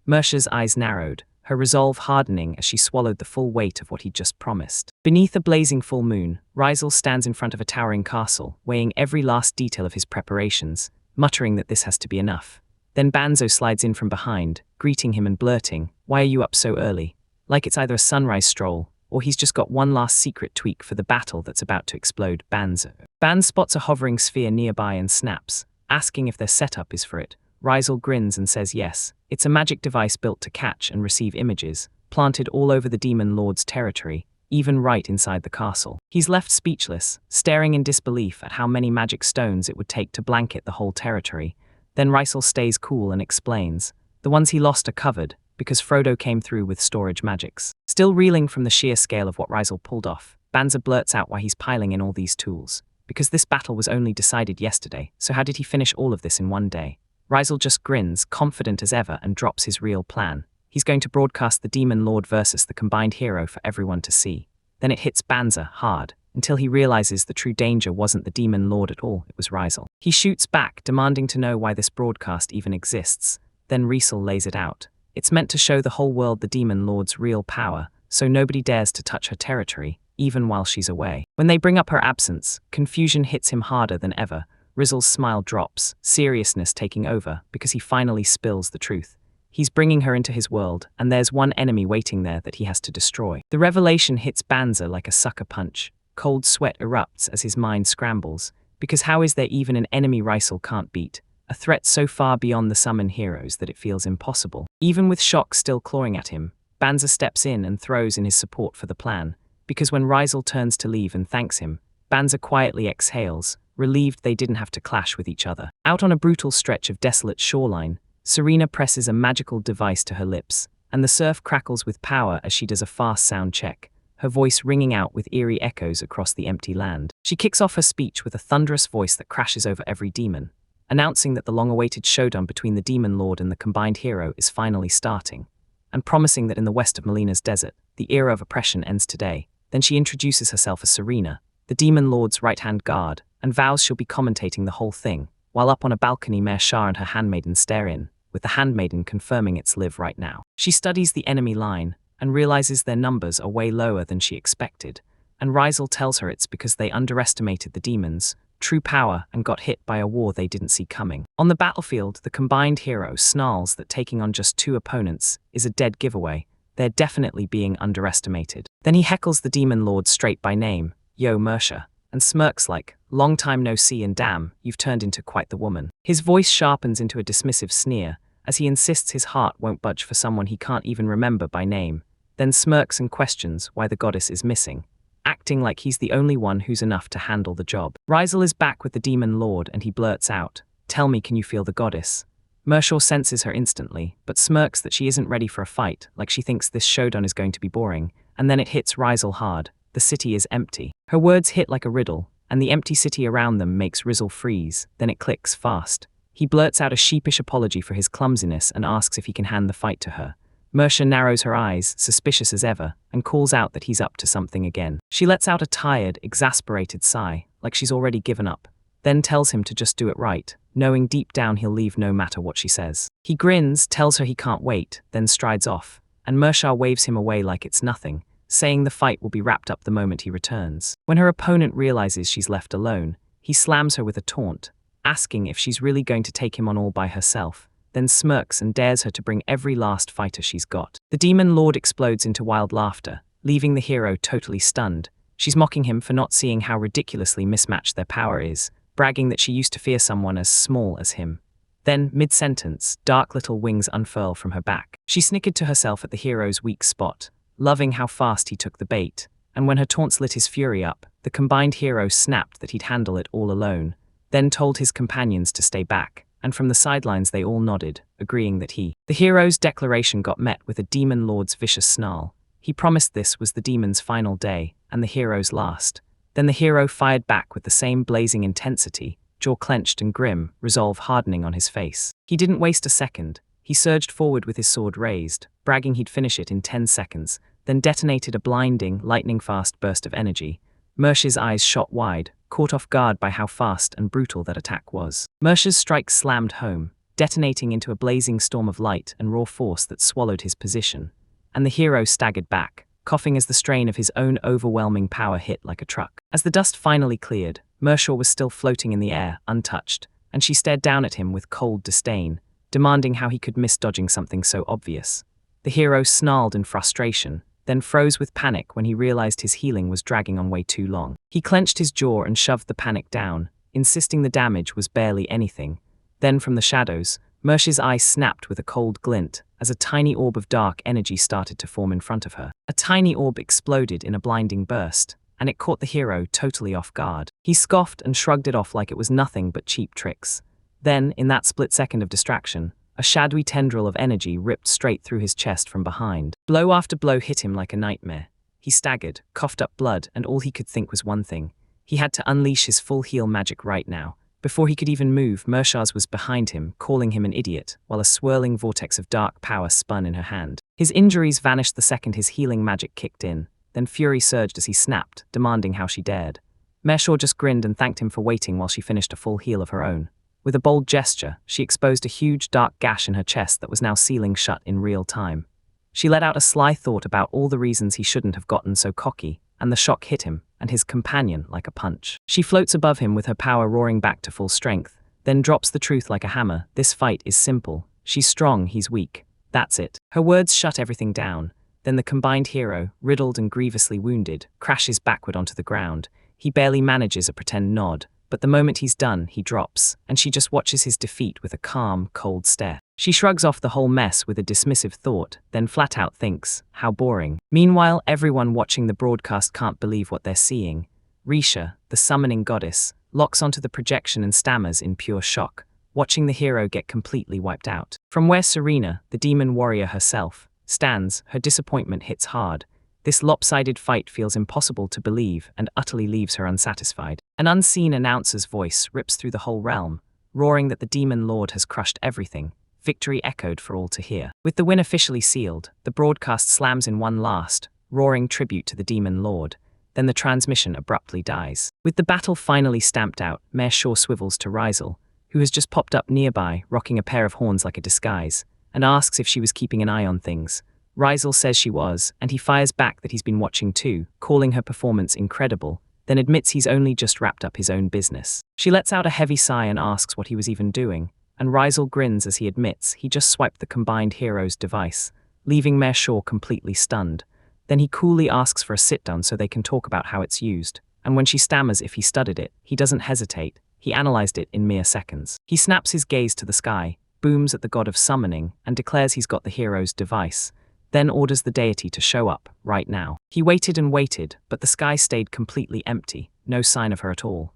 Mersha's eyes narrowed, her resolve hardening as she swallowed the full weight of what he'd just promised. Beneath a blazing full moon, Rizal stands in front of a towering castle, weighing every last detail of his preparations, muttering that this has to be enough. Then Banzo slides in from behind, greeting him and blurting, "Why are you up so early?" Like it's either a sunrise stroll, or he's just got one last secret tweak for the battle that's about to explode. Banzo spots a hovering sphere nearby and snaps, asking if their setup is for it. Rizal grins and says yes, it's a magic device built to catch and receive images, planted all over the Demon Lord's territory, even right inside the castle. He's left speechless, staring in disbelief at how many magic stones it would take to blanket the whole territory. Then Rizal stays cool and explains, the ones he lost are covered, because Frodo came through with storage magics. Still reeling from the sheer scale of what Rizal pulled off, Banza blurts out why he's piling in all these tools. Because this battle was only decided yesterday, so how did he finish all of this in one day? Rizal just grins, confident as ever, and drops his real plan. He's going to broadcast the Demon Lord versus the combined hero for everyone to see. Then it hits Banza hard, until he realizes the true danger wasn't the Demon Lord at all, it was Rizal. He shoots back, demanding to know why this broadcast even exists. Then Rizal lays it out. It's meant to show the whole world the Demon Lord's real power, so nobody dares to touch her territory, even while she's away. When they bring up her absence, confusion hits him harder than ever. Rizal's smile drops, seriousness taking over, because he finally spills the truth. He's bringing her into his world, and there's one enemy waiting there that he has to destroy. The revelation hits Banza like a sucker punch. Cold sweat erupts as his mind scrambles, because how is there even an enemy Rizal can't beat? A threat so far beyond the summon heroes that it feels impossible. Even with shock still clawing at him, Banza steps in and throws in his support for the plan, because when Rizal turns to leave and thanks him, Banza quietly exhales, relieved they didn't have to clash with each other. Out on a brutal stretch of desolate shoreline, Serena presses a magical device to her lips, and the surf crackles with power as she does a fast sound check, her voice ringing out with eerie echoes across the empty land. She kicks off her speech with a thunderous voice that crashes over every demon, announcing that the long-awaited showdown between the Demon Lord and the combined hero is finally starting, and promising that in the west of Melina's desert, the era of oppression ends today. Then she introduces herself as Serena, the Demon Lord's right-hand guard, and vows she'll be commentating the whole thing, while up on a balcony Mare Shah and her handmaiden stare in, with the handmaiden confirming it's live right now. She studies the enemy line, and realizes their numbers are way lower than she expected, and Rizal tells her it's because they underestimated the demons' true power and got hit by a war they didn't see coming. On the battlefield, the combined hero snarls that taking on just 2 opponents is a dead giveaway. They're definitely being underestimated. Then he heckles the Demon Lord straight by name, "Yo, Mersha," and smirks like, "Long time no see and damn, you've turned into quite the woman." His voice sharpens into a dismissive sneer, as he insists his heart won't budge for someone he can't even remember by name, then smirks and questions why the goddess is missing, acting like he's the only one who's enough to handle the job. Rizal is back with the Demon Lord and he blurts out, "Tell me, can you feel the goddess?" Mershaw senses her instantly, but smirks that she isn't ready for a fight, like she thinks this showdown is going to be boring, and then it hits Rizal hard. The city is empty. Her words hit like a riddle, and the empty city around them makes Rizal freeze, then it clicks fast. He blurts out a sheepish apology for his clumsiness and asks if he can hand the fight to her. Mersha narrows her eyes, suspicious as ever, and calls out that he's up to something again. She lets out a tired, exasperated sigh, like she's already given up, then tells him to just do it right, knowing deep down he'll leave no matter what she says. He grins, tells her he can't wait, then strides off, and Mersha waves him away like it's nothing, saying the fight will be wrapped up the moment he returns. When her opponent realizes she's left alone, he slams her with a taunt, asking if she's really going to take him on all by herself, then smirks and dares her to bring every last fighter she's got. The Demon Lord explodes into wild laughter, leaving the hero totally stunned. She's mocking him for not seeing how ridiculously mismatched their power is, bragging that she used to fear someone as small as him. Then, mid-sentence, dark little wings unfurl from her back. She snickered to herself at the hero's weak spot, loving how fast he took the bait, and when her taunts lit his fury up, the combined hero snapped that he'd handle it all alone, then told his companions to stay back, and from the sidelines they all nodded, agreeing that the hero's declaration got met with a Demon Lord's vicious snarl. He promised this was the demon's final day, and the hero's last. Then the hero fired back with the same blazing intensity, jaw clenched and grim, resolve hardening on his face. He didn't waste a second. He surged forward with his sword raised, bragging he'd finish it in 10 seconds, then detonated a blinding, lightning-fast burst of energy. Mersh's eyes shot wide, caught off guard by how fast and brutal that attack was. Mersh's strike slammed home, detonating into a blazing storm of light and raw force that swallowed his position. And the hero staggered back, coughing as the strain of his own overwhelming power hit like a truck. As the dust finally cleared, Mershaw was still floating in the air, untouched, and she stared down at him with cold disdain, demanding how he could miss dodging something so obvious. The hero snarled in frustration, then froze with panic when he realized his healing was dragging on way too long. He clenched his jaw and shoved the panic down, insisting the damage was barely anything. Then from the shadows, Mersh's eye snapped with a cold glint as a tiny orb of dark energy started to form in front of her. A tiny orb exploded in a blinding burst, and it caught the hero totally off guard. He scoffed and shrugged it off like it was nothing but cheap tricks. Then, in that split second of distraction, a shadowy tendril of energy ripped straight through his chest from behind. Blow after blow hit him like a nightmare. He staggered, coughed up blood, and all he could think was one thing. He had to unleash his full heal magic right now. Before he could even move, Mershaz was behind him, calling him an idiot, while a swirling vortex of dark power spun in her hand. His injuries vanished the second his healing magic kicked in, then fury surged as he snapped, demanding how she dared. Mershaw just grinned and thanked him for waiting while she finished a full heal of her own. With a bold gesture, she exposed a huge dark gash in her chest that was now sealing shut in real time. She let out a sly thought about all the reasons he shouldn't have gotten so cocky, and the shock hit him, and his companion, like a punch. She floats above him with her power roaring back to full strength, then drops the truth like a hammer. This fight is simple. She's strong, he's weak. That's it. Her words shut everything down. Then the combined hero, riddled and grievously wounded, crashes backward onto the ground. He barely manages a pretend nod, but the moment he's done, he drops, and she just watches his defeat with a calm, cold stare. She shrugs off the whole mess with a dismissive thought, then flat out thinks, how boring. Meanwhile, everyone watching the broadcast can't believe what they're seeing. Risha, the summoning goddess, locks onto the projection and stammers in pure shock, watching the hero get completely wiped out. From where Serena, the demon warrior herself, stands, her disappointment hits hard. This lopsided fight feels impossible to believe and utterly leaves her unsatisfied. An unseen announcer's voice rips through the whole realm, roaring that the demon lord has crushed everything. Victory echoed for all to hear. With the win officially sealed, the broadcast slams in one last, roaring tribute to the demon lord. Then the transmission abruptly dies. With the battle finally stamped out, Mayor Shaw swivels to Rizel, who has just popped up nearby, rocking a pair of horns like a disguise, and asks if she was keeping an eye on things. Rizel says she was, and he fires back that he's been watching too, calling her performance incredible, then admits he's only just wrapped up his own business. She lets out a heavy sigh and asks what he was even doing, and Rizel grins as he admits he just swiped the combined hero's device, leaving Mayor Shaw completely stunned. Then he coolly asks for a sit-down so they can talk about how it's used, and when she stammers if he studied it, he doesn't hesitate. He analyzed it in mere seconds. He snaps his gaze to the sky, booms at the god of summoning, and declares he's got the hero's device, then orders the deity to show up, right now. He waited and waited, but the sky stayed completely empty, no sign of her at all.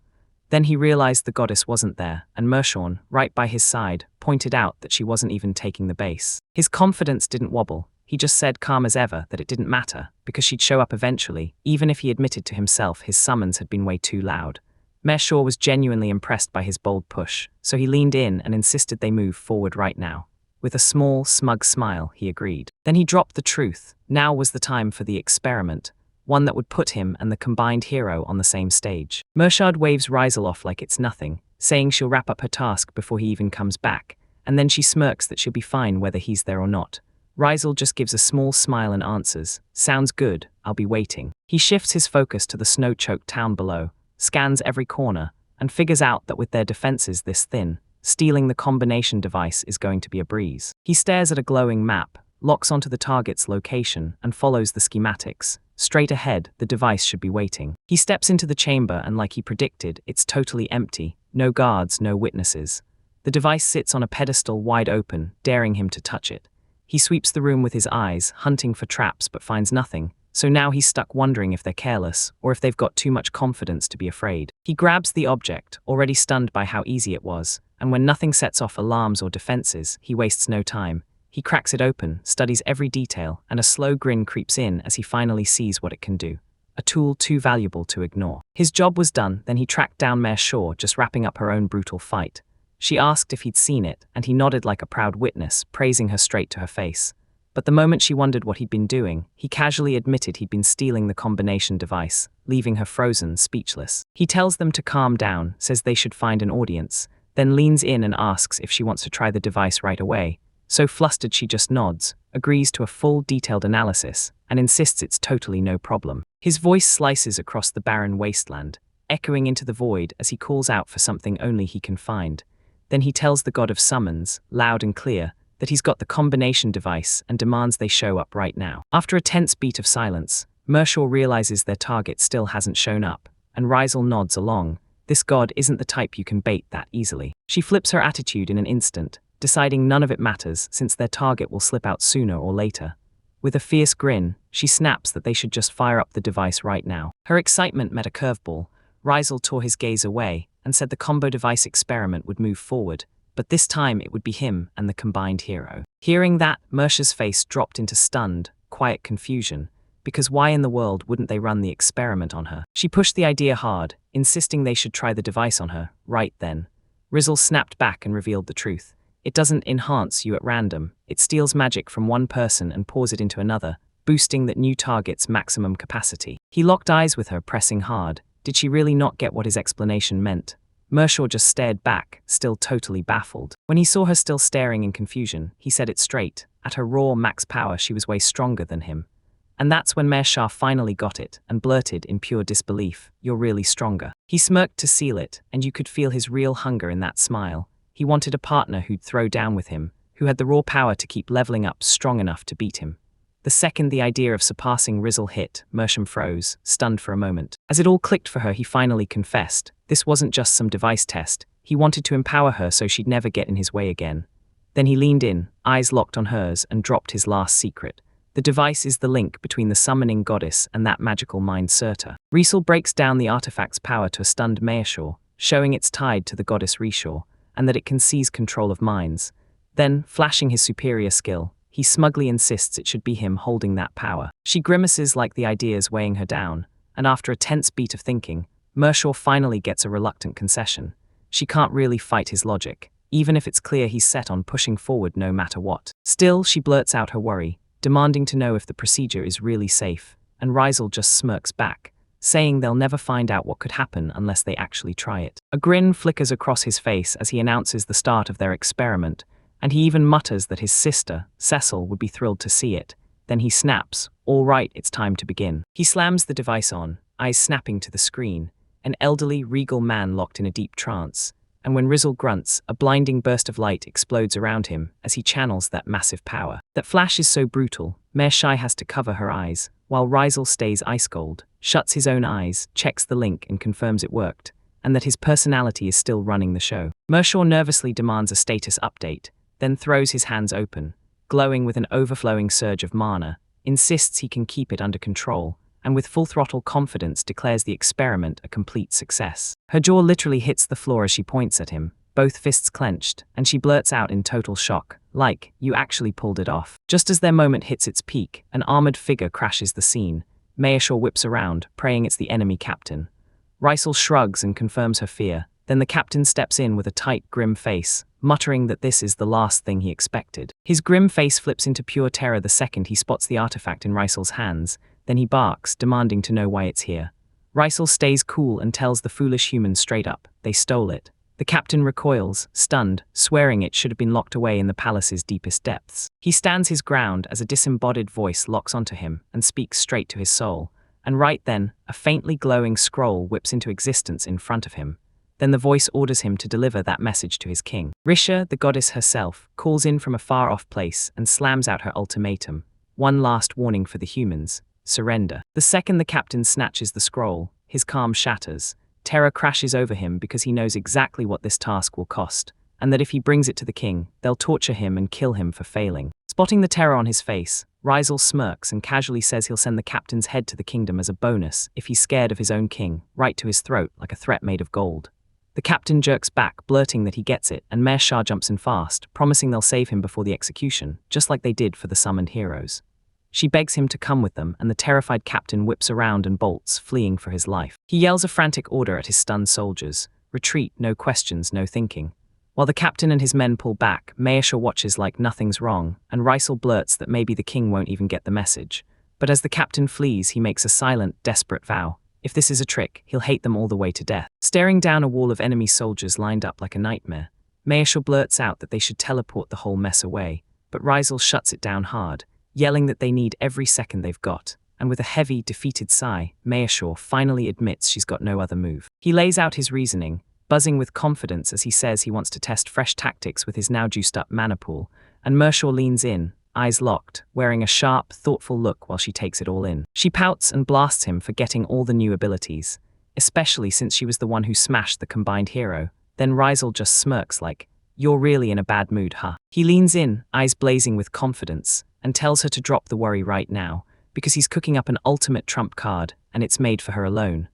Then he realized the goddess wasn't there, and Mershorn, right by his side, pointed out that she wasn't even taking the base. His confidence didn't wobble. He just said calm as ever that it didn't matter, because she'd show up eventually, even if he admitted to himself his summons had been way too loud. Mershaw was genuinely impressed by his bold push, so he leaned in and insisted they move forward right now. With a small, smug smile, he agreed. Then he dropped the truth. Now was the time for the experiment, one that would put him and the combined hero on the same stage. Mershad waves Rizel off like it's nothing, saying she'll wrap up her task before he even comes back, and then she smirks that she'll be fine whether he's there or not. Rizel just gives a small smile and answers, sounds good, I'll be waiting. He shifts his focus to the snow-choked town below, scans every corner, and figures out that with their defenses this thin, stealing the combination device is going to be a breeze. He stares at a glowing map, locks onto the target's location, and follows the schematics. Straight ahead, the device should be waiting. He steps into the chamber and like he predicted, it's totally empty. No guards, no witnesses. The device sits on a pedestal wide open, daring him to touch it. He sweeps the room with his eyes, hunting for traps but finds nothing. So now he's stuck wondering if they're careless, or if they've got too much confidence to be afraid. He grabs the object, already stunned by how easy it was, and when nothing sets off alarms or defenses, he wastes no time. He cracks it open, studies every detail, and a slow grin creeps in as he finally sees what it can do. A tool too valuable to ignore. His job was done, then he tracked down Mare Shaw, just wrapping up her own brutal fight. She asked if he'd seen it, and he nodded like a proud witness, praising her straight to her face. But the moment she wondered what he'd been doing, he casually admitted he'd been stealing the combination device, leaving her frozen, speechless. He tells them to calm down, says they should find an audience, then leans in and asks if she wants to try the device right away. So flustered she just nods, agrees to a full detailed analysis, and insists it's totally no problem. His voice slices across the barren wasteland, echoing into the void as he calls out for something only he can find. Then he tells the god of summons, loud and clear, that he's got the combination device and demands they show up right now. After a tense beat of silence, Mershaw realizes their target still hasn't shown up, and Rysel nods along. This god isn't the type you can bait that easily. She flips her attitude in an instant, deciding none of it matters since their target will slip out sooner or later. With a fierce grin, she snaps that they should just fire up the device right now. Her excitement met a curveball. Rysel tore his gaze away and said the combo device experiment would move forward, but this time it would be him and the combined hero. Hearing that, Mersha's face dropped into stunned, quiet confusion, because why in the world wouldn't they run the experiment on her? She pushed the idea hard, insisting they should try the device on her, right then. Rysel snapped back and revealed the truth. It doesn't enhance you at random, it steals magic from one person and pours it into another, boosting that new target's maximum capacity. He locked eyes with her, pressing hard. Did she really not get what his explanation meant? Mershaw just stared back, still totally baffled. When he saw her still staring in confusion, he said it straight. At her raw max power, she was way stronger than him. And that's when Mershaw finally got it and blurted in pure disbelief, "You're really stronger." He smirked to seal it, and you could feel his real hunger in that smile. He wanted a partner who'd throw down with him, who had the raw power to keep leveling up strong enough to beat him. The second the idea of surpassing Rysel hit, Mersham froze, stunned for a moment. As it all clicked for her, he finally confessed. This wasn't just some device test. He wanted to empower her so she'd never get in his way again. Then he leaned in, eyes locked on hers, and dropped his last secret. The device is the link between the summoning goddess and that magical mind Surta. Rysel breaks down the artifact's power to a stunned Mershaw, showing it's tied to the goddess Rishaw, and that it can seize control of minds. Then, flashing his superior skill, he smugly insists it should be him holding that power. She grimaces like the idea's weighing her down, and after a tense beat of thinking, Mershaw finally gets a reluctant concession. She can't really fight his logic, even if it's clear he's set on pushing forward no matter what. Still, she blurts out her worry, demanding to know if the procedure is really safe, and Rysel just smirks back, saying they'll never find out what could happen unless they actually try it. A grin flickers across his face as he announces the start of their experiment, and he even mutters that his sister, Cecil, would be thrilled to see it. Then he snaps, "All right, it's time to begin." He slams the device on, eyes snapping to the screen, an elderly, regal man locked in a deep trance, and when Rysel grunts, a blinding burst of light explodes around him as he channels that massive power. That flash is so brutal, Mershai has to cover her eyes, while Rysel stays ice-cold, shuts his own eyes, checks the link and confirms it worked, and that his personality is still running the show. Mershaw nervously demands a status update, then throws his hands open, glowing with an overflowing surge of mana, insists he can keep it under control, and with full-throttle confidence declares the experiment a complete success. Her jaw literally hits the floor as she points at him, both fists clenched, and she blurts out in total shock, like, "You actually pulled it off." Just as their moment hits its peak, an armored figure crashes the scene. Mershaw whips around, praying it's the enemy captain. Rysel shrugs and confirms her fear. Then the captain steps in with a tight, grim face, muttering that this is the last thing he expected. His grim face flips into pure terror the second he spots the artifact in Rysel's hands, then he barks, demanding to know why it's here. Rysel stays cool and tells the foolish human straight up, they stole it. The captain recoils, stunned, swearing it should have been locked away in the palace's deepest depths. He stands his ground as a disembodied voice locks onto him and speaks straight to his soul, and right then, a faintly glowing scroll whips into existence in front of him. Then the voice orders him to deliver that message to his king. Risha, the goddess herself, calls in from a far-off place and slams out her ultimatum. One last warning for the humans: surrender. The second the captain snatches the scroll, his calm shatters. Terror crashes over him because he knows exactly what this task will cost, and that if he brings it to the king, they'll torture him and kill him for failing. Spotting the terror on his face, Rysel smirks and casually says he'll send the captain's head to the kingdom as a bonus if he's scared of his own king, right to his throat like a threat made of gold. The captain jerks back, blurting that he gets it, and Mershaw jumps in fast, promising they'll save him before the execution, just like they did for the summoned heroes. She begs him to come with them, and the terrified captain whips around and bolts, fleeing for his life. He yells a frantic order at his stunned soldiers. Retreat, no questions, no thinking. While the captain and his men pull back, Mayasha watches like nothing's wrong, and Rysel blurts that maybe the king won't even get the message. But as the captain flees, he makes a silent, desperate vow. If this is a trick, he'll hate them all the way to death. Staring down a wall of enemy soldiers lined up like a nightmare, Mayasha blurts out that they should teleport the whole mess away, but Rysel shuts it down hard, yelling that they need every second they've got. And with a heavy, defeated sigh, Mayasha finally admits she's got no other move. He lays out his reasoning, buzzing with confidence as he says he wants to test fresh tactics with his now juiced-up mana pool, and Mershaw leans in, eyes locked, wearing a sharp, thoughtful look while she takes it all in. She pouts and blasts him for getting all the new abilities, especially since she was the one who smashed the combined hero. Then Rysel just smirks like, "You're really in a bad mood, huh?" He leans in, eyes blazing with confidence, and tells her to drop the worry right now, because he's cooking up an ultimate trump card, and it's made for her alone.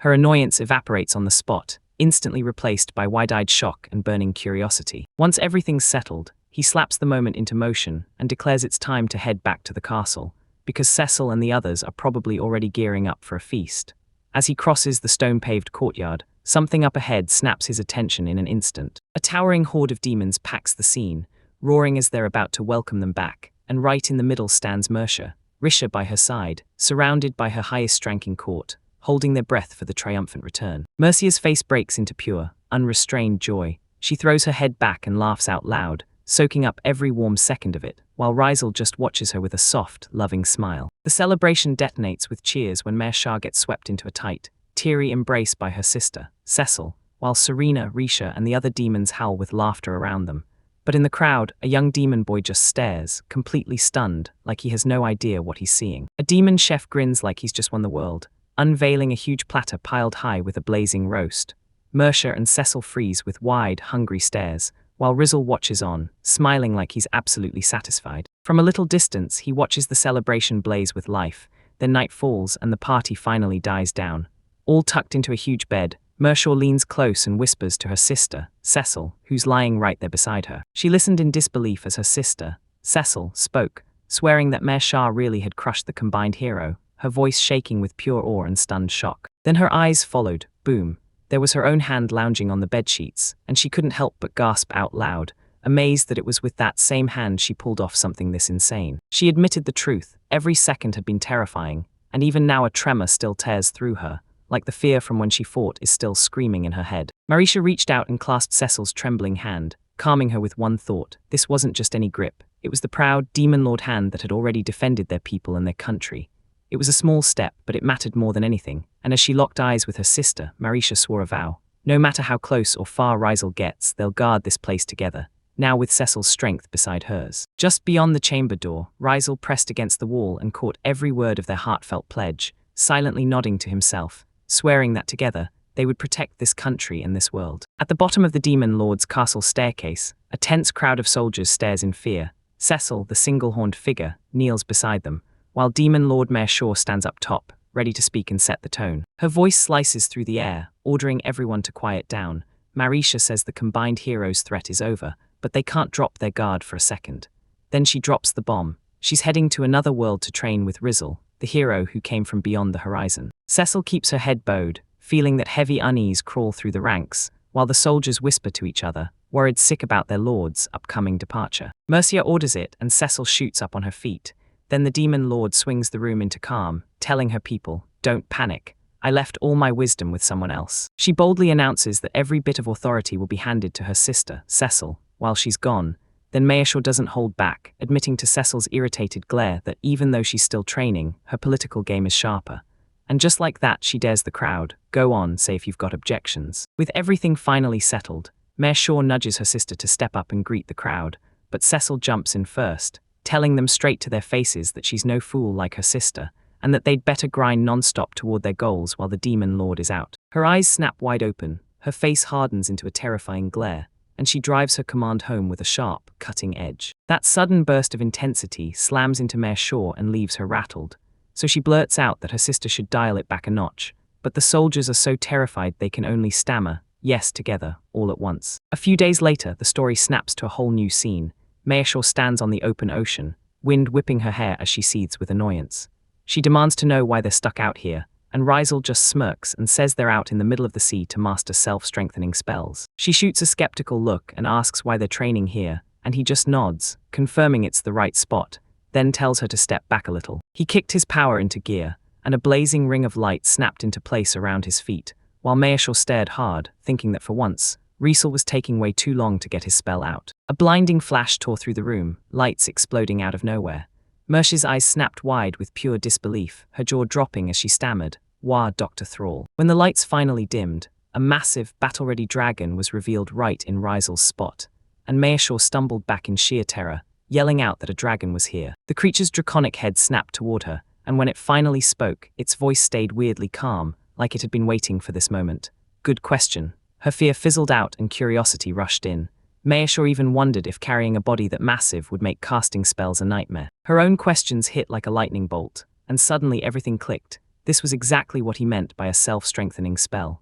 Her annoyance evaporates on the spot, instantly replaced by wide-eyed shock and burning curiosity. Once everything's settled, he slaps the moment into motion and declares it's time to head back to the castle, because Cecil and the others are probably already gearing up for a feast. As he crosses the stone-paved courtyard, something up ahead snaps his attention in an instant. A towering horde of demons packs the scene, roaring as they're about to welcome them back, and right in the middle stands Mersha, Risha by her side, surrounded by her highest-ranking court, holding their breath for the triumphant return. Mercia's face breaks into pure, unrestrained joy. She throws her head back and laughs out loud, soaking up every warm second of it, while Rysel just watches her with a soft, loving smile. The celebration detonates with cheers when Mersha gets swept into a tight, teary embrace by her sister, Cecil, while Serena, Risha, and the other demons howl with laughter around them. But in the crowd, a young demon boy just stares, completely stunned, like he has no idea what he's seeing. A demon chef grins like he's just won the world, unveiling a huge platter piled high with a blazing roast. Mersha and Cecil freeze with wide, hungry stares, while Rysel watches on, smiling like he's absolutely satisfied. From a little distance, he watches the celebration blaze with life, then night falls and the party finally dies down. All tucked into a huge bed, Mershaw leans close and whispers to her sister, Cecil, who's lying right there beside her. She listened in disbelief as her sister, Cecil, spoke, swearing that Mershaw really had crushed the combined hero, her voice shaking with pure awe and stunned shock. Then her eyes followed, boom. There was her own hand lounging on the bedsheets, and she couldn't help but gasp out loud, amazed that it was with that same hand she pulled off something this insane. She admitted the truth, every second had been terrifying, and even now a tremor still tears through her, like the fear from when she fought is still screaming in her head. Marisha reached out and clasped Cecil's trembling hand, calming her with one thought. This wasn't just any grip, it was the proud, demon-lord hand that had already defended their people and their country. It was a small step, but it mattered more than anything, and as she locked eyes with her sister, Marisha swore a vow. No matter how close or far Rysel gets, they'll guard this place together, now with Cecil's strength beside hers. Just beyond the chamber door, Rysel pressed against the wall and caught every word of their heartfelt pledge, silently nodding to himself, swearing that together, they would protect this country and this world. At the bottom of the Demon Lord's castle staircase, a tense crowd of soldiers stares in fear. Cecil, the single-horned figure, kneels beside them, while Demon Lord Mershaw stands up top, ready to speak and set the tone. Her voice slices through the air, ordering everyone to quiet down. Marisha says the combined hero's threat is over, but they can't drop their guard for a second. Then she drops the bomb. She's heading to another world to train with Rysel, the hero who came from beyond the horizon. Cecil keeps her head bowed, feeling that heavy unease crawl through the ranks, while the soldiers whisper to each other, worried sick about their lord's upcoming departure. Mercia orders it and Cecil shoots up on her feet. Then the Demon Lord swings the room into calm, telling her people, "Don't panic. I left all my wisdom with someone else." She boldly announces that every bit of authority will be handed to her sister, Cecil, while she's gone. Then Mershaw doesn't hold back, admitting to Cecil's irritated glare that even though she's still training, her political game is sharper. And just like that, she dares the crowd, "Go on, say if you've got objections." With everything finally settled, Mershaw nudges her sister to step up and greet the crowd, but Cecil jumps in first, telling them straight to their faces that she's no fool like her sister, and that they'd better grind non-stop toward their goals while the Demon Lord is out. Her eyes snap wide open, her face hardens into a terrifying glare, and she drives her command home with a sharp, cutting edge. That sudden burst of intensity slams into Mershaw and leaves her rattled, so she blurts out that her sister should dial it back a notch, but the soldiers are so terrified they can only stammer, yes together, all at once. A few days later, the story snaps to a whole new scene. Mershaw stands on the open ocean, wind whipping her hair as she seethes with annoyance. She demands to know why they're stuck out here, and Rysel just smirks and says they're out in the middle of the sea to master self-strengthening spells. She shoots a skeptical look and asks why they're training here, and he just nods, confirming it's the right spot, then tells her to step back a little. He kicked his power into gear, and a blazing ring of light snapped into place around his feet, while Mayashaw stared hard, thinking that for once, Rysel was taking way too long to get his spell out. A blinding flash tore through the room, lights exploding out of nowhere. Mersh's eyes snapped wide with pure disbelief, her jaw dropping as she stammered, "Wah, Dr. Thrall." When the lights finally dimmed, a massive, battle-ready dragon was revealed right in Rysel's spot, and Mayashaw stumbled back in sheer terror, yelling out that a dragon was here. The creature's draconic head snapped toward her, and when it finally spoke, its voice stayed weirdly calm, like it had been waiting for this moment. "Good question." Her fear fizzled out and curiosity rushed in. Mayashaw even wondered if carrying a body that massive would make casting spells a nightmare. Her own questions hit like a lightning bolt, and suddenly everything clicked. This was exactly what he meant by a self-strengthening spell.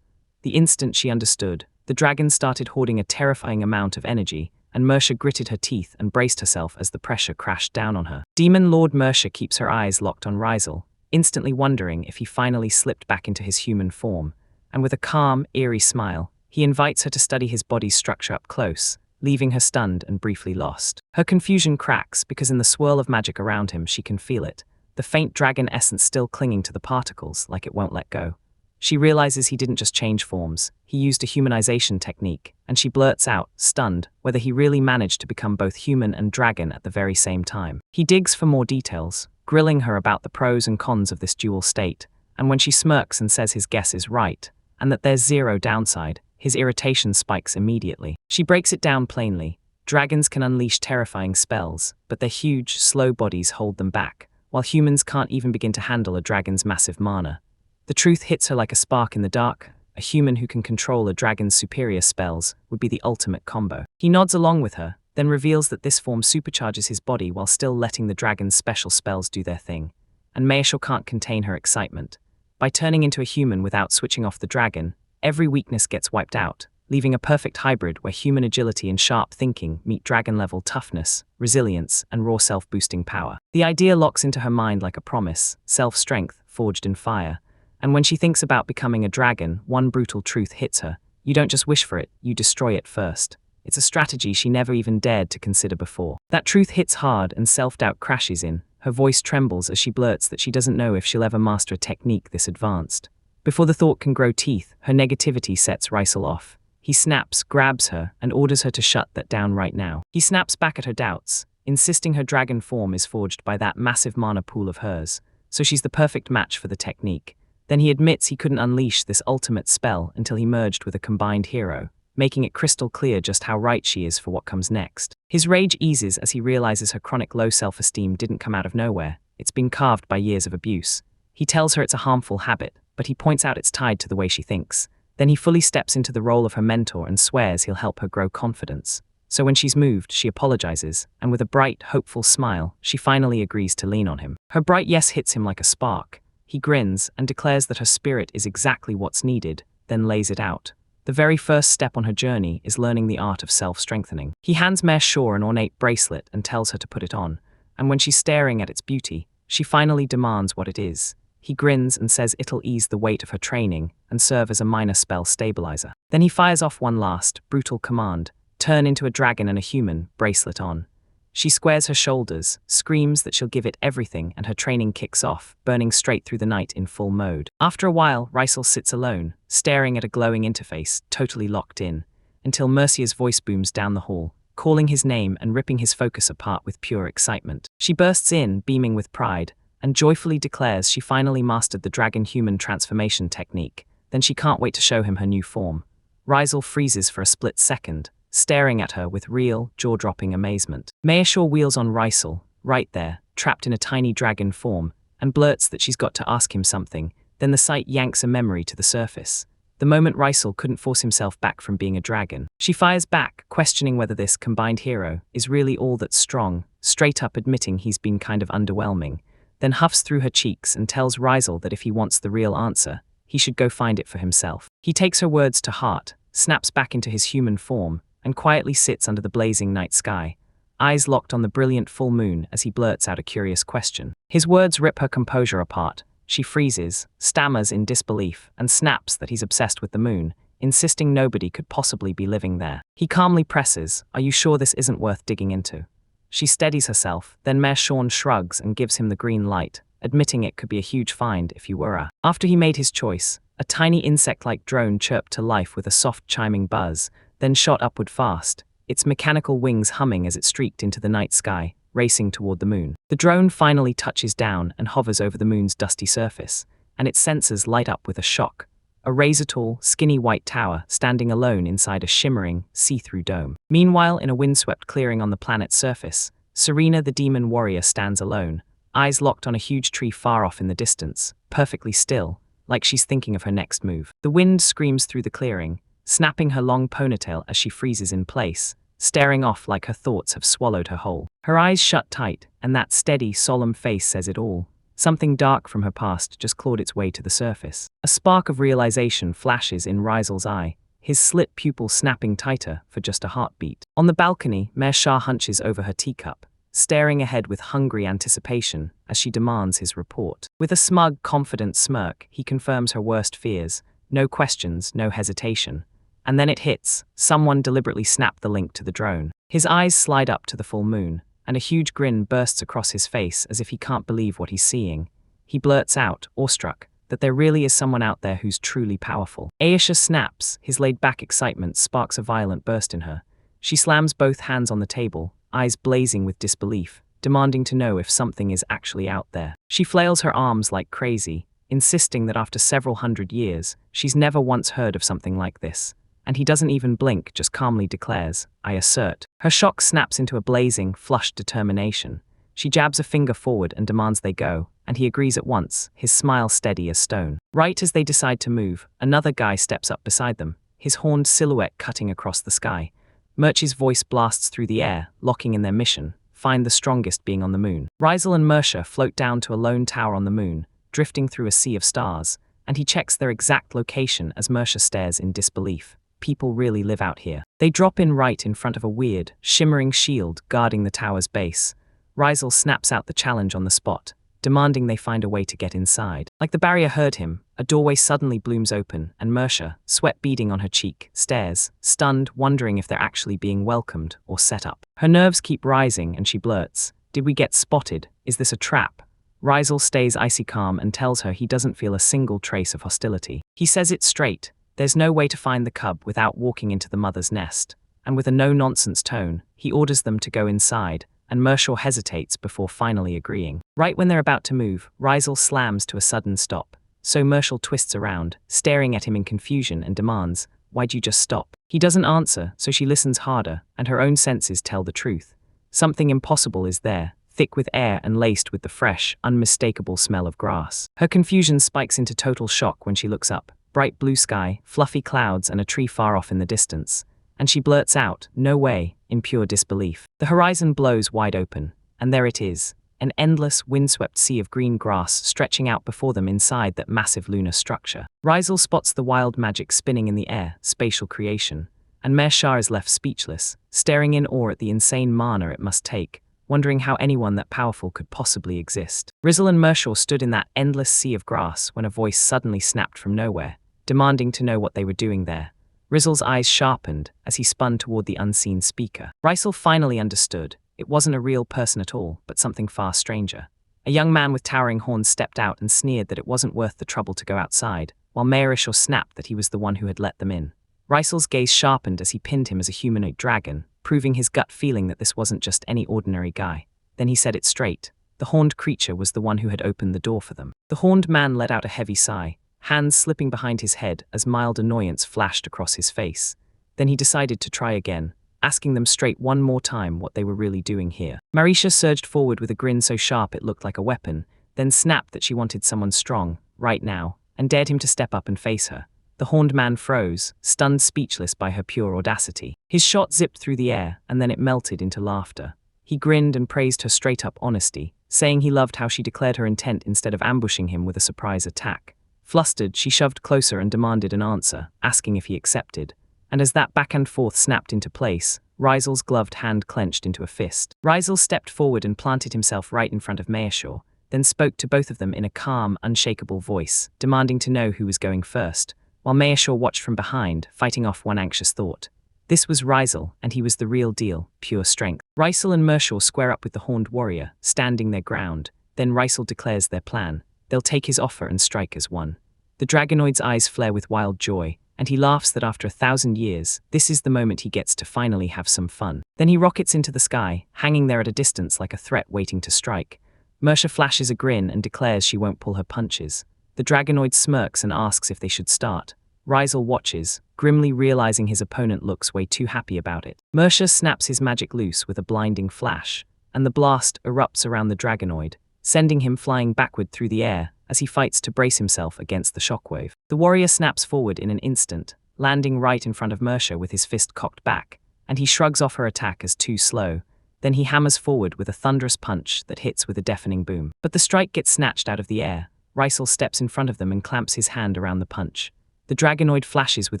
The instant she understood, the dragon started hoarding a terrifying amount of energy, and Mersha gritted her teeth and braced herself as the pressure crashed down on her. Demon Lord Mersha keeps her eyes locked on Rysel, instantly wondering if he finally slipped back into his human form, and with a calm, eerie smile, he invites her to study his body's structure up close, leaving her stunned and briefly lost. Her confusion cracks because in the swirl of magic around him she can feel it, the faint dragon essence still clinging to the particles like it won't let go. She realizes he didn't just change forms, he used a humanization technique, and she blurts out, stunned, whether he really managed to become both human and dragon at the very same time. He digs for more details, grilling her about the pros and cons of this dual state, and when she smirks and says his guess is right, and that there's zero downside, his irritation spikes immediately. She breaks it down plainly. Dragons can unleash terrifying spells, but their huge, slow bodies hold them back, while humans can't even begin to handle a dragon's massive mana. The truth hits her like a spark in the dark. A human who can control a dragon's superior spells would be the ultimate combo. He nods along with her, then reveals that this form supercharges his body while still letting the dragon's special spells do their thing. And Mayashaw can't contain her excitement. By turning into a human without switching off the dragon, every weakness gets wiped out, leaving a perfect hybrid where human agility and sharp thinking meet dragon-level toughness, resilience, and raw self-boosting power. The idea locks into her mind like a promise, self-strength forged in fire. And when she thinks about becoming a dragon, one brutal truth hits her. You don't just wish for it, you destroy it first. It's a strategy she never even dared to consider before. That truth hits hard and self-doubt crashes in. Her voice trembles as she blurts that she doesn't know if she'll ever master a technique this advanced. Before the thought can grow teeth, her negativity sets Rysel off. He snaps, grabs her, and orders her to shut that down right now. He snaps back at her doubts, insisting her dragon form is forged by that massive mana pool of hers, so she's the perfect match for the technique. Then he admits he couldn't unleash this ultimate spell until he merged with a combined hero, making it crystal clear just how right she is for what comes next. His rage eases as he realizes her chronic low self-esteem didn't come out of nowhere. It's been carved by years of abuse. He tells her it's a harmful habit, but he points out it's tied to the way she thinks. Then he fully steps into the role of her mentor and swears he'll help her grow confidence. So when she's moved, she apologizes, and with a bright, hopeful smile, she finally agrees to lean on him. Her bright yes hits him like a spark. He grins and declares that her spirit is exactly what's needed, then lays it out. The very first step on her journey is learning the art of self-strengthening. He hands Mayashaw an ornate bracelet and tells her to put it on, and when she's staring at its beauty, she finally demands what it is. He grins and says it'll ease the weight of her training and serve as a minor spell stabilizer. Then he fires off one last, brutal command, turn into a dragon and a human, bracelet on. She squares her shoulders, screams that she'll give it everything, and her training kicks off, burning straight through the night in full mode. After a while, Rysel sits alone, staring at a glowing interface, totally locked in, until Mercia's voice booms down the hall, calling his name and ripping his focus apart with pure excitement. She bursts in, beaming with pride, and joyfully declares she finally mastered the dragon-human transformation technique. Then she can't wait to show him her new form. Rysel freezes for a split second, staring at her with real, jaw-dropping amazement. Mayashaw wheels on Rysel, right there, trapped in a tiny dragon form, and blurts that she's got to ask him something. Then the sight yanks a memory to the surface. The moment Rysel couldn't force himself back from being a dragon. She fires back, questioning whether this combined hero is really all that's strong, straight up admitting he's been kind of underwhelming, then huffs through her cheeks and tells Rysel that if he wants the real answer, he should go find it for himself. He takes her words to heart, snaps back into his human form, and quietly sits under the blazing night sky, eyes locked on the brilliant full moon as he blurts out a curious question. His words rip her composure apart, She freezes, stammers in disbelief, and snaps that he's obsessed with the moon, insisting nobody could possibly be living there. He calmly presses, "Are you sure this isn't worth digging into?" She steadies herself, then Mershorn shrugs and gives him the green light, admitting it could be a huge find if you were a. After he made his choice, a tiny insect-like drone chirped to life with a soft chiming buzz, then shot upward fast, its mechanical wings humming as it streaked into the night sky, racing toward the moon. The drone finally touches down and hovers over the moon's dusty surface, and its sensors light up with a shock. A razor-tall, skinny white tower standing alone inside a shimmering, see-through dome. Meanwhile, in a windswept clearing on the planet's surface, Serena the demon warrior stands alone, eyes locked on a huge tree far off in the distance, perfectly still, like she's thinking of her next move. The wind screams through the clearing, snapping her long ponytail as she freezes in place, staring off like her thoughts have swallowed her whole. Her eyes shut tight, and that steady, solemn face says it all. Something dark from her past just clawed its way to the surface. A spark of realization flashes in Reisel's eye, his slit pupil snapping tighter for just a heartbeat. On the balcony, Mershar hunches over her teacup, staring ahead with hungry anticipation as she demands his report. With a smug, confident smirk, he confirms her worst fears, no questions, no hesitation. And then it hits, someone deliberately snapped the link to the drone. His eyes slide up to the full moon, and a huge grin bursts across his face as if he can't believe what he's seeing. He blurts out, awestruck, that there really is someone out there who's truly powerful. Aisha snaps, his laid-back excitement sparks a violent burst in her. She slams both hands on the table, eyes blazing with disbelief, demanding to know if something is actually out there. She flails her arms like crazy, insisting that after several hundred years, she's never once heard of something like this. And he doesn't even blink, just calmly declares, "I assert." Her shock snaps into a blazing, flushed determination. She jabs a finger forward and demands they go, and he agrees at once, his smile steady as stone. Right as they decide to move, another guy steps up beside them, his horned silhouette cutting across the sky. Murchie's voice blasts through the air, locking in their mission, find the strongest being on the moon. Reisel and Mersha float down to a lone tower on the moon, drifting through a sea of stars, and he checks their exact location as Mersha stares in disbelief. People really live out here. They drop in right in front of a weird, shimmering shield guarding the tower's base. Reisel snaps out the challenge on the spot, demanding they find a way to get inside. Like the barrier heard him, a doorway suddenly blooms open, and Mersha, sweat beading on her cheek, stares, stunned, wondering if they're actually being welcomed or set up. Her nerves keep rising and she blurts, "Did we get spotted? Is this a trap?" Reisel stays icy calm and tells her he doesn't feel a single trace of hostility. He says it straight. There's no way to find the cub without walking into the mother's nest, and with a no-nonsense tone, he orders them to go inside, and Mershaw hesitates before finally agreeing. Right when they're about to move, Reisel slams to a sudden stop, so Mershaw twists around, staring at him in confusion and demands, "Why'd you just stop?" He doesn't answer, so she listens harder, and her own senses tell the truth. Something impossible is there, thick with air and laced with the fresh, unmistakable smell of grass. Her confusion spikes into total shock when she looks up. Bright blue sky, fluffy clouds, and a tree far off in the distance. And she blurts out, "No way," in pure disbelief. The horizon blows wide open, and there it is, an endless, windswept sea of green grass stretching out before them inside that massive lunar structure. Reisel spots the wild magic spinning in the air, spatial creation, and Mershar is left speechless, staring in awe at the insane mana it must take, wondering how anyone that powerful could possibly exist. Rizzle and Mershaw stood in that endless sea of grass when a voice suddenly snapped from nowhere, demanding to know what they were doing there. Rizzle's eyes sharpened as he spun toward the unseen speaker. Reisel finally understood. It wasn't a real person at all, but something far stranger. A young man with towering horns stepped out and sneered that it wasn't worth the trouble to go outside, while Merishaw snapped that he was the one who had let them in. Reisel's gaze sharpened as he pinned him as a humanoid dragon, proving his gut feeling that this wasn't just any ordinary guy. Then he said it straight. The horned creature was the one who had opened the door for them. The horned man let out a heavy sigh, hands slipping behind his head as mild annoyance flashed across his face. Then he decided to try again, asking them straight one more time what they were really doing here. Marisha surged forward with a grin so sharp it looked like a weapon, then snapped that she wanted someone strong, right now, and dared him to step up and face her. The horned man froze, stunned speechless by her pure audacity. His shot zipped through the air, and then it melted into laughter. He grinned and praised her straight-up honesty, saying he loved how she declared her intent instead of ambushing him with a surprise attack. Flustered, she shoved closer and demanded an answer, asking if he accepted. And as that back and forth snapped into place, Reisel's gloved hand clenched into a fist. Reisel stepped forward and planted himself right in front of Meershaw, then spoke to both of them in a calm, unshakable voice, demanding to know who was going first, while Mayashaw watched from behind, fighting off one anxious thought. This was Rysel, and he was the real deal, pure strength. Rysel and Mershaw square up with the horned warrior, standing their ground. Then Rysel declares their plan. They'll take his offer and strike as one. The Dragonoid's eyes flare with wild joy, and he laughs that after 1,000 years, this is the moment he gets to finally have some fun. Then he rockets into the sky, hanging there at a distance like a threat waiting to strike. Mersha flashes a grin and declares she won't pull her punches. The Dragonoid smirks and asks if they should start. Rysel watches, grimly realizing his opponent looks way too happy about it. Mersha snaps his magic loose with a blinding flash, and the blast erupts around the Dragonoid, sending him flying backward through the air as he fights to brace himself against the shockwave. The warrior snaps forward in an instant, landing right in front of Mersha with his fist cocked back, and he shrugs off her attack as too slow. Then he hammers forward with a thunderous punch that hits with a deafening boom. But the strike gets snatched out of the air. Rysel steps in front of them and clamps his hand around the punch. The Dragonoid flashes with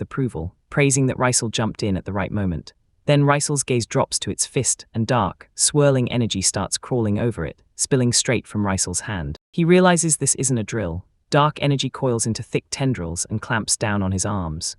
approval, praising that Rysel jumped in at the right moment. Then Rysel's gaze drops to its fist, and dark, swirling energy starts crawling over it, spilling straight from Rysel's hand. He realizes this isn't a drill. Dark energy coils into thick tendrils and clamps down on his arms.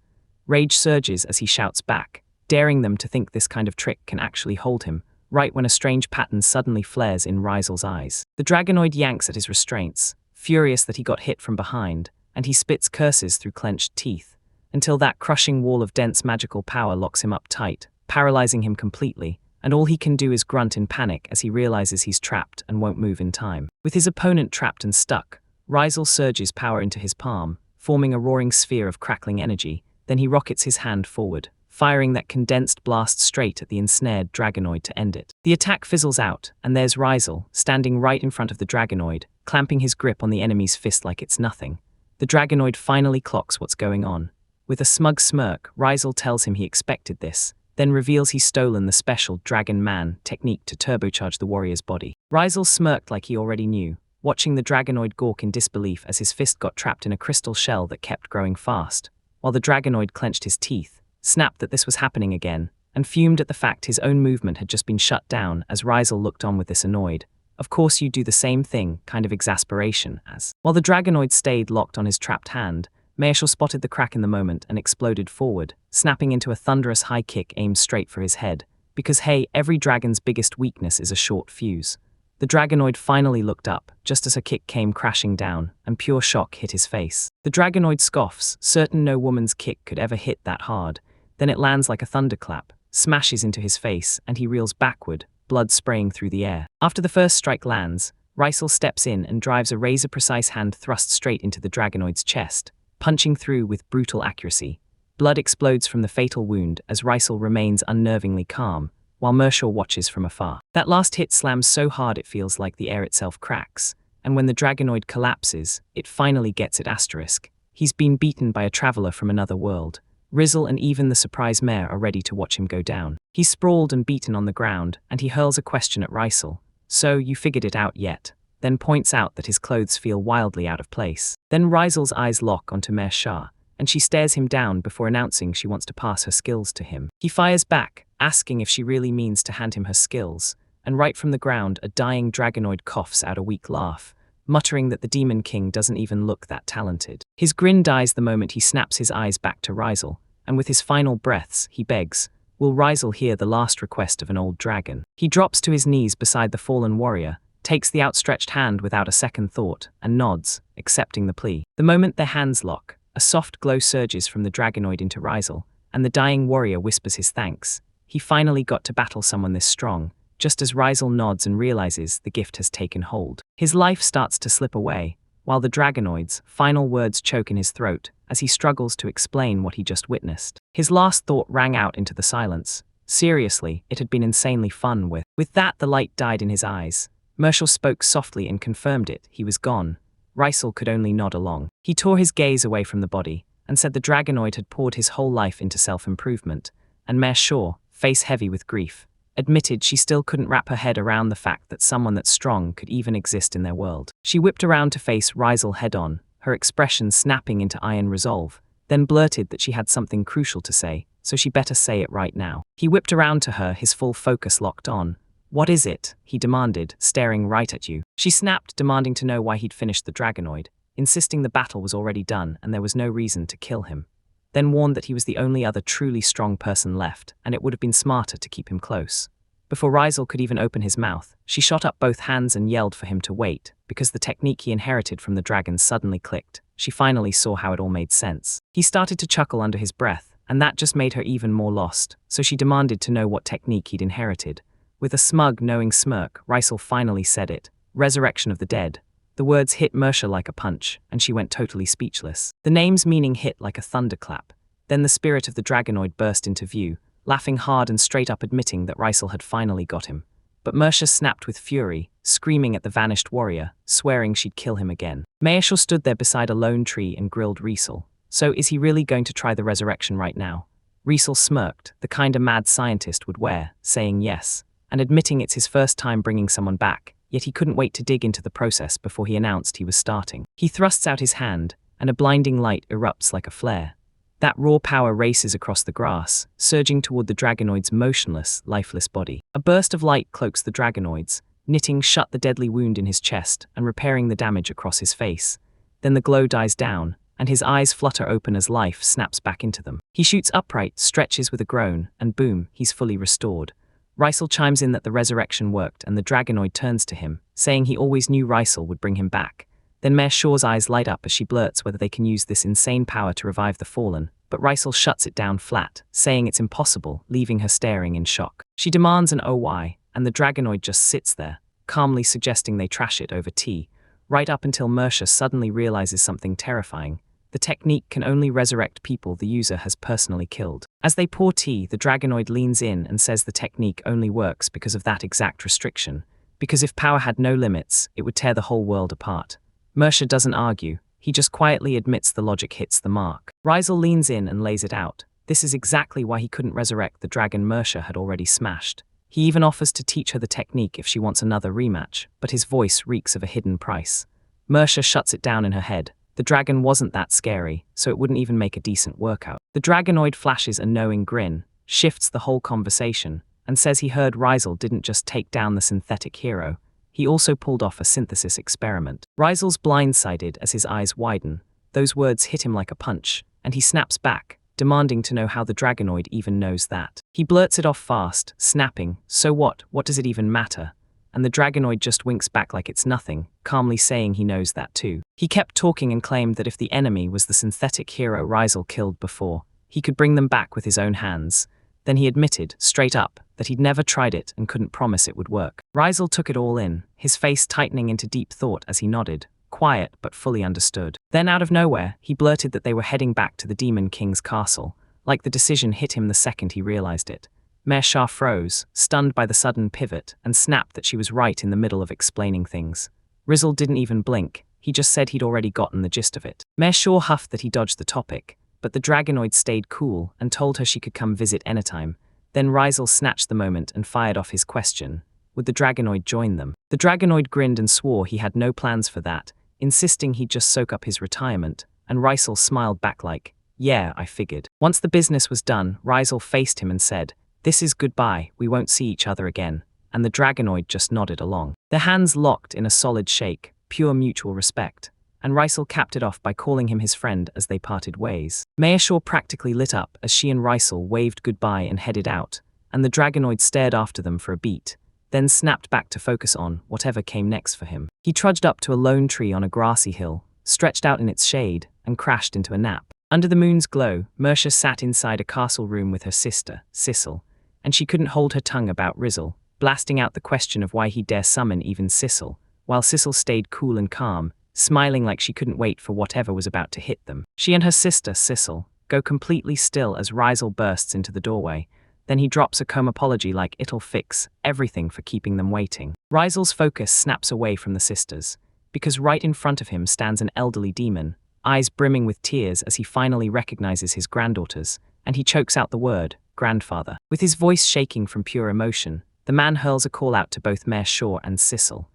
Rage surges as he shouts back, daring them to think this kind of trick can actually hold him, right when a strange pattern suddenly flares in Rysel's eyes. The Dragonoid yanks at his restraints, furious that he got hit from behind, and he spits curses through clenched teeth, until that crushing wall of dense magical power locks him up tight, paralyzing him completely, and all he can do is grunt in panic as he realizes he's trapped and won't move in time. With his opponent trapped and stuck, Rysel surges power into his palm, forming a roaring sphere of crackling energy. Then he rockets his hand forward, firing that condensed blast straight at the ensnared Dragonoid to end it. The attack fizzles out, and there's Rysel, standing right in front of the Dragonoid, clamping his grip on the enemy's fist like it's nothing. The Dragonoid finally clocks what's going on. With a smug smirk, Rysel tells him he expected this, then reveals he's stolen the special Dragon Man technique to turbocharge the warrior's body. Rysel smirked like he already knew, watching the Dragonoid gawk in disbelief as his fist got trapped in a crystal shell that kept growing fast, while the Dragonoid clenched his teeth, snapped that this was happening again, and fumed at the fact his own movement had just been shut down as Rysel looked on with this annoyed, "Of course you do the same thing," kind of exasperation as. While the Dragonoid stayed locked on his trapped hand, Mayashaw spotted the crack in the moment and exploded forward, snapping into a thunderous high kick aimed straight for his head. Because hey, every dragon's biggest weakness is a short fuse. The Dragonoid finally looked up, just as her kick came crashing down, and pure shock hit his face. The Dragonoid scoffs, certain no woman's kick could ever hit that hard. Then it lands like a thunderclap, smashes into his face, and he reels backward, blood spraying through the air. After the first strike lands, Rysel steps in and drives a razor-precise hand thrust straight into the Dragonoid's chest, punching through with brutal accuracy. Blood explodes from the fatal wound as Rysel remains unnervingly calm, while Mershaw watches from afar. That last hit slams so hard it feels like the air itself cracks, and when the Dragonoid collapses, it finally gets it asterisk. He's been beaten by a traveler from another world. Rysel and even the surprised mayor are ready to watch him go down. He's sprawled and beaten on the ground, and he hurls a question at Rysel. "So, you figured it out yet?" Then points out that his clothes feel wildly out of place. Then Rysel's eyes lock onto Mershaw, and she stares him down before announcing she wants to pass her skills to him. He fires back, asking if she really means to hand him her skills, and right from the ground a dying Dragonoid coughs out a weak laugh, muttering that the Demon King doesn't even look that talented. His grin dies the moment he snaps his eyes back to Rysel, and with his final breaths, he begs, will Rysel hear the last request of an old dragon? He drops to his knees beside the fallen warrior, takes the outstretched hand without a second thought, and nods, accepting the plea. The moment their hands lock, a soft glow surges from the Dragonoid into Rysel, and the dying warrior whispers his thanks. He finally got to battle someone this strong, just as Rysel nods and realizes the gift has taken hold. His life starts to slip away, while the Dragonoid's final words choke in his throat as he struggles to explain what he just witnessed. His last thought rang out into the silence. Seriously, it had been insanely fun with. With that, the light died in his eyes. Mershaw spoke softly and confirmed it, he was gone. Rysel could only nod along. He tore his gaze away from the body, and said the Dragonoid had poured his whole life into self-improvement, and Mershaw, face heavy with grief, admitted she still couldn't wrap her head around the fact that someone that strong could even exist in their world. She whipped around to face Rysel head-on, her expression snapping into iron resolve, then blurted that she had something crucial to say, so she better say it right now. He whipped around to her, his full focus locked on, "What is it?" he demanded, staring right at you. She snapped, demanding to know why he'd finished the dragonoid, insisting the battle was already done and there was no reason to kill him. Then warned that he was the only other truly strong person left, and it would have been smarter to keep him close. Before Rizal could even open his mouth, she shot up both hands and yelled for him to wait, because the technique he inherited from the dragon suddenly clicked. She finally saw how it all made sense. He started to chuckle under his breath, and that just made her even more lost, so she demanded to know what technique he'd inherited. With a smug, knowing smirk, Rizal finally said it: "Resurrection of the dead." The words hit Mersha like a punch, and she went totally speechless. The name's meaning hit like a thunderclap. Then the spirit of the dragonoid burst into view, laughing hard and straight up admitting that Rizal had finally got him. But Mersha snapped with fury, screaming at the vanished warrior, swearing she'd kill him again. Mayesha stood there beside a lone tree and grilled Rizal. So is he really going to try the resurrection right now? Rizal smirked, the kind a mad scientist would wear, saying yes, and admitting it's his first time bringing someone back, yet he couldn't wait to dig into the process before he announced he was starting. He thrusts out his hand, and a blinding light erupts like a flare. That raw power races across the grass, surging toward the dragonoid's motionless, lifeless body. A burst of light cloaks the dragonoids, knitting shut the deadly wound in his chest and repairing the damage across his face. Then the glow dies down, and his eyes flutter open as life snaps back into them. He shoots upright, stretches with a groan, and boom, he's fully restored. Rizal chimes in that the resurrection worked, and the dragonoid turns to him, saying he always knew Rizal would bring him back. Then Mare Shaw's eyes light up as she blurts whether they can use this insane power to revive the fallen, but Rizal shuts it down flat, saying it's impossible, leaving her staring in shock. She demands an "oh-why," and the dragonoid just sits there, calmly suggesting they trash it over tea, right up until Mersha suddenly realizes something terrifying. The technique can only resurrect people the user has personally killed. As they pour tea, the dragonoid leans in and says the technique only works because of that exact restriction, because if power had no limits, it would tear the whole world apart. Mersha doesn't argue, he just quietly admits the logic hits the mark. Rizal leans in and lays it out. This is exactly why he couldn't resurrect the dragon Mersha had already smashed. He even offers to teach her the technique if she wants another rematch, but his voice reeks of a hidden price. Mersha shuts it down in her head. The dragon wasn't that scary, so it wouldn't even make a decent workout. The dragonoid flashes a knowing grin, shifts the whole conversation, and says he heard Rizal didn't just take down the synthetic hero, he also pulled off a synthesis experiment. Rizal's blindsided as his eyes widen. Those words hit him like a punch, and he snaps back, demanding to know how the dragonoid even knows that. He blurts it off fast, snapping, "So what does it even matter?" And the dragonoid just winks back like it's nothing, calmly saying he knows that too. He kept talking and claimed that if the enemy was the synthetic hero Rizal killed before, he could bring them back with his own hands. Then he admitted, straight up, that he'd never tried it and couldn't promise it would work. Rizal took it all in, his face tightening into deep thought as he nodded, quiet but fully understood. Then out of nowhere, he blurted that they were heading back to the Demon King's castle, like the decision hit him the second he realized it. Mare Shah froze, stunned by the sudden pivot, and snapped that she was right in the middle of explaining things. Rizal didn't even blink, he just said he'd already gotten the gist of it. Mare Shah huffed that he dodged the topic, but the dragonoid stayed cool and told her she could come visit anytime. Then Rizal snatched the moment and fired off his question. Would the dragonoid join them? The dragonoid grinned and swore he had no plans for that, insisting he'd just soak up his retirement, and Rizal smiled back like, "Yeah, I figured." Once the business was done, Rizal faced him and said, "This is goodbye, we won't see each other again," and the dragonoid just nodded along. Their hands locked in a solid shake, pure mutual respect, and Rizal capped it off by calling him his friend as they parted ways. Mayashaw practically lit up as she and Rizal waved goodbye and headed out, and the dragonoid stared after them for a beat, then snapped back to focus on whatever came next for him. He trudged up to a lone tree on a grassy hill, stretched out in its shade, and crashed into a nap. Under the moon's glow, Mersha sat inside a castle room with her sister, Sissel, and she couldn't hold her tongue about Rizal, blasting out the question of why he dare summon even Sissel, while Sissel stayed cool and calm, smiling like she couldn't wait for whatever was about to hit them. She and her sister, Sissel, go completely still as Rizal bursts into the doorway. Then he drops a calm apology like it'll fix everything for keeping them waiting. Rizal's focus snaps away from the sisters, because right in front of him stands an elderly demon, eyes brimming with tears as he finally recognizes his granddaughters, and he chokes out the word, grandfather. With his voice shaking from pure emotion, the man hurls a call out to both Mare Shaw and Sissel.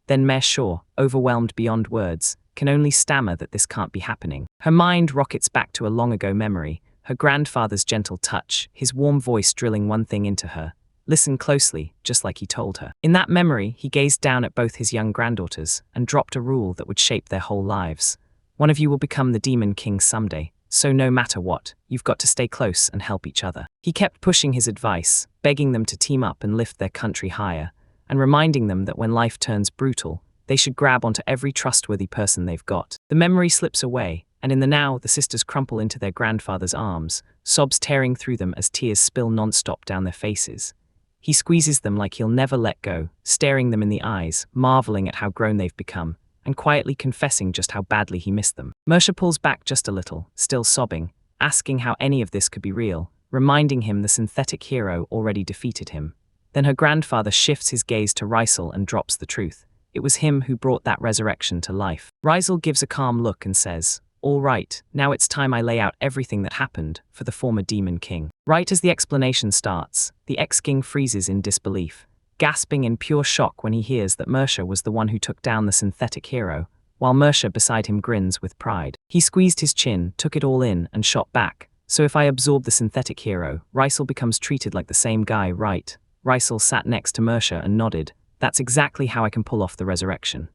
Then Mare Shaw, overwhelmed beyond words, can only stammer that this can't be happening. Her mind rockets back to a long ago memory, her grandfather's gentle touch, his warm voice drilling one thing into her. Listen closely, just like he told her. In that memory, he gazed down at both his young granddaughters and dropped a rule that would shape their whole lives. One of you will become the Demon King someday, so no matter what, you've got to stay close and help each other. He kept pushing his advice, begging them to team up and lift their country higher, and reminding them that when life turns brutal, they should grab onto every trustworthy person they've got. The memory slips away, and in the now, the sisters crumple into their grandfather's arms, sobs tearing through them as tears spill non-stop down their faces. He squeezes them like he'll never let go, staring them in the eyes, marveling at how grown they've become, and quietly confessing just how badly he missed them. Mersha pulls back just a little, still sobbing, asking how any of this could be real, reminding him the synthetic hero already defeated him. Then her grandfather shifts his gaze to Rysel and drops the truth. It was him who brought that resurrection to life. Rysel gives a calm look and says, "All right, now it's time I lay out everything that happened for the former Demon King." Right as the explanation starts, the ex-king freezes in disbelief, gasping in pure shock when he hears that Mersha was the one who took down the synthetic hero, while Mersha beside him grins with pride. He squeezed his chin, took it all in, and shot back. "So if I absorb the synthetic hero, Rysel becomes treated like the same guy, right?" Rysel sat next to Mersha and nodded. "That's exactly how I can pull off the resurrection."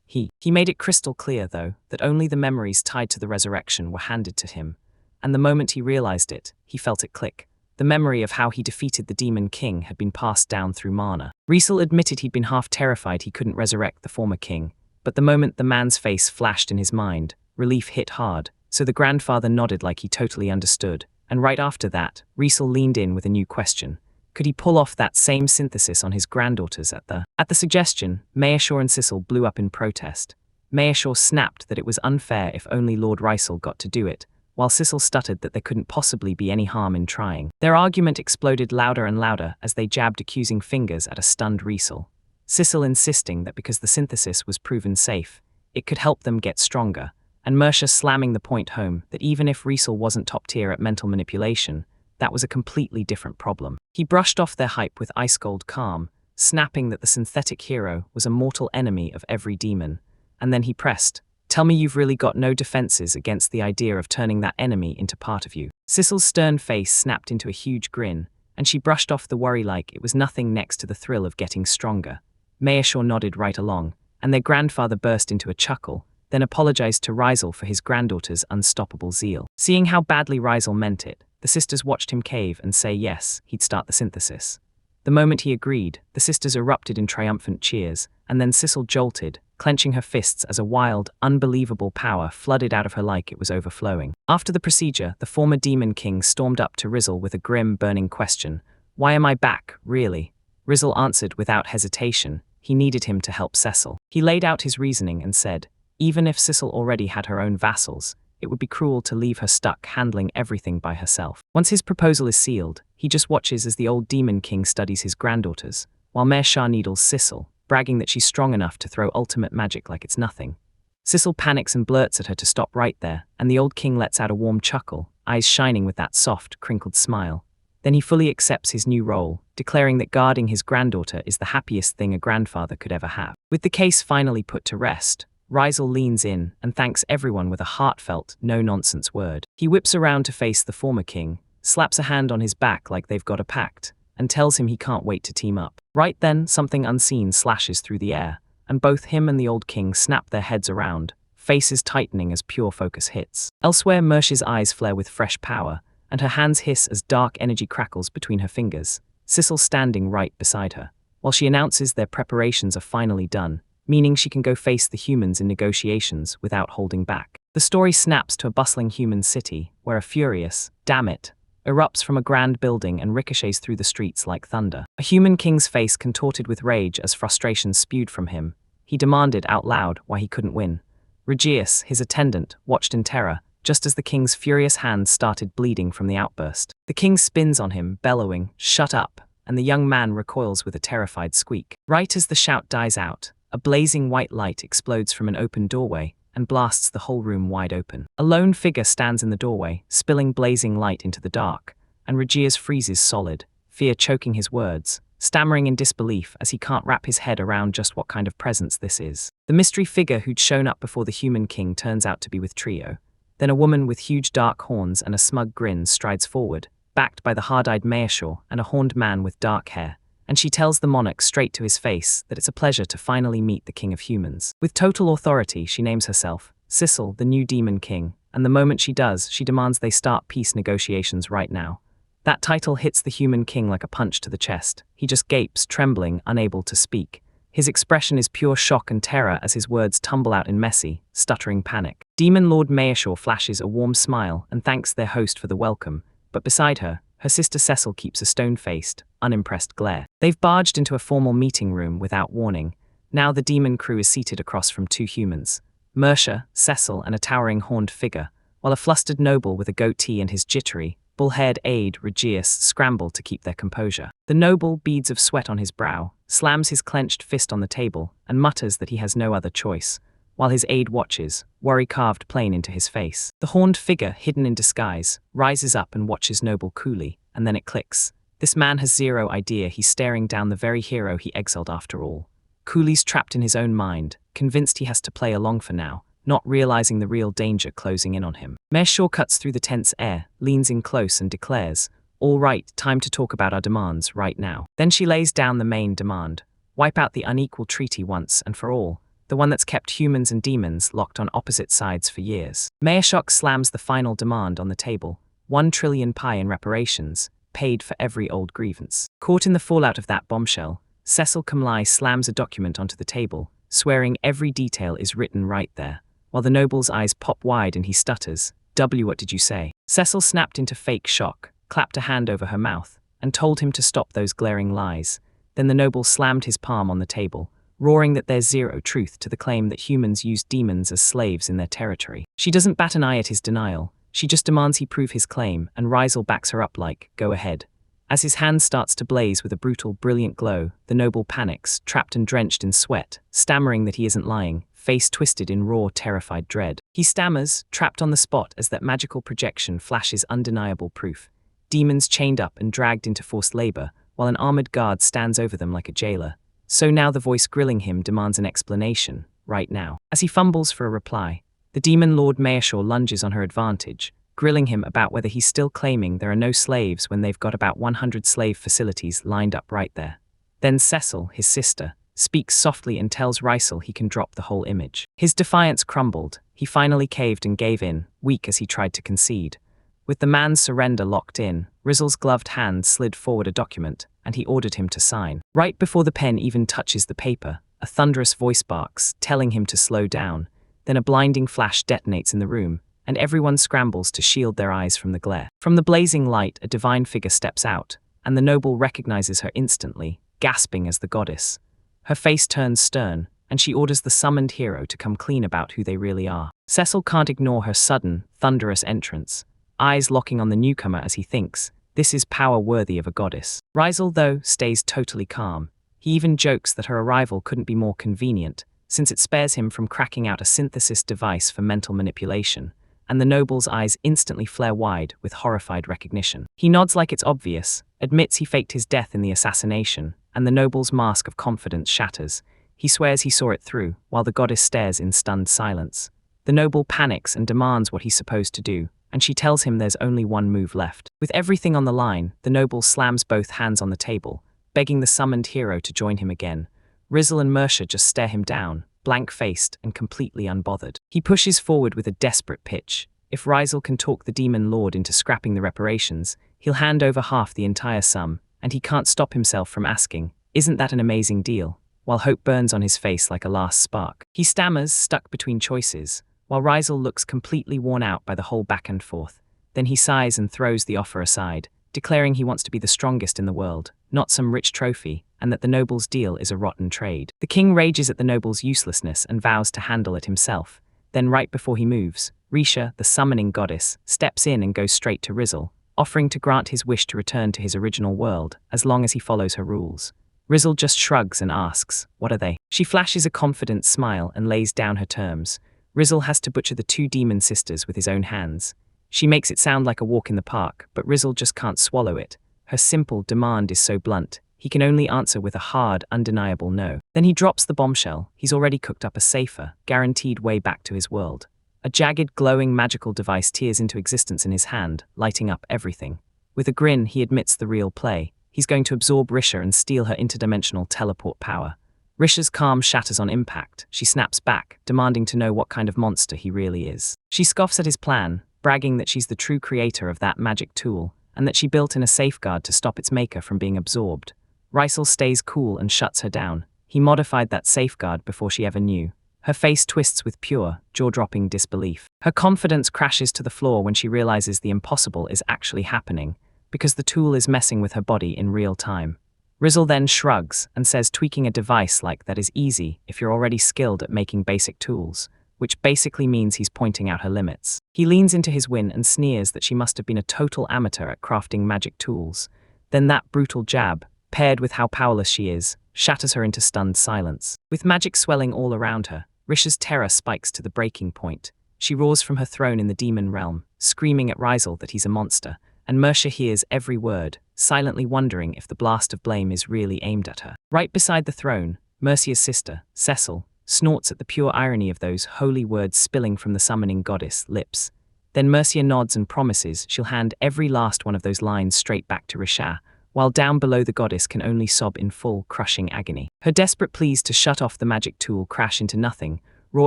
He made it crystal clear, though, that only the memories tied to the resurrection were handed to him, and the moment he realized it, he felt it click. The memory of how he defeated the Demon King had been passed down through Mana. Rysel admitted he'd been half terrified he couldn't resurrect the former king, but the moment the man's face flashed in his mind, relief hit hard, so the grandfather nodded like he totally understood, and right after that, Rysel leaned in with a new question. Could he pull off that same synthesis on his granddaughters at the suggestion, Mayashaw and Sissel blew up in protest. Mayashaw snapped that it was unfair if only Lord Rysel got to do it, while Sissel stuttered that there couldn't possibly be any harm in trying. Their argument exploded louder and louder as they jabbed accusing fingers at a stunned Rysel. Sissel insisting that because the synthesis was proven safe, it could help them get stronger, and Mersha slamming the point home that even if Rysel wasn't top tier at mental manipulation, that was a completely different problem. He brushed off their hype with ice-cold calm, snapping that the synthetic hero was a mortal enemy of every demon, and then he pressed, "Tell me you've really got no defenses against the idea of turning that enemy into part of you." Sissel's stern face snapped into a huge grin, and she brushed off the worry like it was nothing next to the thrill of getting stronger. Mayashaw nodded right along, and their grandfather burst into a chuckle, then apologized to Rysel for his granddaughter's unstoppable zeal. Seeing how badly Rysel meant it, the sisters watched him cave and say yes, he'd start the synthesis. The moment he agreed, the sisters erupted in triumphant cheers, and then Sissel jolted, clenching her fists as a wild, unbelievable power flooded out of her like it was overflowing. After the procedure, the former Demon King stormed up to Rysel with a grim, burning question. "Why am I back, really?" Rysel answered without hesitation. He needed him to help Cecil. He laid out his reasoning and said, even if Sissel already had her own vassals, it would be cruel to leave her stuck handling everything by herself. Once his proposal is sealed, he just watches as the old Demon King studies his granddaughters, while Mare Shah needles Sissel, bragging that she's strong enough to throw ultimate magic like it's nothing. Sissel panics and blurts at her to stop right there, and the old king lets out a warm chuckle, eyes shining with that soft, crinkled smile. Then he fully accepts his new role, declaring that guarding his granddaughter is the happiest thing a grandfather could ever have. With the case finally put to rest, Rysel leans in and thanks everyone with a heartfelt, no-nonsense word. He whips around to face the former king, slaps a hand on his back like they've got a pact, and tells him he can't wait to team up. Right then, something unseen slashes through the air, and both him and the old king snap their heads around, faces tightening as pure focus hits. Elsewhere, Mersh's eyes flare with fresh power, and her hands hiss as dark energy crackles between her fingers, Sissel standing right beside her, while she announces their preparations are finally done, meaning she can go face the humans in negotiations without holding back. The story snaps to a bustling human city, where a furious, "damn it," erupts from a grand building and ricochets through the streets like thunder. A human king's face contorted with rage as frustration spewed from him. He demanded out loud why he couldn't win. Regius, his attendant, watched in terror, just as the king's furious hands started bleeding from the outburst. The king spins on him, bellowing, "Shut up," and the young man recoils with a terrified squeak. Right as the shout dies out, a blazing white light explodes from an open doorway and blasts the whole room wide open. A lone figure stands in the doorway, spilling blazing light into the dark, and Regius freezes solid, fear choking his words, stammering in disbelief as he can't wrap his head around just what kind of presence this is. The mystery figure who'd shown up before the human king turns out to be with Trio. Then a woman with huge dark horns and a smug grin strides forward, backed by the hard-eyed Mayashaw and a horned man with dark hair, and she tells the monarch straight to his face that it's a pleasure to finally meet the king of humans. With total authority, she names herself Sissel, the new demon king, and the moment she does, she demands they start peace negotiations right now. That title hits the human king like a punch to the chest. He just gapes, trembling, unable to speak. His expression is pure shock and terror as his words tumble out in messy, stuttering panic. Demon Lord Mayashaw flashes a warm smile and thanks their host for the welcome, but beside her, her sister Cecil keeps a stone-faced, unimpressed glare. They've barged into a formal meeting room without warning. Now the demon crew is seated across from two humans, Mercia, Cecil, and a towering horned figure, while a flustered noble with a goatee and his jittery, bull-haired aide, Regius, scramble to keep their composure. The noble, beads of sweat on his brow, slams his clenched fist on the table and mutters that he has no other choice, while his aide watches, worry carved plain into his face. The horned figure, hidden in disguise, rises up and watches Noble coolly, and then it clicks. This man has zero idea he's staring down the very hero he exiled after all. Cooley's trapped in his own mind, convinced he has to play along for now, not realizing the real danger closing in on him. Mayashaw cuts through the tense air, leans in close and declares, "All right, time to talk about our demands right now." Then she lays down the main demand. Wipe out the unequal treaty once and for all, the one that's kept humans and demons locked on opposite sides for years. Mayashaw slams the final demand on the table, 1 trillion pi in reparations, paid for every old grievance. Caught in the fallout of that bombshell, Cecil Kamlai slams a document onto the table, swearing every detail is written right there, while the noble's eyes pop wide and he stutters, "What did you say?" Cecil snapped into fake shock, clapped a hand over her mouth, and told him to stop those glaring lies. Then the noble slammed his palm on the table, roaring that there's zero truth to the claim that humans use demons as slaves in their territory. She doesn't bat an eye at his denial, she just demands he prove his claim, and Rysel backs her up like, "Go ahead." As his hand starts to blaze with a brutal, brilliant glow, the noble panics, trapped and drenched in sweat, stammering that he isn't lying, face twisted in raw, terrified dread. He stammers, trapped on the spot as that magical projection flashes undeniable proof. Demons chained up and dragged into forced labor, while an armored guard stands over them like a jailer. So now the voice grilling him demands an explanation, right now. As he fumbles for a reply, the demon Lord Mayashaw lunges on her advantage, grilling him about whether he's still claiming there are no slaves when they've got about 100 slave facilities lined up right there. Then Cecil, his sister, speaks softly and tells Rysel he can drop the whole image. His defiance crumbled, he finally caved and gave in, weak as he tried to concede. With the man's surrender locked in, Rysel's gloved hand slid forward a document, and he ordered him to sign. Right before the pen even touches the paper, a thunderous voice barks, telling him to slow down. Then a blinding flash detonates in the room, and everyone scrambles to shield their eyes from the glare. From the blazing light, a divine figure steps out, and the noble recognizes her instantly, gasping as the goddess. Her face turns stern, and she orders the summoned hero to come clean about who they really are. Cecil can't ignore her sudden, thunderous entrance, eyes locking on the newcomer as he thinks, this is power worthy of a goddess. Rysel, though, stays totally calm. He even jokes that her arrival couldn't be more convenient, since it spares him from cracking out a synthesis device for mental manipulation, and the noble's eyes instantly flare wide with horrified recognition. He nods like it's obvious, admits he faked his death in the assassination, and the noble's mask of confidence shatters. He swears he saw it through, while the goddess stares in stunned silence. The noble panics and demands what he's supposed to do, and she tells him there's only one move left. With everything on the line, the noble slams both hands on the table, begging the summoned hero to join him again. Rysel and Mercia just stare him down, blank-faced and completely unbothered. He pushes forward with a desperate pitch. If Rysel can talk the demon lord into scrapping the reparations, he'll hand over half the entire sum, and he can't stop himself from asking, "Isn't that an amazing deal?" while hope burns on his face like a last spark. He stammers, stuck between choices, while Rysel looks completely worn out by the whole back and forth. Then he sighs and throws the offer aside, declaring he wants to be the strongest in the world, not some rich trophy, and that the noble's deal is a rotten trade. The king rages at the noble's uselessness and vows to handle it himself. Then right before he moves, Risha, the summoning goddess, steps in and goes straight to Rysel, offering to grant his wish to return to his original world, as long as he follows her rules. Rysel just shrugs and asks, "What are they?" She flashes a confident smile and lays down her terms. Rysel has to butcher the two demon sisters with his own hands. She makes it sound like a walk in the park, but Rysel just can't swallow it. Her simple demand is so blunt, he can only answer with a hard, undeniable no. Then he drops the bombshell. He's already cooked up a safer, guaranteed way back to his world. A jagged, glowing magical device tears into existence in his hand, lighting up everything. With a grin, he admits the real play. He's going to absorb Risha and steal her interdimensional teleport power. Risha's calm shatters on impact. She snaps back, demanding to know what kind of monster he really is. She scoffs at his plan, bragging that she's the true creator of that magic tool, and that she built in a safeguard to stop its maker from being absorbed. Rysel stays cool and shuts her down. He modified that safeguard before she ever knew. Her face twists with pure, jaw-dropping disbelief. Her confidence crashes to the floor when she realizes the impossible is actually happening, because the tool is messing with her body in real time. Rysel then shrugs and says tweaking a device like that is easy if you're already skilled at making basic tools, which basically means he's pointing out her limits. He leans into his win and sneers that she must have been a total amateur at crafting magic tools. Then that brutal jab, paired with how powerless she is, shatters her into stunned silence. With magic swelling all around her, Risha's terror spikes to the breaking point. She roars from her throne in the demon realm, screaming at Rysel that he's a monster, and Mercia hears every word, silently wondering if the blast of blame is really aimed at her. Right beside the throne, Mercia's sister, Cecil, snorts at the pure irony of those holy words spilling from the summoning goddess' lips. Then Mercia nods and promises she'll hand every last one of those lines straight back to Risha, while down below the goddess can only sob in full, crushing agony. Her desperate pleas to shut off the magic tool crash into nothing. Raw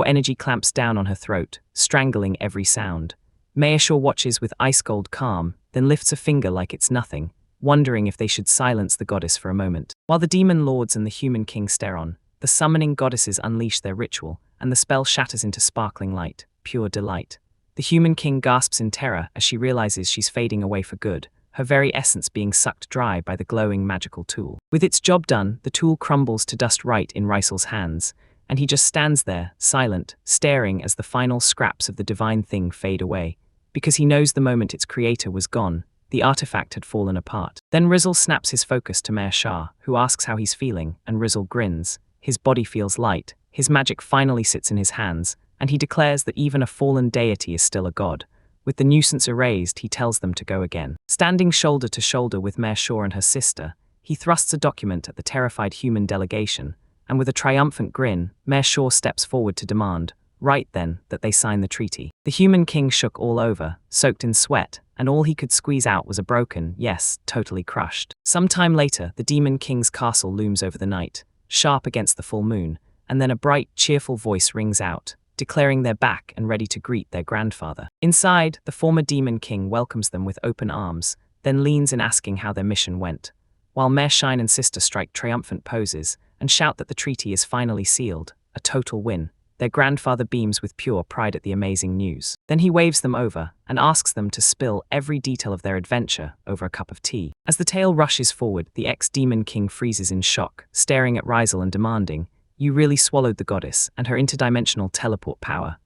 energy clamps down on her throat, strangling every sound. Mayashaw watches with ice-cold calm, then lifts a finger like it's nothing, wondering if they should silence the goddess for a moment. While the demon lords and the human king stare on, the summoning goddesses unleash their ritual, and the spell shatters into sparkling light, pure delight. The human king gasps in terror as she realizes she's fading away for good, her very essence being sucked dry by the glowing magical tool. With its job done, the tool crumbles to dust right in Rysel's hands, and he just stands there, silent, staring as the final scraps of the divine thing fade away, because he knows the moment its creator was gone, the artifact had fallen apart. Then Rysel snaps his focus to Mayor Shah, who asks how he's feeling, and Rysel grins. His body feels light, his magic finally sits in his hands, and he declares that even a fallen deity is still a god. With the nuisance erased, he tells them to go again. Standing shoulder to shoulder with Mayor Shaw and her sister, he thrusts a document at the terrified human delegation, and with a triumphant grin, Mayor Shaw steps forward to demand, right then, that they sign the treaty. The human king shook all over, soaked in sweat, and all he could squeeze out was a broken, yes, totally crushed. Some time later, the demon king's castle looms over the night, sharp against the full moon, and then a bright, cheerful voice rings out, declaring they're back and ready to greet their grandfather. Inside, the former demon king welcomes them with open arms, then leans in asking how their mission went, while Mershine and sister strike triumphant poses and shout that the treaty is finally sealed, a total win. Their grandfather beams with pure pride at the amazing news. Then he waves them over and asks them to spill every detail of their adventure over a cup of tea. As the tale rushes forward, the ex-demon king freezes in shock, staring at Rysel and demanding, "You really swallowed the goddess and her interdimensional teleport power."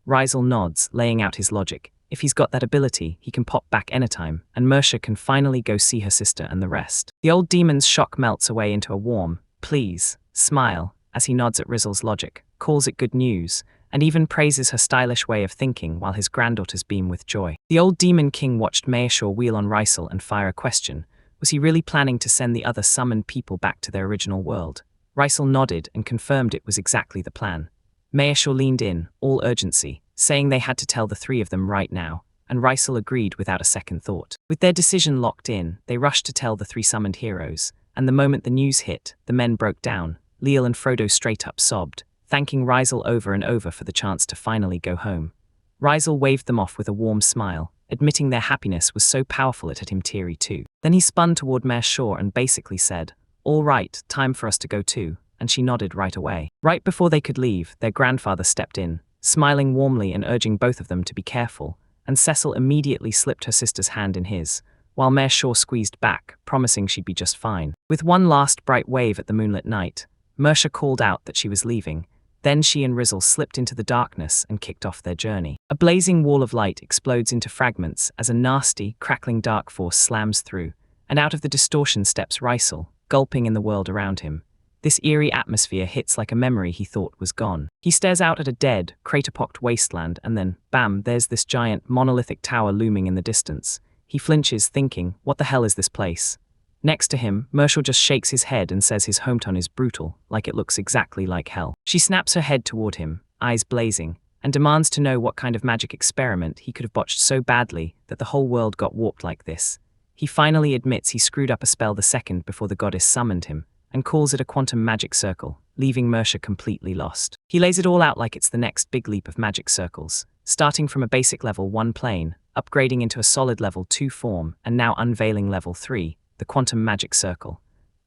Rysel nods, laying out his logic. If he's got that ability, he can pop back anytime, and Mercia can finally go see her sister and the rest. The old demon's shock melts away into a warm, "Please," smile, as he nods at Rysel's logic, calls it good news, and even praises her stylish way of thinking while his granddaughters beam with joy. The old demon king watched Mayashaw wheel on Rysel and fire a question. Was he really planning to send the other summoned people back to their original world? Rysel nodded and confirmed it was exactly the plan. Mayashaw leaned in, all urgency, saying they had to tell the three of them right now, and Rysel agreed without a second thought. With their decision locked in, they rushed to tell the three summoned heroes, and the moment the news hit, the men broke down. Leal and Frodo straight up sobbed, thanking Rysel over and over for the chance to finally go home. Rysel waved them off with a warm smile, admitting their happiness was so powerful it had him teary too. Then he spun toward Mayor Shaw and basically said, "All right, time for us to go too," and she nodded right away. Right before they could leave, their grandfather stepped in, smiling warmly and urging both of them to be careful, and Cecil immediately slipped her sister's hand in his, while Mayor Shaw squeezed back, promising she'd be just fine. With one last bright wave at the moonlit night, Mercia called out that she was leaving. Then she and Rysel slipped into the darkness and kicked off their journey. A blazing wall of light explodes into fragments as a nasty, crackling dark force slams through, and out of the distortion steps Rysel, gulping in the world around him. This eerie atmosphere hits like a memory he thought was gone. He stares out at a dead, crater-pocked wasteland, and then, bam, there's this giant, monolithic tower looming in the distance. He flinches, thinking, what the hell is this place? Next to him, Mershal just shakes his head and says his hometown is brutal, like it looks exactly like hell. She snaps her head toward him, eyes blazing, and demands to know what kind of magic experiment he could have botched so badly that the whole world got warped like this. He finally admits he screwed up a spell the second before the goddess summoned him, and calls it a quantum magic circle, leaving Mersha completely lost. He lays it all out like it's the next big leap of magic circles, starting from a basic level 1 plane, upgrading into a solid level 2 form, and now unveiling level 3, the quantum magic circle.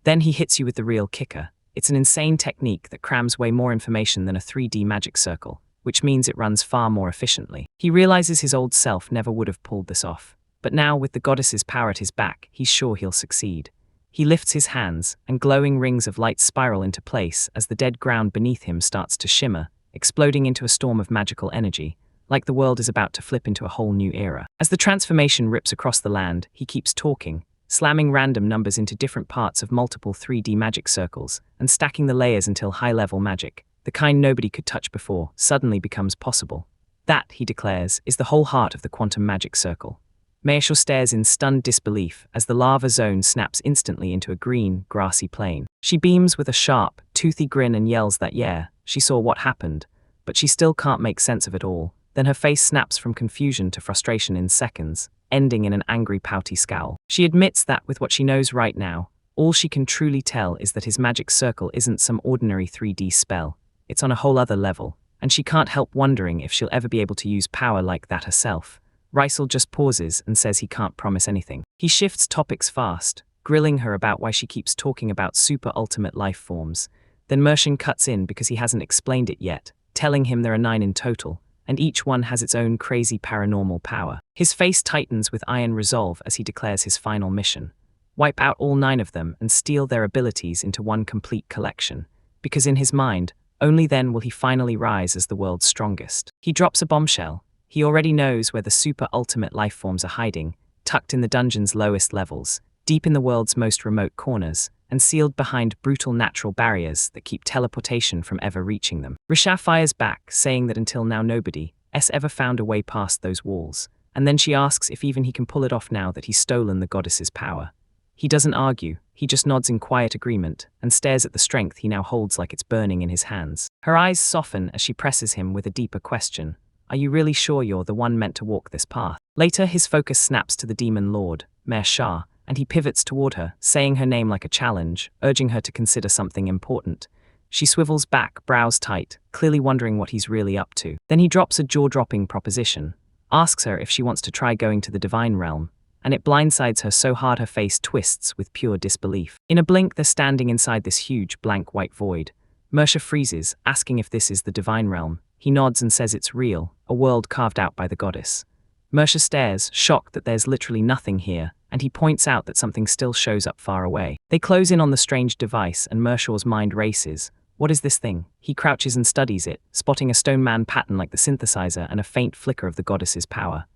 Then he hits you with the real kicker. It's an insane technique that crams way more information than a 3D magic circle, which means it runs far more efficiently. He realizes his old self never would have pulled this off, but now with the goddess's power at his back, he's sure he'll succeed. He lifts his hands, and glowing rings of light spiral into place as the dead ground beneath him starts to shimmer, exploding into a storm of magical energy, like the world is about to flip into a whole new era. As the transformation rips across the land, he keeps talking, slamming random numbers into different parts of multiple 3D magic circles, and stacking the layers until high-level magic, the kind nobody could touch before, suddenly becomes possible. That, he declares, is the whole heart of the quantum magic circle. Mersha stares in stunned disbelief as the lava zone snaps instantly into a green, grassy plain. She beams with a sharp, toothy grin and yells that she saw what happened, but she still can't make sense of it all. Then her face snaps from confusion to frustration in seconds, ending in an angry, pouty scowl. She admits that with what she knows right now, all she can truly tell is that his magic circle isn't some ordinary 3D spell. It's on a whole other level, and she can't help wondering if she'll ever be able to use power like that herself. Rysel just pauses and says he can't promise anything. He shifts topics fast, grilling her about why she keeps talking about super ultimate life forms. Then Mersha cuts in because he hasn't explained it yet, telling him there are 9 in total, and each one has its own crazy paranormal power. His face tightens with iron resolve as he declares his final mission. Wipe out all 9 of them and steal their abilities into one complete collection, because in his mind, only then will he finally rise as the world's strongest. He drops a bombshell. He already knows where the super ultimate life forms are hiding, tucked in the dungeon's lowest levels, deep in the world's most remote corners, and sealed behind brutal natural barriers that keep teleportation from ever reaching them. Risha fires back, saying that until now nobody has ever found a way past those walls, and then she asks if even he can pull it off now that he's stolen the goddess's power. He doesn't argue, he just nods in quiet agreement and stares at the strength he now holds like it's burning in his hands. Her eyes soften as she presses him with a deeper question. Are you really sure you're the one meant to walk this path? Later, his focus snaps to the demon lord, Mersha, and he pivots toward her, saying her name like a challenge, urging her to consider something important. She swivels back, brows tight, clearly wondering what he's really up to. Then he drops a jaw-dropping proposition, asks her if she wants to try going to the divine realm, and it blindsides her so hard her face twists with pure disbelief. In a blink, they're standing inside this huge, blank white void. Mersha freezes, asking if this is the divine realm. He nods and says it's real, a world carved out by the goddess. Mersha stares, shocked that there's literally nothing here, and he points out that something still shows up far away. They close in on the strange device, and Mersha's mind races. What is this thing? He crouches and studies it, spotting a stone man pattern like the synthesizer and a faint flicker of the goddess's power.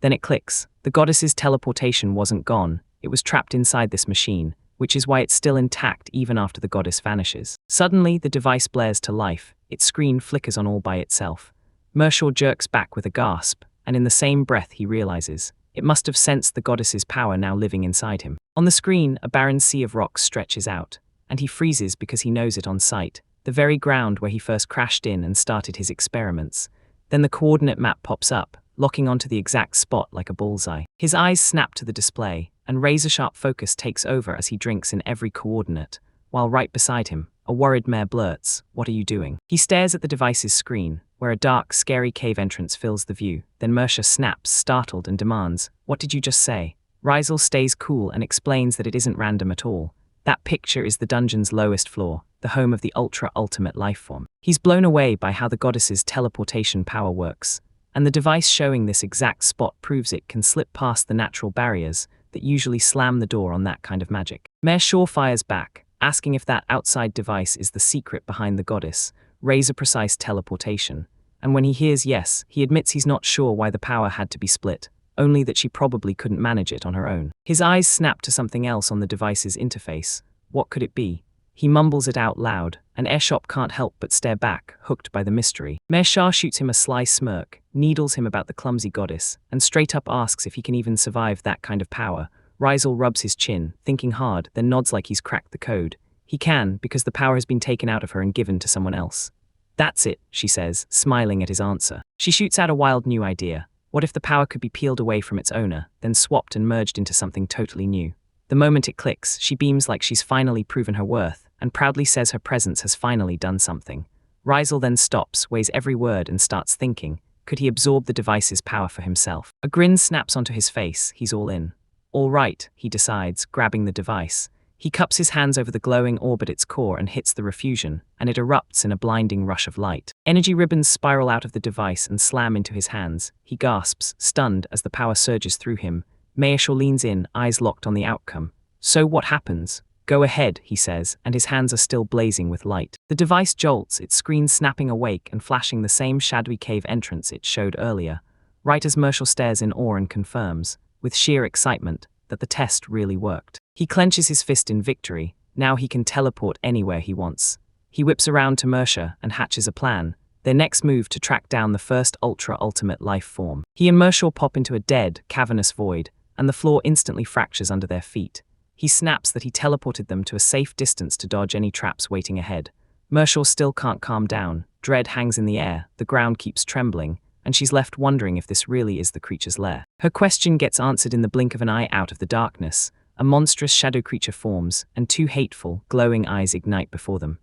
Then it clicks. The goddess's teleportation wasn't gone, it was trapped inside this machine, which is why it's still intact even after the goddess vanishes. Suddenly, the device blares to life, its screen flickers on all by itself. Mersha jerks back with a gasp, and in the same breath he realizes, it must have sensed the goddess's power now living inside him. On the screen, a barren sea of rocks stretches out, and he freezes because he knows it on sight, the very ground where he first crashed in and started his experiments. Then the coordinate map pops up, locking onto the exact spot like a bullseye. His eyes snap to the display, and razor-sharp focus takes over as he drinks in every coordinate, while right beside him, a worried mare blurts, "What are you doing?" He stares at the device's screen, where a dark, scary cave entrance fills the view. Then Mersha snaps, startled, and demands, "What did you just say?" Rysel stays cool and explains that it isn't random at all. That picture is the dungeon's lowest floor, the home of the ultra-ultimate lifeform. He's blown away by how the goddess's teleportation power works, and the device showing this exact spot proves it can slip past the natural barriers that usually slam the door on that kind of magic. Mersha fires back, asking if that outside device is the secret behind the goddess, razor-precise teleportation, and when he hears yes, he admits he's not sure why the power had to be split, only that she probably couldn't manage it on her own. His eyes snap to something else on the device's interface. What could it be? He mumbles it out loud, and Airshop can't help but stare back, hooked by the mystery. Mersha shoots him a sly smirk, needles him about the clumsy goddess, and straight up asks if he can even survive that kind of power. Rysel rubs his chin, thinking hard, then nods like he's cracked the code. He can, because the power has been taken out of her and given to someone else. That's it, she says, smiling at his answer. She shoots out a wild new idea. What if the power could be peeled away from its owner, then swapped and merged into something totally new? The moment it clicks, she beams like she's finally proven her worth, and proudly says her presence has finally done something. Rysel then stops, weighs every word, and starts thinking, could he absorb the device's power for himself? A grin snaps onto his face, he's all in. All right, he decides, grabbing the device. He cups his hands over the glowing orb at its core and hits the refusion, and it erupts in a blinding rush of light. Energy ribbons spiral out of the device and slam into his hands. He gasps, stunned as the power surges through him. Mayeshaw leans in, eyes locked on the outcome. So what happens? Go ahead, he says, and his hands are still blazing with light. The device jolts, its screen snapping awake and flashing the same shadowy cave entrance it showed earlier. Right as Mershal stares in awe and confirms, with sheer excitement, that the test really worked. He clenches his fist in victory. Now he can teleport anywhere he wants. He whips around to Mersha and hatches a plan, their next move to track down the first ultra-ultimate life form. He and Mershaw pop into a dead, cavernous void, and the floor instantly fractures under their feet. He snaps that he teleported them to a safe distance to dodge any traps waiting ahead. Mershaw still can't calm down. Dread hangs in the air, the ground keeps trembling, and she's left wondering if this really is the creature's lair. Her question gets answered in the blink of an eye out of the darkness. A monstrous shadow creature forms, and two hateful, glowing eyes ignite before them.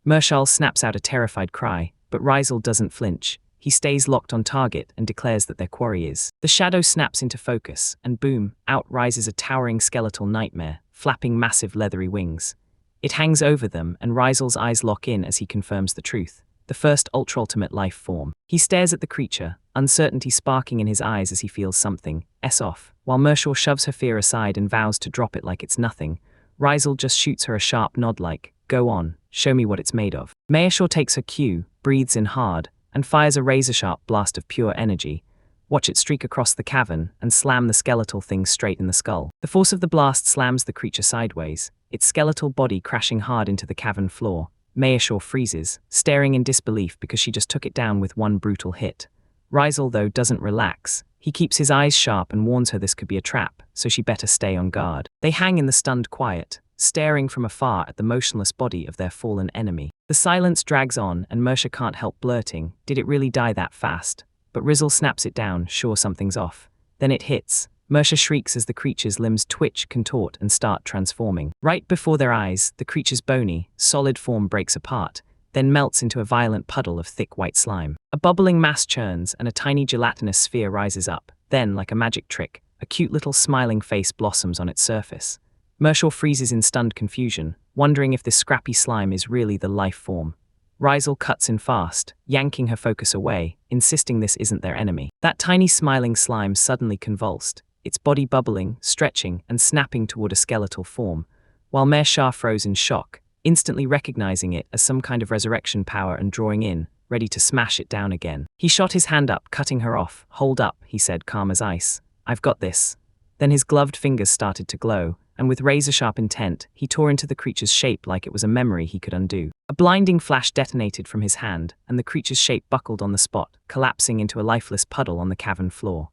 Mershal snaps out a terrified cry, but Rysel doesn't flinch. He stays locked on target and declares that their quarry is. The shadow snaps into focus, and boom, out rises a towering skeletal nightmare, flapping massive leathery wings. It hangs over them, and Rysel's eyes lock in as he confirms the truth. The first ultra-ultimate life form. He stares at the creature, uncertainty sparking in his eyes as he feels something off. While Mershaw shoves her fear aside and vows to drop it like it's nothing, Rysel just shoots her a sharp nod like, go on, show me what it's made of. Mayeshaw takes her cue, breathes in hard, and fires a razor-sharp blast of pure energy. Watch it streak across the cavern and slam the skeletal thing straight in the skull. The force of the blast slams the creature sideways, its skeletal body crashing hard into the cavern floor. Mayeshaw freezes, staring in disbelief because she just took it down with one brutal hit. Rysel, though, doesn't relax. He keeps his eyes sharp and warns her this could be a trap, so she better stay on guard. They hang in the stunned quiet, staring from afar at the motionless body of their fallen enemy. The silence drags on, and Mersha can't help blurting, did it really die that fast? But Rysel snaps it down, sure something's off. Then it hits. Mersha shrieks as the creature's limbs twitch, contort, and start transforming. Right before their eyes, the creature's bony, solid form breaks apart, then melts into a violent puddle of thick white slime. A bubbling mass churns, and a tiny gelatinous sphere rises up. Then, like a magic trick, a cute little smiling face blossoms on its surface. Mershaw freezes in stunned confusion, wondering if this scrappy slime is really the life form. Rysel cuts in fast, yanking her focus away, insisting this isn't their enemy. That tiny smiling slime suddenly convulsed, its body bubbling, stretching, and snapping toward a skeletal form, while Mershaw froze in shock, instantly recognizing it as some kind of resurrection power and drawing in, ready to smash it down again. He shot his hand up, cutting her off. Hold up, he said, calm as ice. I've got this. Then his gloved fingers started to glow, and with razor-sharp intent, he tore into the creature's shape like it was a memory he could undo. A blinding flash detonated from his hand, and the creature's shape buckled on the spot, collapsing into a lifeless puddle on the cavern floor.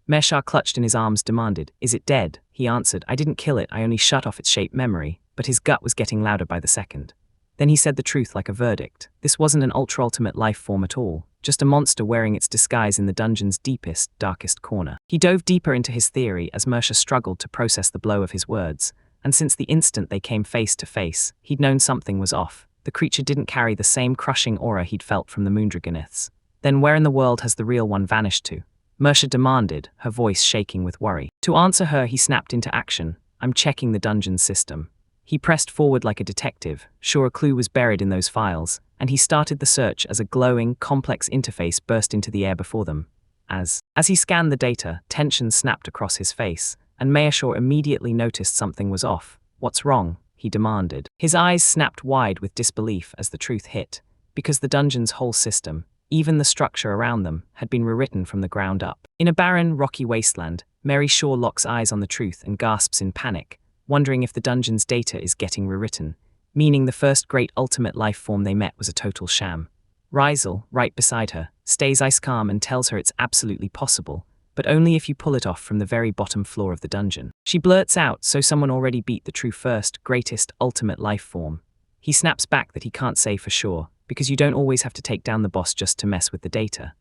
Mershaw clutched in his arms, demanded, is it dead? He answered, I didn't kill it, I only shut off its shape memory, but his gut was getting louder by the second. Then he said the truth like a verdict. This wasn't an ultra-ultimate life form at all, just a monster wearing its disguise in the dungeon's deepest, darkest corner. He dove deeper into his theory as Mersha struggled to process the blow of his words, and since the instant they came face to face, he'd known something was off. The creature didn't carry the same crushing aura he'd felt from the Moondragoneths. Then where in the world has the real one vanished to? Mersha demanded, her voice shaking with worry. To answer her, he snapped into action. I'm checking the dungeon system. He pressed forward like a detective, sure a clue was buried in those files, and he started the search as a glowing, complex interface burst into the air before them. As he scanned the data, tension snapped across his face, and Mayeshaw immediately noticed something was off. What's wrong? He demanded. His eyes snapped wide with disbelief as the truth hit, because the dungeon's whole system, even the structure around them, had been rewritten from the ground up. In a barren, rocky wasteland, Mary Shaw locks eyes on the truth and gasps in panic, wondering if the dungeon's data is getting rewritten, meaning the first great ultimate life form they met was a total sham. Rysel, right beside her, stays ice calm and tells her it's absolutely possible, but only if you pull it off from the very bottom floor of the dungeon. She blurts out, so someone already beat the true first, greatest, ultimate life form. He snaps back that he can't say for sure, because you don't always have to take down the boss just to mess with the data.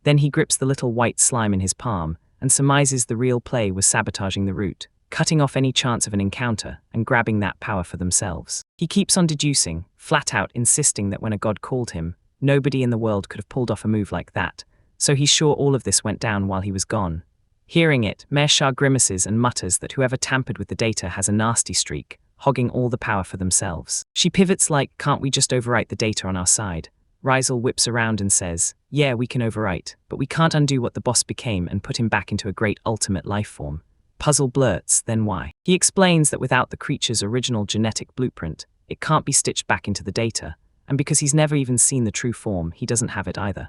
Then he grips the little white slime in his palm and surmises the real play was sabotaging the route, cutting off any chance of an encounter and grabbing that power for themselves. He keeps on deducing, flat out insisting that when a god called him, nobody in the world could have pulled off a move like that, so he's sure all of this went down while he was gone. Hearing it, Mersha grimaces and mutters that whoever tampered with the data has a nasty streak, hogging all the power for themselves. She pivots like, can't we just overwrite the data on our side? Rizel whips around and says, yeah, we can overwrite, but we can't undo what the boss became and put him back into a great ultimate life form. Puzzle blurts, then why? He explains that without the creature's original genetic blueprint, it can't be stitched back into the data, and because he's never even seen the true form, he doesn't have it either.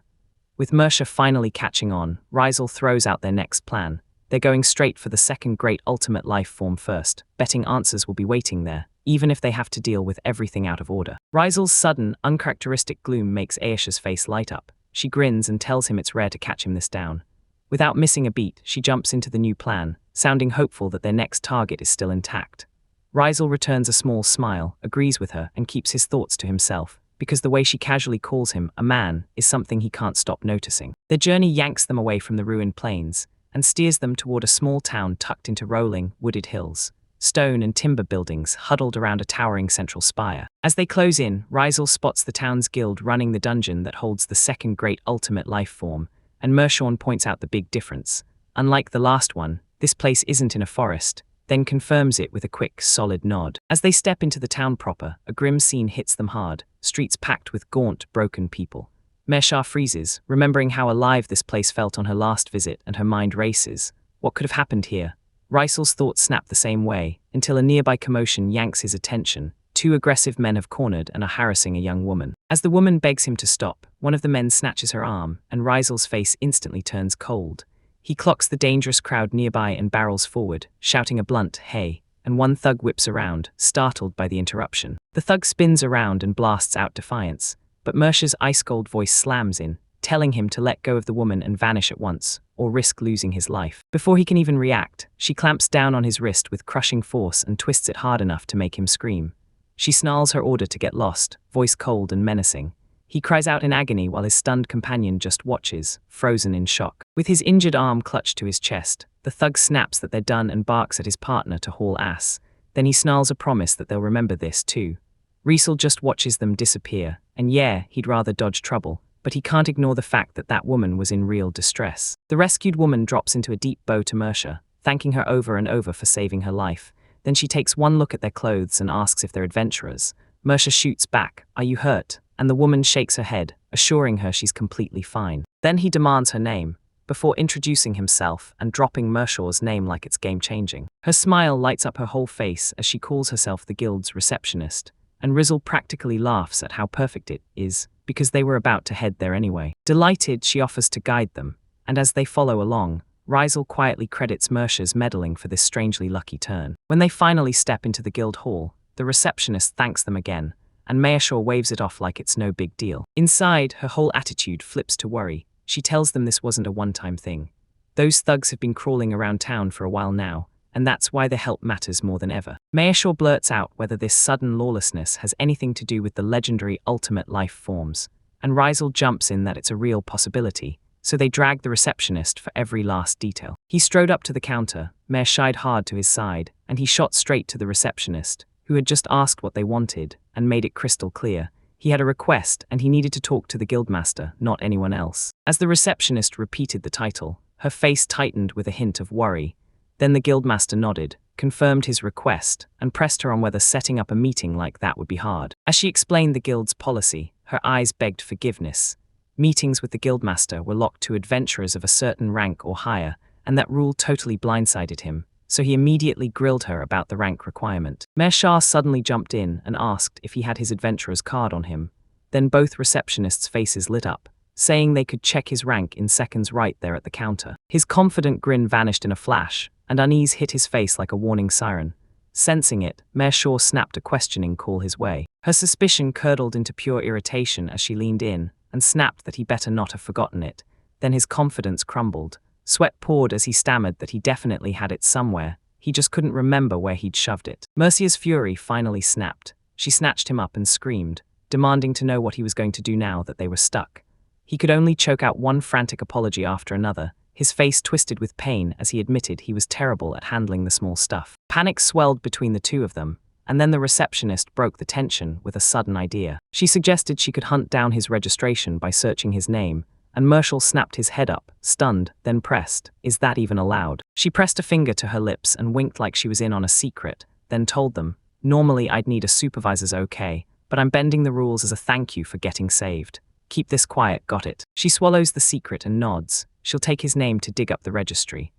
With Mersha finally catching on, Rizel throws out their next plan. They're going straight for the second great ultimate life form first, betting answers will be waiting there, even if they have to deal with everything out of order. Rizel's sudden, uncharacteristic gloom makes Aisha's face light up. She grins and tells him it's rare to catch him this down. Without missing a beat, she jumps into the new plan, sounding hopeful that their next target is still intact. Rizel returns a small smile, agrees with her, and keeps his thoughts to himself, because the way she casually calls him a man is something he can't stop noticing. Their journey yanks them away from the ruined plains and steers them toward a small town tucked into rolling, wooded hills. Stone and timber buildings huddled around a towering central spire. As they close in, Rizel spots the town's guild running the dungeon that holds the second great ultimate life form, and Mershawn points out the big difference. Unlike the last one, this place isn't in a forest, then confirms it with a quick, solid nod. As they step into the town proper, a grim scene hits them hard, streets packed with gaunt, broken people. Mersha freezes, remembering how alive this place felt on her last visit, and her mind races. What could have happened here? Rizel's thoughts snap the same way, until a nearby commotion yanks his attention. Two aggressive men have cornered and are harassing a young woman. As the woman begs him to stop, one of the men snatches her arm, and Rizel's face instantly turns cold. He clocks the dangerous crowd nearby and barrels forward, shouting a blunt, hey, and one thug whips around, startled by the interruption. The thug spins around and blasts out defiance, but Mersha's ice-cold voice slams in, telling him to let go of the woman and vanish at once, or risk losing his life. Before he can even react, she clamps down on his wrist with crushing force and twists it hard enough to make him scream. She snarls her order to get lost, voice cold and menacing. He cries out in agony while his stunned companion just watches, frozen in shock. With his injured arm clutched to his chest, the thug snaps that they're done and barks at his partner to haul ass. Then he snarls a promise that they'll remember this too. Rizel just watches them disappear, and yeah, he'd rather dodge trouble, but he can't ignore the fact that that woman was in real distress. The rescued woman drops into a deep bow to Mersha, thanking her over and over for saving her life. Then she takes one look at their clothes and asks if they're adventurers. Mersha shoots back, "Are you hurt?" And the woman shakes her head, assuring her she's completely fine. Then he demands her name, before introducing himself and dropping Mershaw's name like it's game-changing. Her smile lights up her whole face as she calls herself the guild's receptionist, and Rizel practically laughs at how perfect it is, because they were about to head there anyway. Delighted, she offers to guide them, and as they follow along, Rizel quietly credits Mersha's meddling for this strangely lucky turn. When they finally step into the guild hall, the receptionist thanks them again, and Mershaw waves it off like it's no big deal. Inside, her whole attitude flips to worry. She tells them this wasn't a one-time thing. Those thugs have been crawling around town for a while now, and that's why their help matters more than ever. Mershaw blurts out whether this sudden lawlessness has anything to do with the legendary ultimate life forms, and Rizel jumps in that it's a real possibility, so they drag the receptionist for every last detail. He strode up to the counter, Mer shied hard to his side, and he shot straight to the receptionist, who had just asked what they wanted, and made it crystal clear. He had a request, and he needed to talk to the guildmaster, not anyone else. As the receptionist repeated the title, her face tightened with a hint of worry. Then the guildmaster nodded, confirmed his request, and pressed her on whether setting up a meeting like that would be hard. As she explained the guild's policy, her eyes begged forgiveness. Meetings with the guildmaster were locked to adventurers of a certain rank or higher, and that rule totally blindsided him, so he immediately grilled her about the rank requirement. Mershaw suddenly jumped in and asked if he had his adventurer's card on him. Then both receptionists' faces lit up, saying they could check his rank in seconds right there at the counter. His confident grin vanished in a flash, and unease hit his face like a warning siren. Sensing it, Mershaw snapped a questioning call his way. Her suspicion curdled into pure irritation as she leaned in, and snapped that he better not have forgotten it. Then his confidence crumbled. Sweat poured as he stammered that he definitely had it somewhere, he just couldn't remember where he'd shoved it. Mercia's fury finally snapped. She snatched him up and screamed, demanding to know what he was going to do now that they were stuck. He could only choke out one frantic apology after another, his face twisted with pain as he admitted he was terrible at handling the small stuff. Panic swelled between the two of them, and then the receptionist broke the tension with a sudden idea. She suggested she could hunt down his registration by searching his name, and Marshall snapped his head up, stunned, then pressed, "Is that even allowed?" She pressed a finger to her lips and winked like she was in on a secret, then told them, "Normally I'd need a supervisor's okay, but I'm bending the rules as a thank you for getting saved. Keep this quiet, got it?" She swallows the secret and nods. She'll take his name to dig up the registry.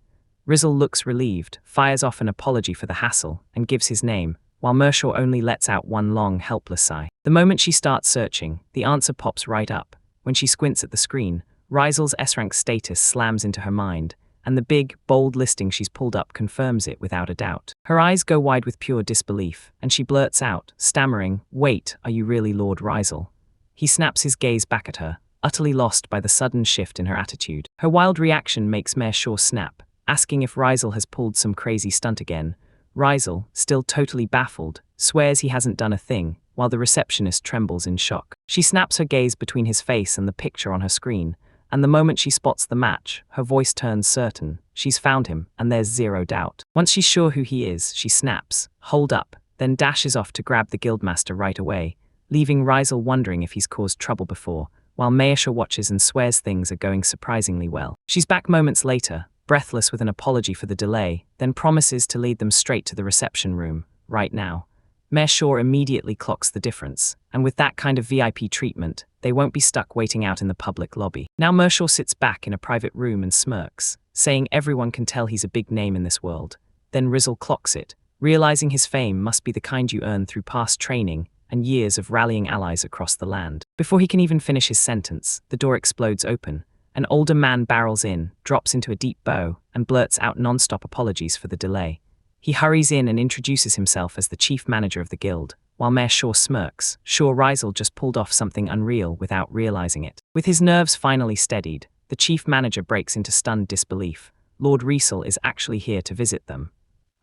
Rizzle looks relieved, fires off an apology for the hassle, and gives his name, while Marshall only lets out one long, helpless sigh. The moment she starts searching, the answer pops right up. When she squints at the screen, Rizel's S-rank status slams into her mind, and the big, bold listing she's pulled up confirms it without a doubt. Her eyes go wide with pure disbelief, and she blurts out, stammering, "Wait, are you really Lord Rizel?" He snaps his gaze back at her, utterly lost by the sudden shift in her attitude. Her wild reaction makes Marshall snap, asking if Rizel has pulled some crazy stunt again. Rizel, still totally baffled, swears he hasn't done a thing, while the receptionist trembles in shock. She snaps her gaze between his face and the picture on her screen, and the moment she spots the match, her voice turns certain. She's found him, and there's zero doubt. Once she's sure who he is, she snaps, "Hold up," then dashes off to grab the guildmaster right away, leaving Rizel wondering if he's caused trouble before, while Mayasha watches and swears things are going surprisingly well. She's back moments later, breathless with an apology for the delay, then promises to lead them straight to the reception room, right now. Mayasha immediately clocks the difference, and with that kind of VIP treatment, they won't be stuck waiting out in the public lobby. Now Mayasha sits back in a private room and smirks, saying everyone can tell he's a big name in this world. Then Rizel clocks it, realizing his fame must be the kind you earn through past training and years of rallying allies across the land. Before he can even finish his sentence, the door explodes open. An older man barrels in, drops into a deep bow, and blurts out non-stop apologies for the delay. He hurries in and introduces himself as the chief manager of the guild, while Mayor Shaw smirks, sure Rizel just pulled off something unreal without realizing it. With his nerves finally steadied, the chief manager breaks into stunned disbelief. Lord Rizel is actually here to visit them.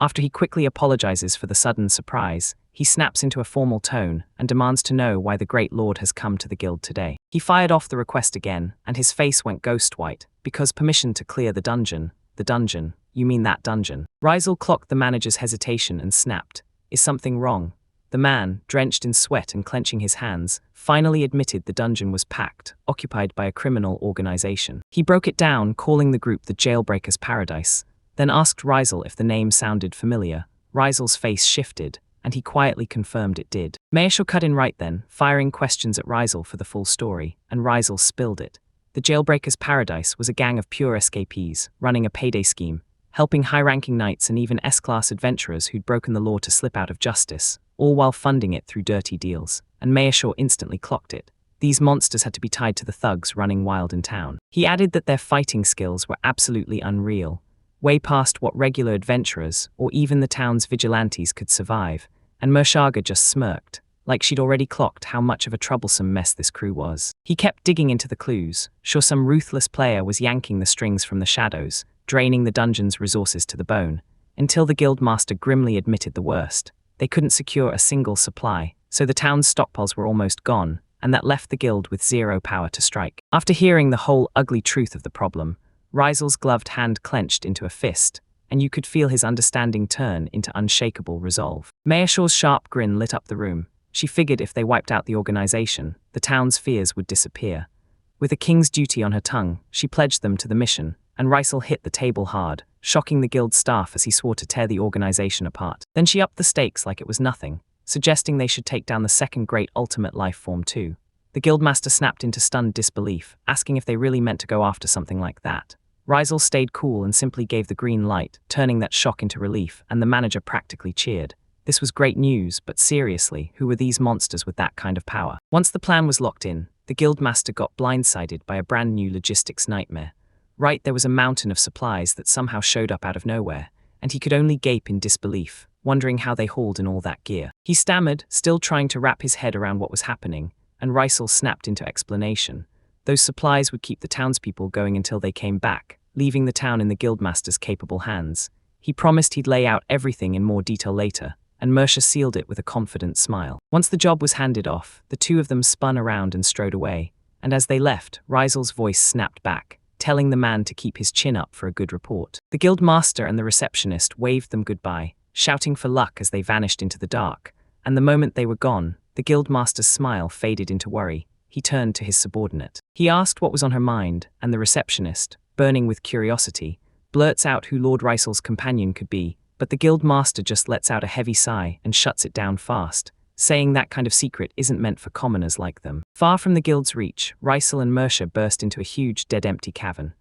After he quickly apologizes for the sudden surprise, he snaps into a formal tone and demands to know why the great lord has come to the guild today. He fired off the request again, and his face went ghost white, because permission to clear the dungeon. The dungeon? You mean that dungeon? Rizel clocked the manager's hesitation and snapped, "Is something wrong?" The man, drenched in sweat and clenching his hands, finally admitted the dungeon was packed, occupied by a criminal organization. He broke it down, calling the group the Jailbreakers' Paradise, then asked Rizel if the name sounded familiar. Rizel's face shifted, and he quietly confirmed it did. Mayasha cut in right then, firing questions at Rizel for the full story, and Rizel spilled it. The Jailbreakers' Paradise was a gang of pure escapees, running a payday scheme, helping high-ranking knights and even S-class adventurers who'd broken the law to slip out of justice, all while funding it through dirty deals, and Mayasha instantly clocked it. These monsters had to be tied to the thugs running wild in town. He added that their fighting skills were absolutely unreal, way past what regular adventurers or even the town's vigilantes could survive, and Mershaga just smirked, like she'd already clocked how much of a troublesome mess this crew was. He kept digging into the clues, sure some ruthless player was yanking the strings from the shadows, draining the dungeon's resources to the bone, until the guildmaster grimly admitted the worst. They couldn't secure a single supply, so the town's stockpiles were almost gone, and that left the guild with zero power to strike. After hearing the whole ugly truth of the problem, Rizel's gloved hand clenched into a fist, and you could feel his understanding turn into unshakable resolve. Mayashaw's sharp grin lit up the room. She figured if they wiped out the organization, the town's fears would disappear. With a king's duty on her tongue, she pledged them to the mission, and Rizel hit the table hard, shocking the guild staff as he swore to tear the organization apart. Then she upped the stakes like it was nothing, suggesting they should take down the second great ultimate life form too. The guildmaster snapped into stunned disbelief, asking if they really meant to go after something like that. Rizel stayed cool and simply gave the green light, turning that shock into relief, and the manager practically cheered. This was great news, but seriously, who were these monsters with that kind of power? Once the plan was locked in, the guildmaster got blindsided by a brand new logistics nightmare. Right, there was a mountain of supplies that somehow showed up out of nowhere, and he could only gape in disbelief, wondering how they hauled in all that gear. He stammered, still trying to wrap his head around what was happening, and Rizel snapped into explanation. Those supplies would keep the townspeople going until they came back, leaving the town in the guildmaster's capable hands. He promised he'd lay out everything in more detail later, and Mersha sealed it with a confident smile. Once the job was handed off, the two of them spun around and strode away, and as they left, Reisel's voice snapped back, telling the man to keep his chin up for a good report. The guild master and the receptionist waved them goodbye, shouting for luck as they vanished into the dark, and the moment they were gone, the guild master's smile faded into worry. He turned to his subordinate. He asked what was on her mind, and the receptionist, burning with curiosity, blurts out who Lord Reisel's companion could be, but the guild master just lets out a heavy sigh and shuts it down fast, saying that kind of secret isn't meant for commoners like them. Far from the guild's reach, Reisel and Mersha burst into a huge dead-empty cavern.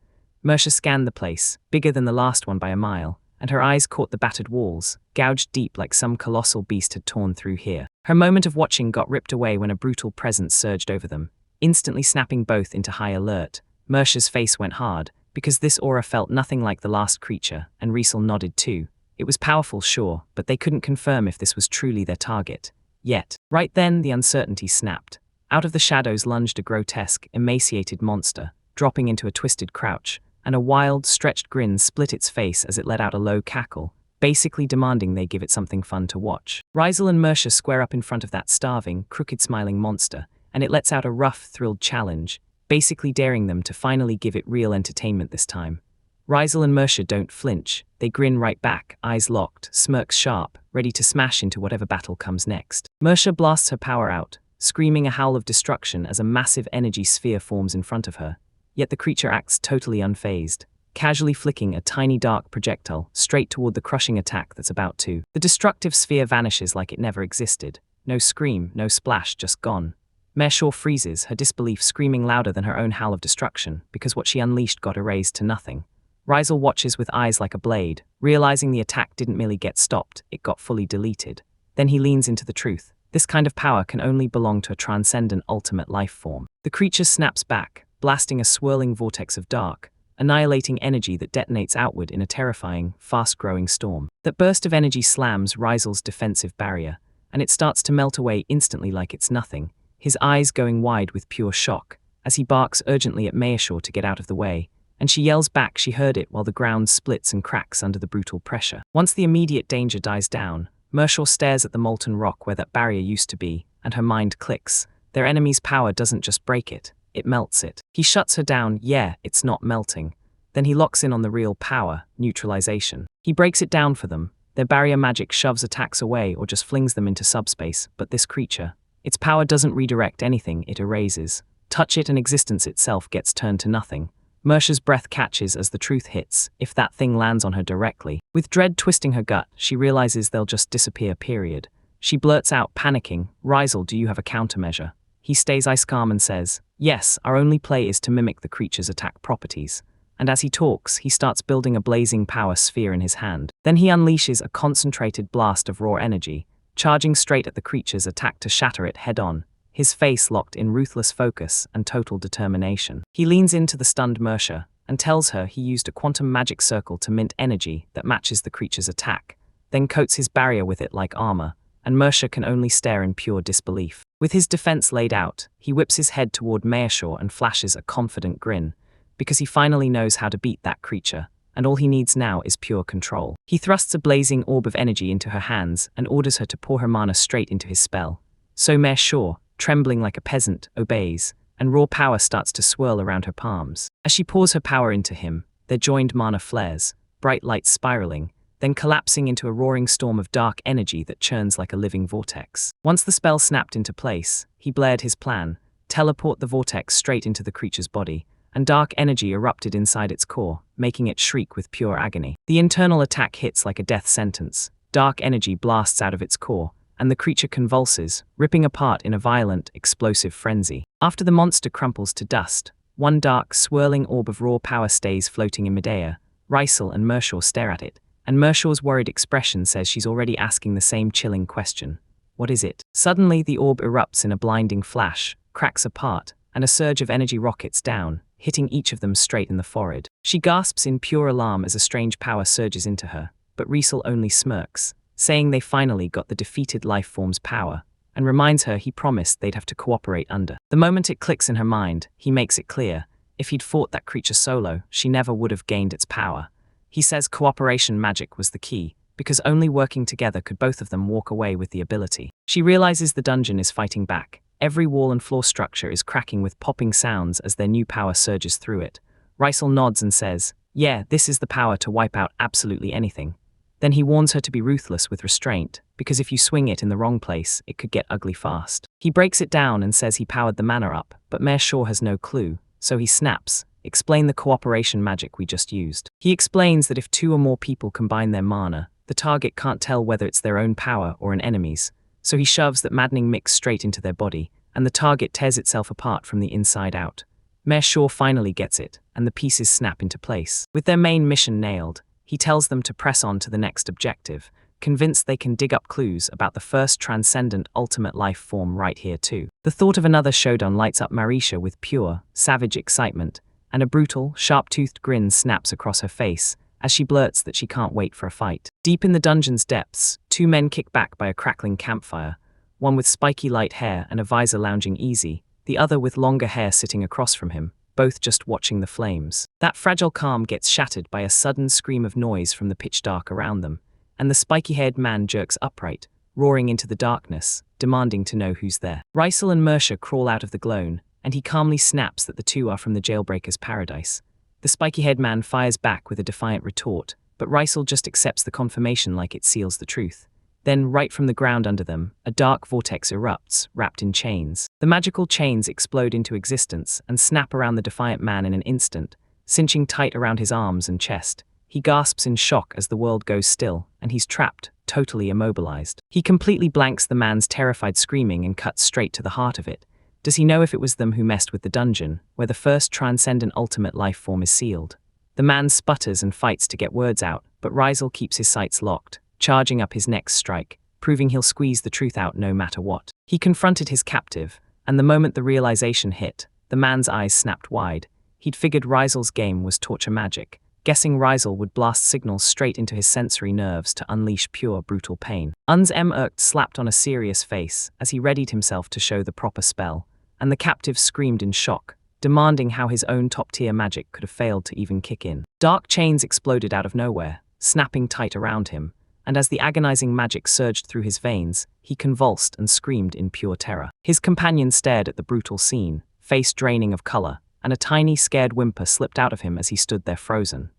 Mersha scanned the place, bigger than the last one by a mile, and her eyes caught the battered walls, gouged deep like some colossal beast had torn through here. Her moment of watching got ripped away when a brutal presence surged over them, instantly snapping both into high alert. Mersha's face went hard, because this aura felt nothing like the last creature, and Reisel nodded too. It was powerful, sure, but they couldn't confirm if this was truly their target. Yet, right then the uncertainty snapped. Out of the shadows lunged a grotesque, emaciated monster, dropping into a twisted crouch, and a wild, stretched grin split its face as it let out a low cackle, basically demanding they give it something fun to watch. Reisel and Mersha square up in front of that starving, crooked-smiling monster, and it lets out a rough, thrilled challenge, basically daring them to finally give it real entertainment this time. Reisel and Mersha don't flinch. They grin right back, eyes locked, smirks sharp, ready to smash into whatever battle comes next. Mersha blasts her power out, screaming a howl of destruction as a massive energy sphere forms in front of her. Yet the creature acts totally unfazed, casually flicking a tiny dark projectile straight toward the crushing attack that's about to. The destructive sphere vanishes like it never existed. No scream, no splash, just gone. Mersha freezes, her disbelief screaming louder than her own howl of destruction, because what she unleashed got erased to nothing. Reisel watches with eyes like a blade, realizing the attack didn't merely get stopped, it got fully deleted. Then he leans into the truth. This kind of power can only belong to a transcendent ultimate life form. The creature snaps back, blasting a swirling vortex of dark, annihilating energy that detonates outward in a terrifying, fast-growing storm. That burst of energy slams Reisel's defensive barrier, and it starts to melt away instantly like it's nothing, his eyes going wide with pure shock, as he barks urgently at Mersha to get out of the way, and she yells back she heard it while the ground splits and cracks under the brutal pressure. Once the immediate danger dies down, Mersha stares at the molten rock where that barrier used to be, and her mind clicks. Their enemy's power doesn't just break it, it melts it. He shuts her down. Yeah, it's not melting. Then he locks in on the real power, neutralization. He breaks it down for them. Their barrier magic shoves attacks away or just flings them into subspace, but this creature, its power doesn't redirect anything, it erases. Touch it and existence itself gets turned to nothing. Mersha's breath catches as the truth hits, if that thing lands on her directly. With dread twisting her gut, she realizes they'll just disappear, period. She blurts out, panicking, "Reisel, do you have a countermeasure?" He stays ice calm and says, "Yes, our only play is to mimic the creature's attack properties." And as he talks, he starts building a blazing power sphere in his hand. Then he unleashes a concentrated blast of raw energy, charging straight at the creature's attack to shatter it head-on, his face locked in ruthless focus and total determination. He leans into the stunned Mersha and tells her he used a quantum magic circle to mint energy that matches the creature's attack, then coats his barrier with it like armor, and Mersha can only stare in pure disbelief. With his defense laid out, he whips his head toward Mersha and flashes a confident grin, because he finally knows how to beat that creature, and all he needs now is pure control. He thrusts a blazing orb of energy into her hands and orders her to pour her mana straight into his spell. So Mersha, trembling like a peasant, obeys, and raw power starts to swirl around her palms. As she pours her power into him, their joined mana flares, bright lights spiraling, then collapsing into a roaring storm of dark energy that churns like a living vortex. Once the spell snapped into place, he blared his plan, teleport the vortex straight into the creature's body, and dark energy erupted inside its core, making it shriek with pure agony. The internal attack hits like a death sentence. Dark energy blasts out of its core, and the creature convulses, ripping apart in a violent, explosive frenzy. After the monster crumples to dust, one dark, swirling orb of raw power stays floating in midair. Reisel and Mersha stare at it, and Mersha's worried expression says she's already asking the same chilling question. What is it? Suddenly, the orb erupts in a blinding flash, cracks apart, and a surge of energy rockets down, hitting each of them straight in the forehead. She gasps in pure alarm as a strange power surges into her, but Reisel only smirks, saying they finally got the defeated life form's power, and reminds her he promised they'd have to cooperate under. The moment it clicks in her mind, he makes it clear, if he'd fought that creature solo, she never would have gained its power. He says cooperation magic was the key, because only working together could both of them walk away with the ability. She realizes the dungeon is fighting back, Every wall and floor structure is cracking with popping sounds as their new power surges through it. Rysel nods and says, "Yeah, this is the power to wipe out absolutely anything." Then he warns her to be ruthless with restraint, because if you swing it in the wrong place, it could get ugly fast. He breaks it down and says he powered the mana up, but Mare Shaw has no clue, so he snaps, "Explain the cooperation magic we just used." He explains that if 2 or more people combine their mana, the target can't tell whether it's their own power or an enemy's, so he shoves that maddening mix straight into their body, and the target tears itself apart from the inside out. Mare Shaw finally gets it, and the pieces snap into place. With their main mission nailed, he tells them to press on to the next objective, convinced they can dig up clues about the first transcendent ultimate life form right here too. The thought of another showdown lights up Marisha with pure, savage excitement, and a brutal, sharp-toothed grin snaps across her face as she blurts that she can't wait for a fight. Deep in the dungeon's depths, 2 men kick back by a crackling campfire, one with spiky light hair and a visor lounging easy, the other with longer hair sitting across from him, both just watching the flames. That fragile calm gets shattered by a sudden scream of noise from the pitch dark around them, and the spiky-haired man jerks upright, roaring into the darkness, demanding to know who's there. Rysel and Mersha crawl out of the gloam, and he calmly snaps that the 2 are from the jailbreaker's paradise. The spiky-haired man fires back with a defiant retort, but Rysel just accepts the confirmation like it seals the truth. Then, right from the ground under them, a dark vortex erupts, wrapped in chains. The magical chains explode into existence and snap around the defiant man in an instant, cinching tight around his arms and chest. He gasps in shock as the world goes still, and he's trapped, totally immobilized. He completely blanks the man's terrified screaming and cuts straight to the heart of it. Does he know if it was them who messed with the dungeon, where the first transcendent ultimate life form is sealed? The man sputters and fights to get words out, but Rysel keeps his sights locked, charging up his next strike, proving he'll squeeze the truth out no matter what. He confronted his captive, and the moment the realization hit, the man's eyes snapped wide. He'd figured Rysel's game was torture magic, guessing Rysel would blast signals straight into his sensory nerves to unleash pure, brutal pain. Uns Erkt slapped on a serious face as he readied himself to show the proper spell, and the captive screamed in shock, demanding how his own top-tier magic could have failed to even kick in. Dark chains exploded out of nowhere, snapping tight around him, and as the agonizing magic surged through his veins, he convulsed and screamed in pure terror. His companion stared at the brutal scene, face draining of color, and a tiny, scared whimper slipped out of him as he stood there frozen.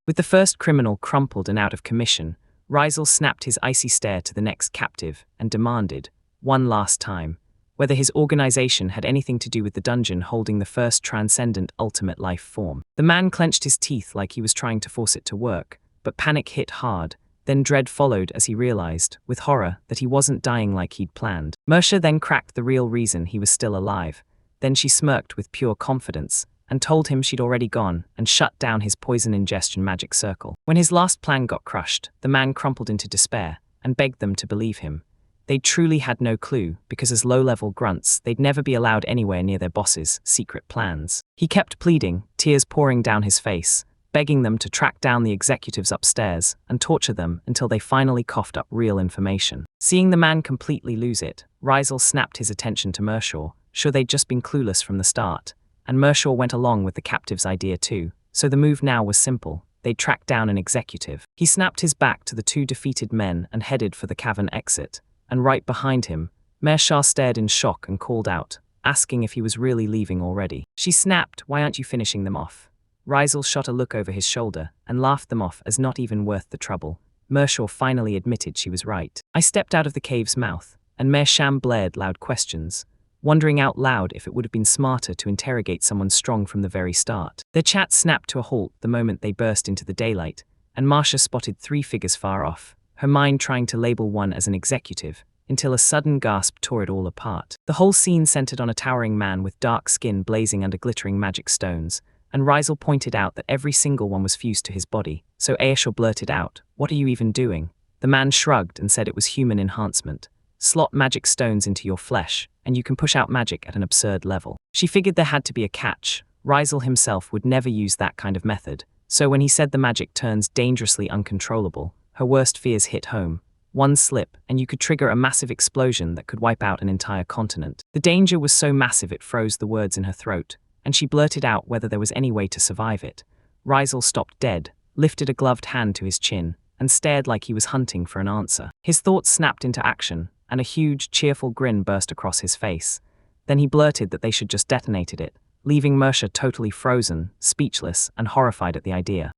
With the first criminal crumpled and out of commission, Rysel snapped his icy stare to the next captive and demanded, one last time, whether his organization had anything to do with the dungeon holding the first transcendent ultimate life form. The man clenched his teeth like he was trying to force it to work, but panic hit hard. Then dread followed as he realized, with horror, that he wasn't dying like he'd planned. Mersha then cracked the real reason he was still alive. Then she smirked with pure confidence, and told him she'd already gone and shut down his poison ingestion magic circle. When his last plan got crushed, the man crumpled into despair, and begged them to believe him. They truly had no clue, because as low-level grunts, they'd never be allowed anywhere near their boss's secret plans. He kept pleading, tears pouring down his face, begging them to track down the executives upstairs and torture them until they finally coughed up real information. Seeing the man completely lose it, Rysel snapped his attention to Mershaw, sure they'd just been clueless from the start, and Mershaw went along with the captive's idea too, so the move now was simple. They'd track down an executive. He snapped his back to the 2 defeated men and headed for the cavern exit, and right behind him, Mershaw stared in shock and called out, asking if he was really leaving already. She snapped, "Why aren't you finishing them off?" Rysel shot a look over his shoulder and laughed them off as not even worth the trouble. Mershaw finally admitted she was right. I stepped out of the cave's mouth, and Mersham blared loud questions, wondering out loud if it would have been smarter to interrogate someone strong from the very start. Their chat snapped to a halt the moment they burst into the daylight, and Marcia spotted 3 figures far off, her mind trying to label one as an executive, until a sudden gasp tore it all apart. The whole scene centered on a towering man with dark skin blazing under glittering magic stones, and Rysel pointed out that every single one was fused to his body, so Aeshel blurted out, "What are you even doing?" The man shrugged and said it was human enhancement. Slot magic stones into your flesh, and you can push out magic at an absurd level. She figured there had to be a catch. Rysel himself would never use that kind of method, so when he said the magic turns dangerously uncontrollable, her worst fears hit home. One slip, and you could trigger a massive explosion that could wipe out an entire continent. The danger was so massive it froze the words in her throat, and she blurted out whether there was any way to survive it. Rysel stopped dead, lifted a gloved hand to his chin, and stared like he was hunting for an answer. His thoughts snapped into action, and a huge, cheerful grin burst across his face. Then he blurted that they should just detonated it, leaving Mersha totally frozen, speechless, and horrified at the idea.